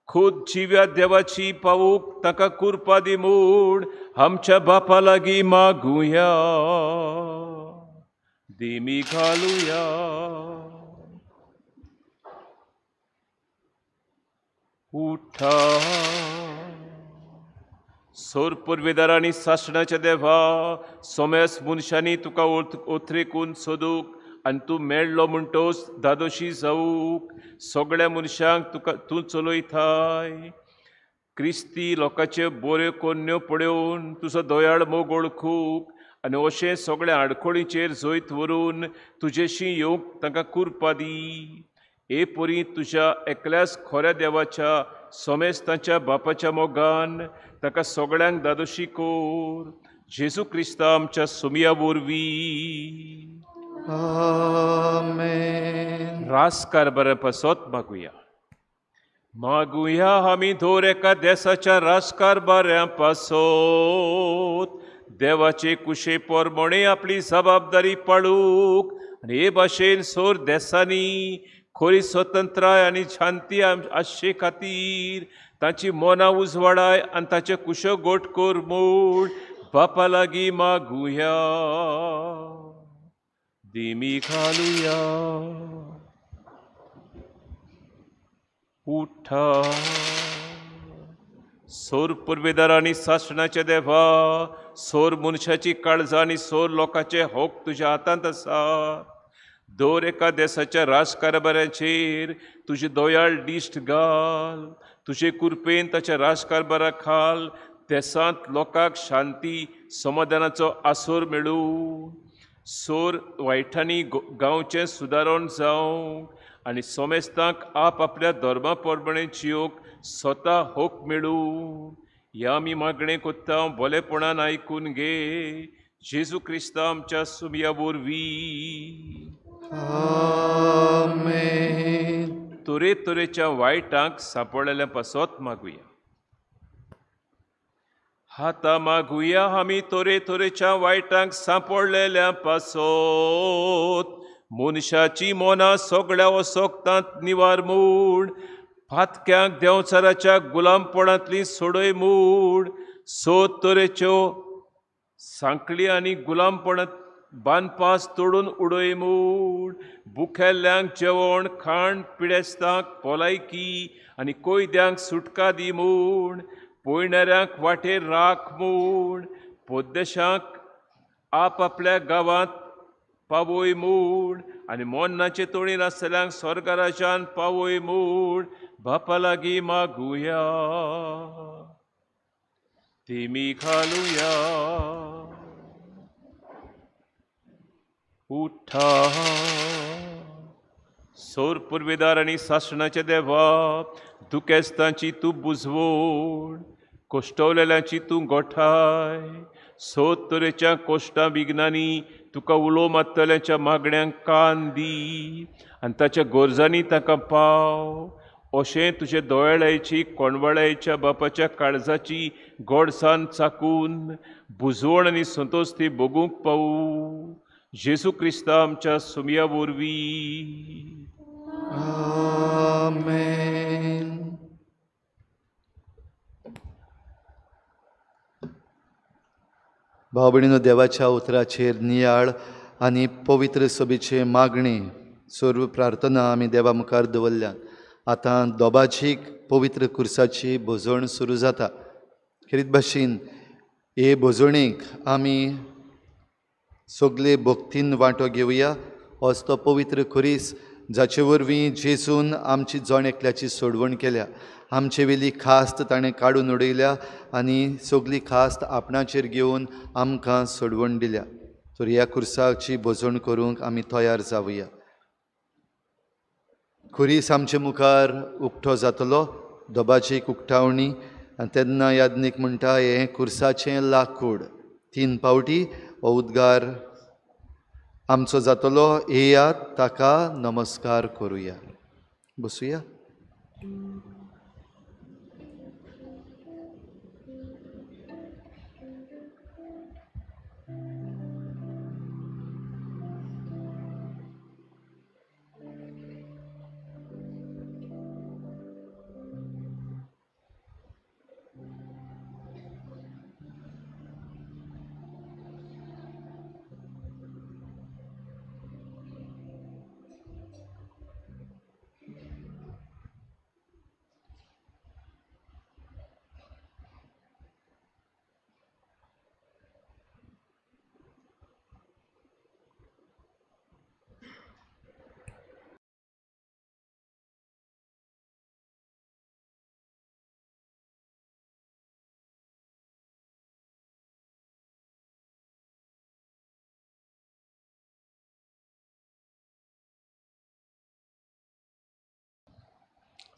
खुद जिव्या देवाची पावूक ताका कुरपा दी म्हूण आमच्या बापा लागीं मागुया. दिमी घालुया उठा सोर पुर्वेदारांनी सासणाच्या देवा सोमेस मनशांनी तुका ओथरेकून सोदूक आनी तूं मेळ्ळो म्हणटोच दादोशी जावूक सगळ्या मनशांक तूं चलयताय क्रिस्ती लोकांच्यो बऱ्यो कन्यो पळोवन तुजो दोयाळ मोग ओळखूंक आनी अशें सगळ्या आडखळींचेर जैत व्हरून तुजेशी येवंक तांकां कुरपा दी. हे परी तुज्या एकल्याच खऱ्या देवाच्या सोमेस्तांच्या बापाच्या मोगान ताका सगळ्यांक दादोशी कोर जेजू क्रिस्ता आमच्या सुमया वरवीं. आमेन. रास कारभारा पासत मागुया. मागुया आमी धोर एका देशाच्या राजकारभाऱ्यां पासत देवाचे कुशे पोरमोणे आपली जबाबदारी पाळूंक आनी हे भाशेन सोर देशांनी खरी स्वतंत्राय आनी शांती आसचे खातीर तांची मनां उजवाडाय आनी ताचे कुशो गोट कोर म्हूण बापा लागीं मागुया. दिमी घालुया उठा सोर पुर्वेदार आनी सासणाचे देवा, सोर मनशाची काळजां आनी सोर लोकांचे होक तुज्या हातांत आसा. दर एका देशाच्या राजकारभाराचेर तुजी दोयाळ दिश्ट घाल. तुजे कृपेन ताच्या राजकारभारा खाल देशांत लोकांक शांती समाधानाचो आसोर मेळूं. सोर वायटांनी गांवचें सुदारण जावं आनी सोमेस्तांक आपल्या धर्मा प्रमाणे जियोंक स्वता होक मेळूं. ह्या आमी मागणें कोत्ता बोलेपणान आयकून घे. जेजू क्रिस्ता आमच्या सुमया वरवीं. आमेन. तरेतरेच्या वायटांक सांपडलेल्या पासत मागुया. हाता मागुया आमी तरेतरेच्या वायटांक सांपडलेल्या पासत. मनशाची मनां सगळ्या वसोगतांत निवार मूड. फातक्यांक देंवचाराच्या गुलामपणांतली सोडय मूड. सोद तरेच्यो सांकळी आनी गुलामपणांत बांदपास तोडून उडय मूड. बुखेल्ल्यांक जेवण खाण, पिडेस्तांक भलायकी आनी कोयद्यांक सुटका दी मूड. पयणाऱ्यांक वाटेर राख मूड. पोद्देशांक आपल्या गांवांत पावय मूड. आनी मोन्नाचे तोणीर आसतल्यांक स्वर्ग राज्यान पावय मूड. बापा लागीं मागुया, तेमी घालुया. उठा सोर पुर्वेदार आनी सासणाचे देवा, दुखेस्तांची तूं बुजवण, कोश्टवलेल्यांची तूं गोठाय. सोद तरेच्या कोश्टां विघ्नांनी तुका उलो मारतल्यांच्या मागण्यांक कान दी आनी ताच्या गोरजांनी ताका पाव. अशें तुजे दोळ्याची कोणवळायेच्या बापाच्या काळजाची गोडसाण चाकून बुजवण आनी संतोश ती भोगूंक पावूं. जेजू क्रिस्ता आमच्या सुमया वरवीं. आमेन. भाव भयणीनो, देवाच्या उतराचेर नियाळ आनी पवित्र सभेचे मागणी सर्व प्रार्थना आमी देवा मुखार दवरल्या. आतां दोबाचीक पवित्र कुर्साची भोजवण सुरू जाता. खेरीत भाशेन हे भोजवणेक आमी सगळे भक्तीन वांटो घेवया. होच तो पवित्र खुरीस जाचे वरवीं जेजून आमची जण एकल्याची सोडवण केल्या. आमचे वेली खास्त ताणें काडून उडयल्या आनी सगळी खास्त आपणाचेर घेवन आमकां सोडवण दिल्या. तर ह्या खुर्साची भोजवण करूंक आमी तयार जावया. खुरीस आमचे मुखार उक्तो जातलो, दोबाची उक्तावणी. आनी तेन्ना याज्ञीक म्हणटा, हें खुर्साचें लाकूड. 3 पावटी हो उद्गार आमचो जातलो. येयात, ताका नमस्कार करुया. बसुया.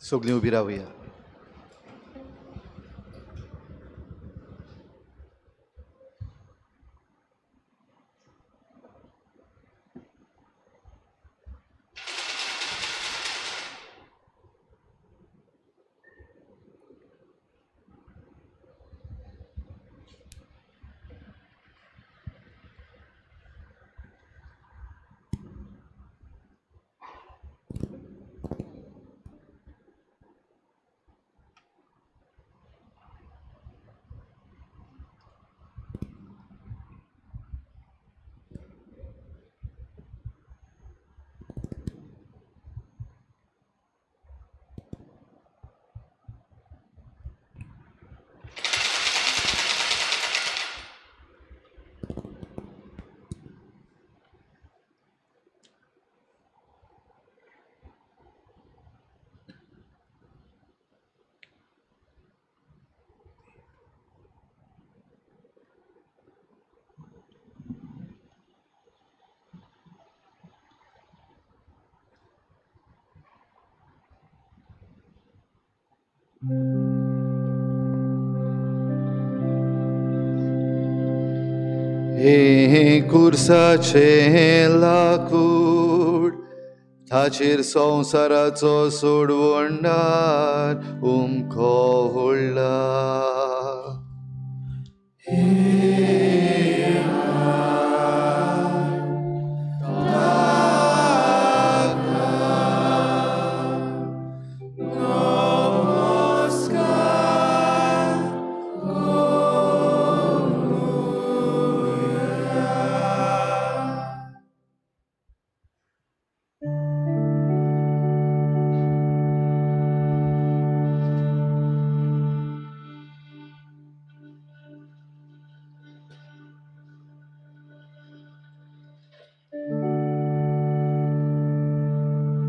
सगळीं उबी रावया. हे कुर्साचे लाकूड ताचेर संवसाराचो सोडवणदार उमको व्हडला.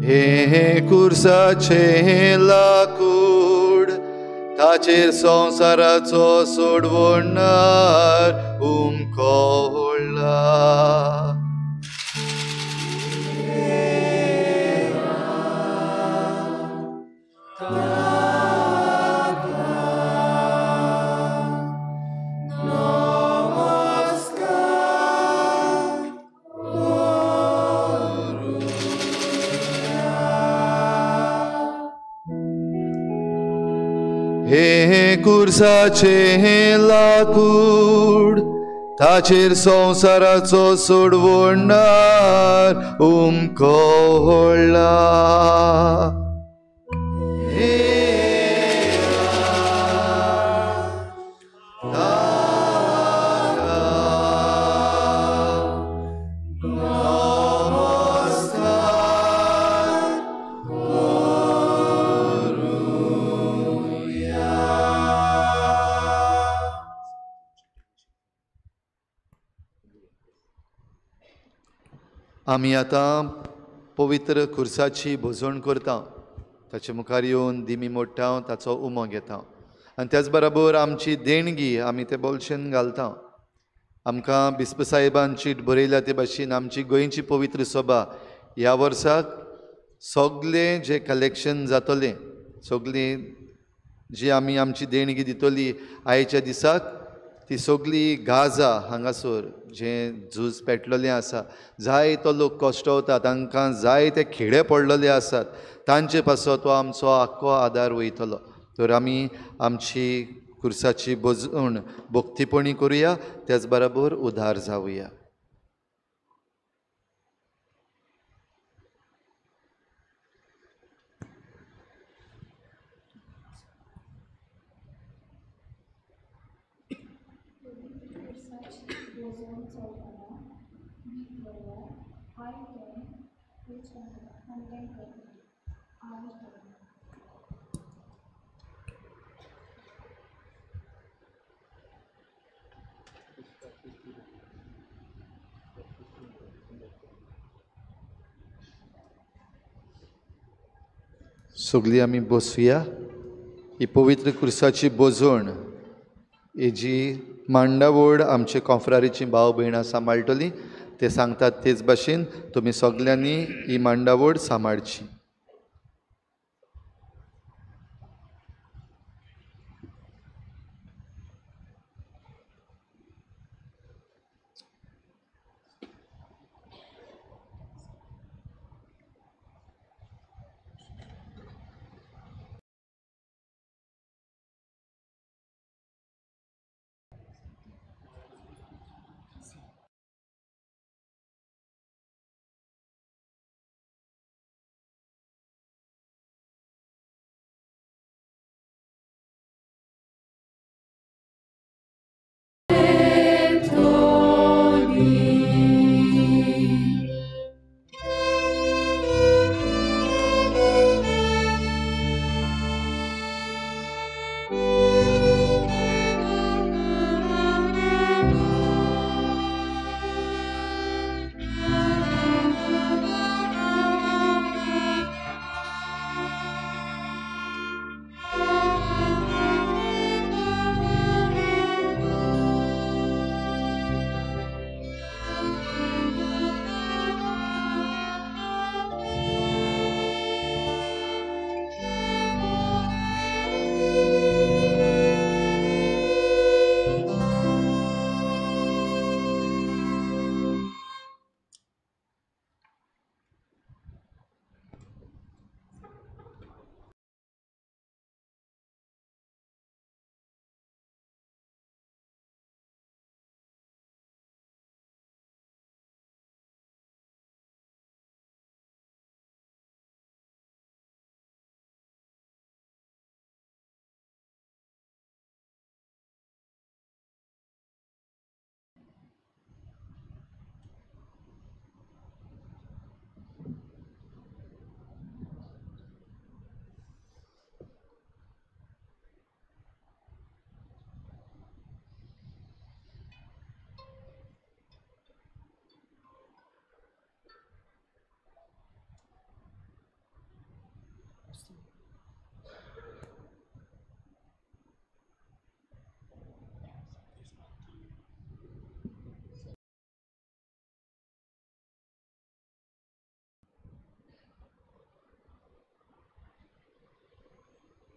हे कुर्साचे लाकूड ताचेर संवसाराचो सोडवणदार उमको व्हडला. हे कुर्साचे लाकूड ताचेर संवसाराचो सोडवणदार उमको व्हडला. आमी आतां पवित्र खुर्साची भोजवण करता. ताचे मुखार येवन दिमी मोडटा, ताचो उमो घेता आनी त्याच बरोबर आमची देणगी आमी ते बोलशेन घालता. आमकां बिस्प साहेबान चीट बरयल्या ते भाशेन आमची गोंयची पवित्र सभा ह्या वर्साक सगळें जें कलेक्शन जातलें, सगळीं जी आमी आमची देणगी दितली आयच्या दिसाक ती सगळी गाजा हांगासर जें झूज पेटलेलें आसा, जाय तो लोक कश्टवता, तांकां जाय ते खेडे पडलेले आसात, तांचे पासो तो आमचो आख्खो आदार वयतलो. तर आमी आमची खुर्साची भोजवण भक्तीपणी करुया, त्याच बरोबर उदार जावुया. सगळीं आमी बसुया. ही पवित्र खुर्साची बोजवण हेजी मांडावळ आमचे कॉन्फ्रारीची भाव भयणां सांबाळटलीं. ते सांगतात तेच भाशेन तुमी सगल्यांनी ही मांडावळ सांबाळची.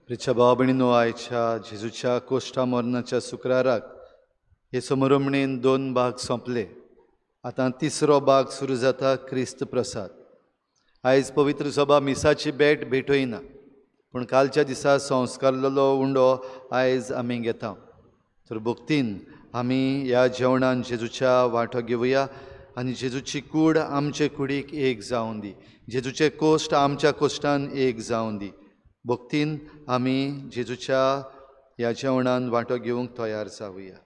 प्रिच्या भाव भयणीनो, आयच्या जेजूच्या कोश्टा मरणाच्या शुक्राराक हे समरमणेन 2 भाग सोंपले. आतां तिसरो भाग सुरू जाता, क्रिस्त प्रसाद. आयज पवित्र सभा मिसाची भेटयना, पूण कालच्या दिसा संस्कारलेलो उंडो आयज आमी घेता. तर भक्तीन आमी ह्या जेवणान जेजूच्या वांटो घेवया आनी जेजूची कूड आमचे कुडीक एक जावन दी. जेजूचे कोश्ट आमच्या कोश्टान एक जावन दी. भक्तीन आमी जेजूच्या ह्या जेवणान वांटो घेवंक तयार जावया.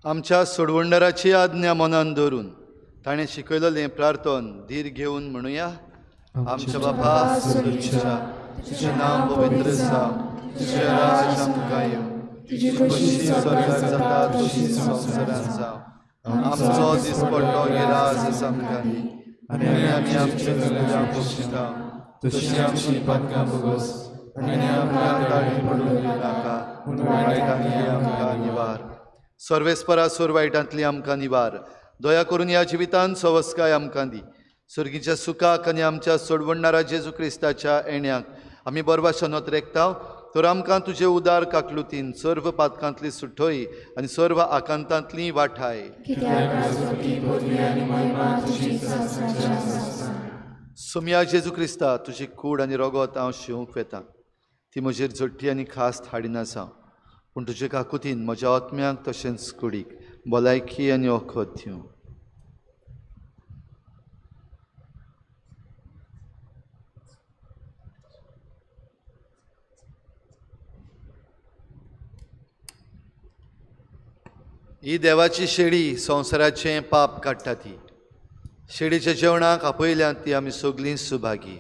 आमच्या सोडवंडराची आज्ञा मनान धरून ताणें शिकयलेलें प्रार्थन धीर घेवन म्हणुया. आमच्या बापा स्वर्गीच्या, तुजें नांव पवित्र जावं, तुजें राज आमकां येवं, तुजी खुशी स्वर्गांत जाता तशीच संवसारांत जावं. आमचो दिसपट्टो गिरास आमकां दी, आनी आमी आमच्या चुकल्यांक बक्षिता तशी आमची पातकां भोगोस, आनी आमकां ताळी पडूंक नाका, पूण वायटांतली आमकां निवार. सर्वेस्परा सोर वायटांतली आमकां निवार. दया करून ह्या जिवितांत सवस्काय आमकां दी. सर्गीच्या सुखाक आनी आमच्या सोडवणारा जेजू क्रिस्ताच्या येण्याक आमी बरभाशेन रेखताव. तर आमकां तुजे उदार काकलुतीन सर्व पातकांतली सुटोय आनी सर्व आकांतांतली वाठाय. सोम्या जेजू क्रिस्ता, तुजी कूड आनी रगत हांव शिवूंक वेतां. ती म्हजेर झडटी आनी खास्त हाडिनासा, पूण तुजे काकुतीन म्हज्या आत्म्याक तशेंच कुडीक भलायकी आनी वखद दिवं. ही देवाची शेळी संवसाराचें पाप काडटा ती. शेळीच्या जेवणाक आपयल्यांत ती आमी सगलीं सुभागी.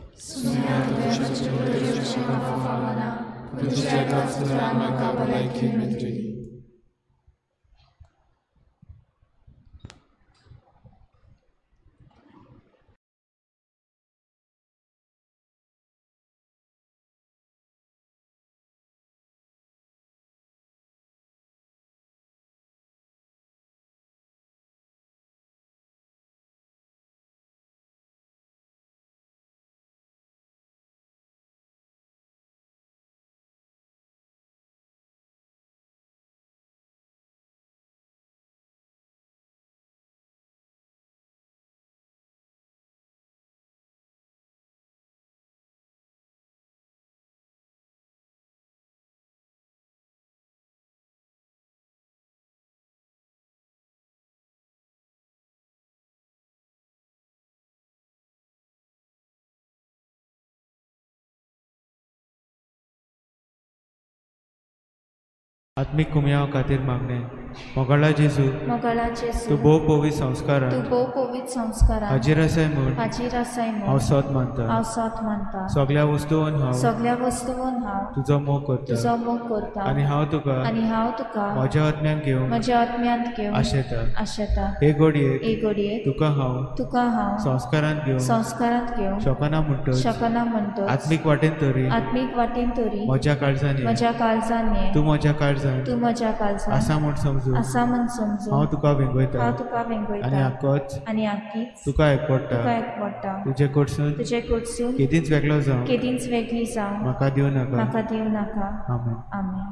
आत्मीक कुमयाव खातीर मागणें. मोगाळा जेजू मोगाळा तूं जेजू भोव पवित्र संस्कारान तूं भोव पवित्र संस्कारान हाजीर आसाय म्हूण हाजीर आसाय हांव म्हूण सत मानता हांव सत मानता सगळ्या वस्तूंवन हांव सगळ्या वस्तूंवन हांव तुजो मोग करता तुजो मोग करता आनी हांव तुका आनी हांव तुका म्हज्या आत्म्यान घेवन म्हज्या आत्म्यांत घेवन आशेता आशेता हे घडयेक एक घडयेक तुका हांव संस्कारान घेवन संस्कारांत घेवन शकना म्हणटच शकना म्हणटच आत्मीक वाटेन तरी आत्मीक वाटेन तरी म्हज्या काळजांनी म्हज्या काळजान ये तूं म्हज्या काळजान तूं म्हज्या काळजान आसा म्हूण समजून आसा म्हूण समजून हांव तुका वेंगयता हांव तुका वेंगयता आनी आक्कोच आनी आख्खीच तुका एकवडटा तुका एकवडटा तुजे कडसून तुजे कडसून केदींच वेगळो जावं केदींच वेगळी जावं म्हाका दिवं नाका म्हाका दिवं नाका आमेन आमेन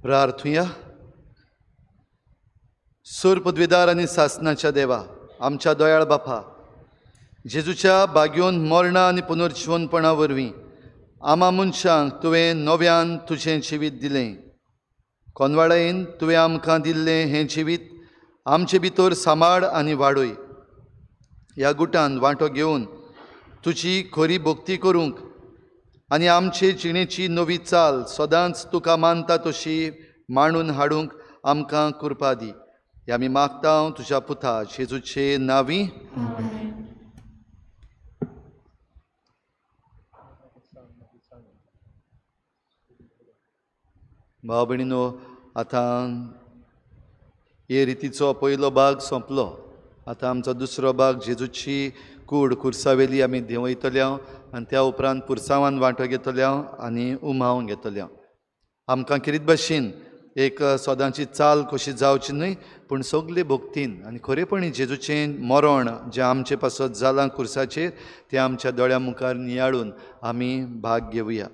प्रार्थुया. सूर पदवीदार आनी सासनाच्या देवा, आमच्या दोयाळ बापा, जेजूच्या बागयोन मरणा आनी पुनर्जीवनपणा वरवीं आमा मनशांक तुवें नव्यान तुजें जिवीत दिलें. कोनवाळेन तुवें आमकां दिल्लें हें जिवीत आमचे भितर सांबाळ आनी वाडय. ह्या गुटान वांटो घेवन तुजी खरी भोक्ती करूंक आनी आमचे जिणेची नवी चाल सदांच तुका मानता तशी मांडून हाडूंक आमकां कृपा दी. हें आमी मागता तुज्या पुता जेजूचे नांवी. भाव भयणीनो, आतां हे रितीचो पयलो भाग सोंपलो. आतां आमचो दुसरो भाग जेजूची कूड कुर्सावेली आमी देंवयतले आनी त्या उपरांत पुरसांवान वांटो घेतले आनी उमावूंक घेतले. आमकां कितें भाशेन एक सदांची चाल कशी जावची न्हय, पूण सगळे भोक्तीन आनी खरेपणी जेजूचें मरण जें आमचे पासत जालां कुर्साचेर तें आमच्या दोळ्या मुखार नियाळून आमी भाग घेवया.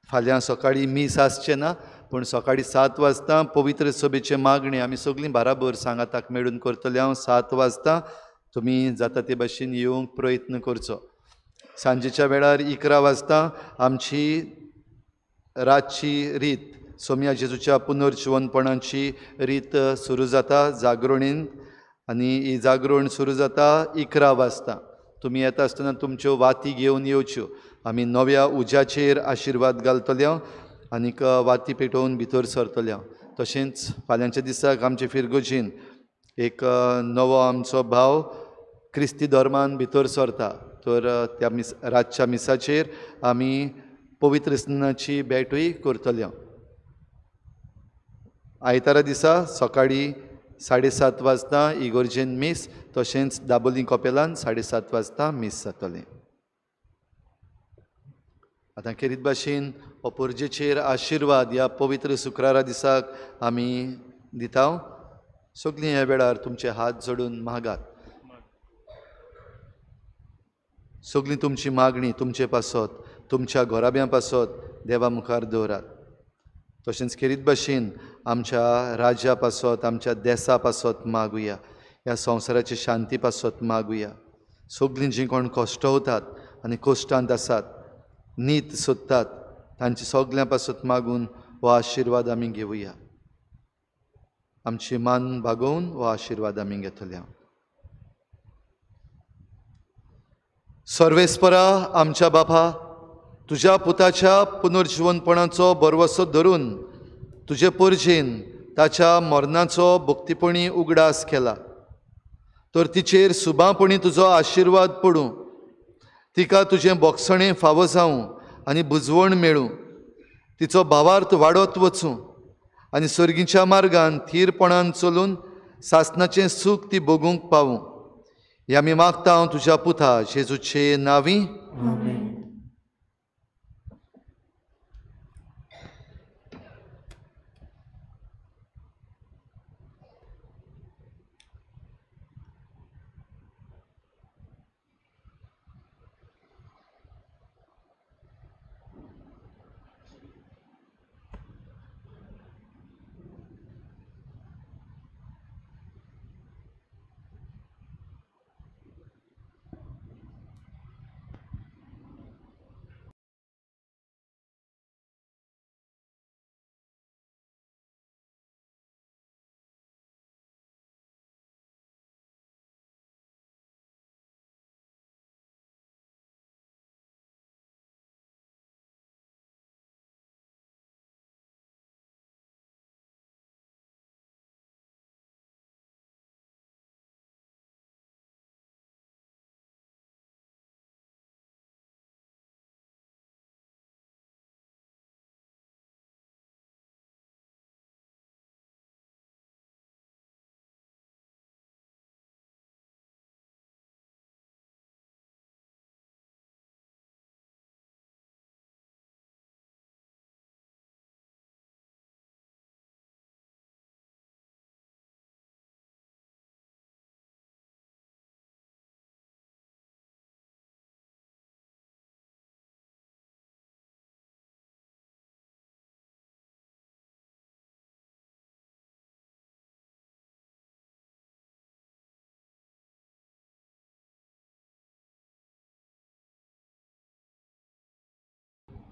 फाल्यां सकाळीं मीस आसचें ना, पूण सकाळीं 7 वाजता पवित्र सभेचे मागणी आमी सगळीं बाराबर सांगाताक मेळून करतले. 7 वाजता तुमी जाता ते भाशेन येवंक प्रयत्न करचो. सांजेच्या वेळार 11 वाजता आमची रातची रीत सोम्या जेजूच्या पुनर्जीवनपणाची रीत सुरू जाता जागरणेन, आनी ही जागरण सुरू जाता 11 वाजता. तुमी येता आसतना तुमच्यो वाती घेवन येवच्यो. आमी नव्या उज्याचेर आशिर्वाद घालतले आनीक वाती पेटोवन भितर सरतले. तशेंच फाल्यांच्या दिसाक आमचे फिरगोजीन एक नवो आमचो भाव क्रिस्ती धर्मान भितर सरता. तर त्या रातच्या मिसाचेर आमी पवित्र स्नानाची भेटूय करतले. आयतारा दिसा सकाळीं 7:30 वाजता इगोर्जेन मीस, तशेंच दाबोलीं कपेलान 7:30 वाजता मीस जातलें. आतां खेरीत भाशेन अपुर्जेचेर आशिर्वाद ह्या पवित्र शुक्रारा दिसाक आमी दिता. सगळीं ह्या वेळार तुमचे हात जोडून मागात. सगळीं तुमची मागणी तुमचे पासत तुमच्या घोराब्यां पासत देवा मुखार दवरात. तशेंच खेरीत भाशेन आमच्या राज्या पासत आमच्या देशा पासत मागुया. ह्या संवसाराची शांती पासत मागुया. सगळीं जीं कोण कश्टवतात आनी कश्टांत आसात, नीत सोदतात, तांची सगळ्यां पासत मागून हो आशिर्वाद आमी घेवया. आमची मान भागोवन हो आशिर्वाद आमी घेतले. सर्वेस्परा आमच्या बापा, तुज्या पुताच्या पुनर्जीवनपणाचो बरवसो धरून तुजे परजेन ताच्या मरणाचो भोक्तीपणी उगडास केला. तर तिचेर सुबापणी तुजो आशिर्वाद पडूं, तिका तुजें बोगसणें फावो जावं आनी बुजवण मेळूं, तिचो भावार्थ वाडत वचूं आनी सर्गीच्या मार्गान थीरपणान चलून सासणाचें सूख ती भोगूंक पावूं. हें आमी मागता तुज्या पुता जेजूचे नांवी.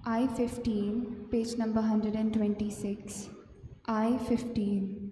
I-15, page number 126. I-15.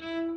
आमेन.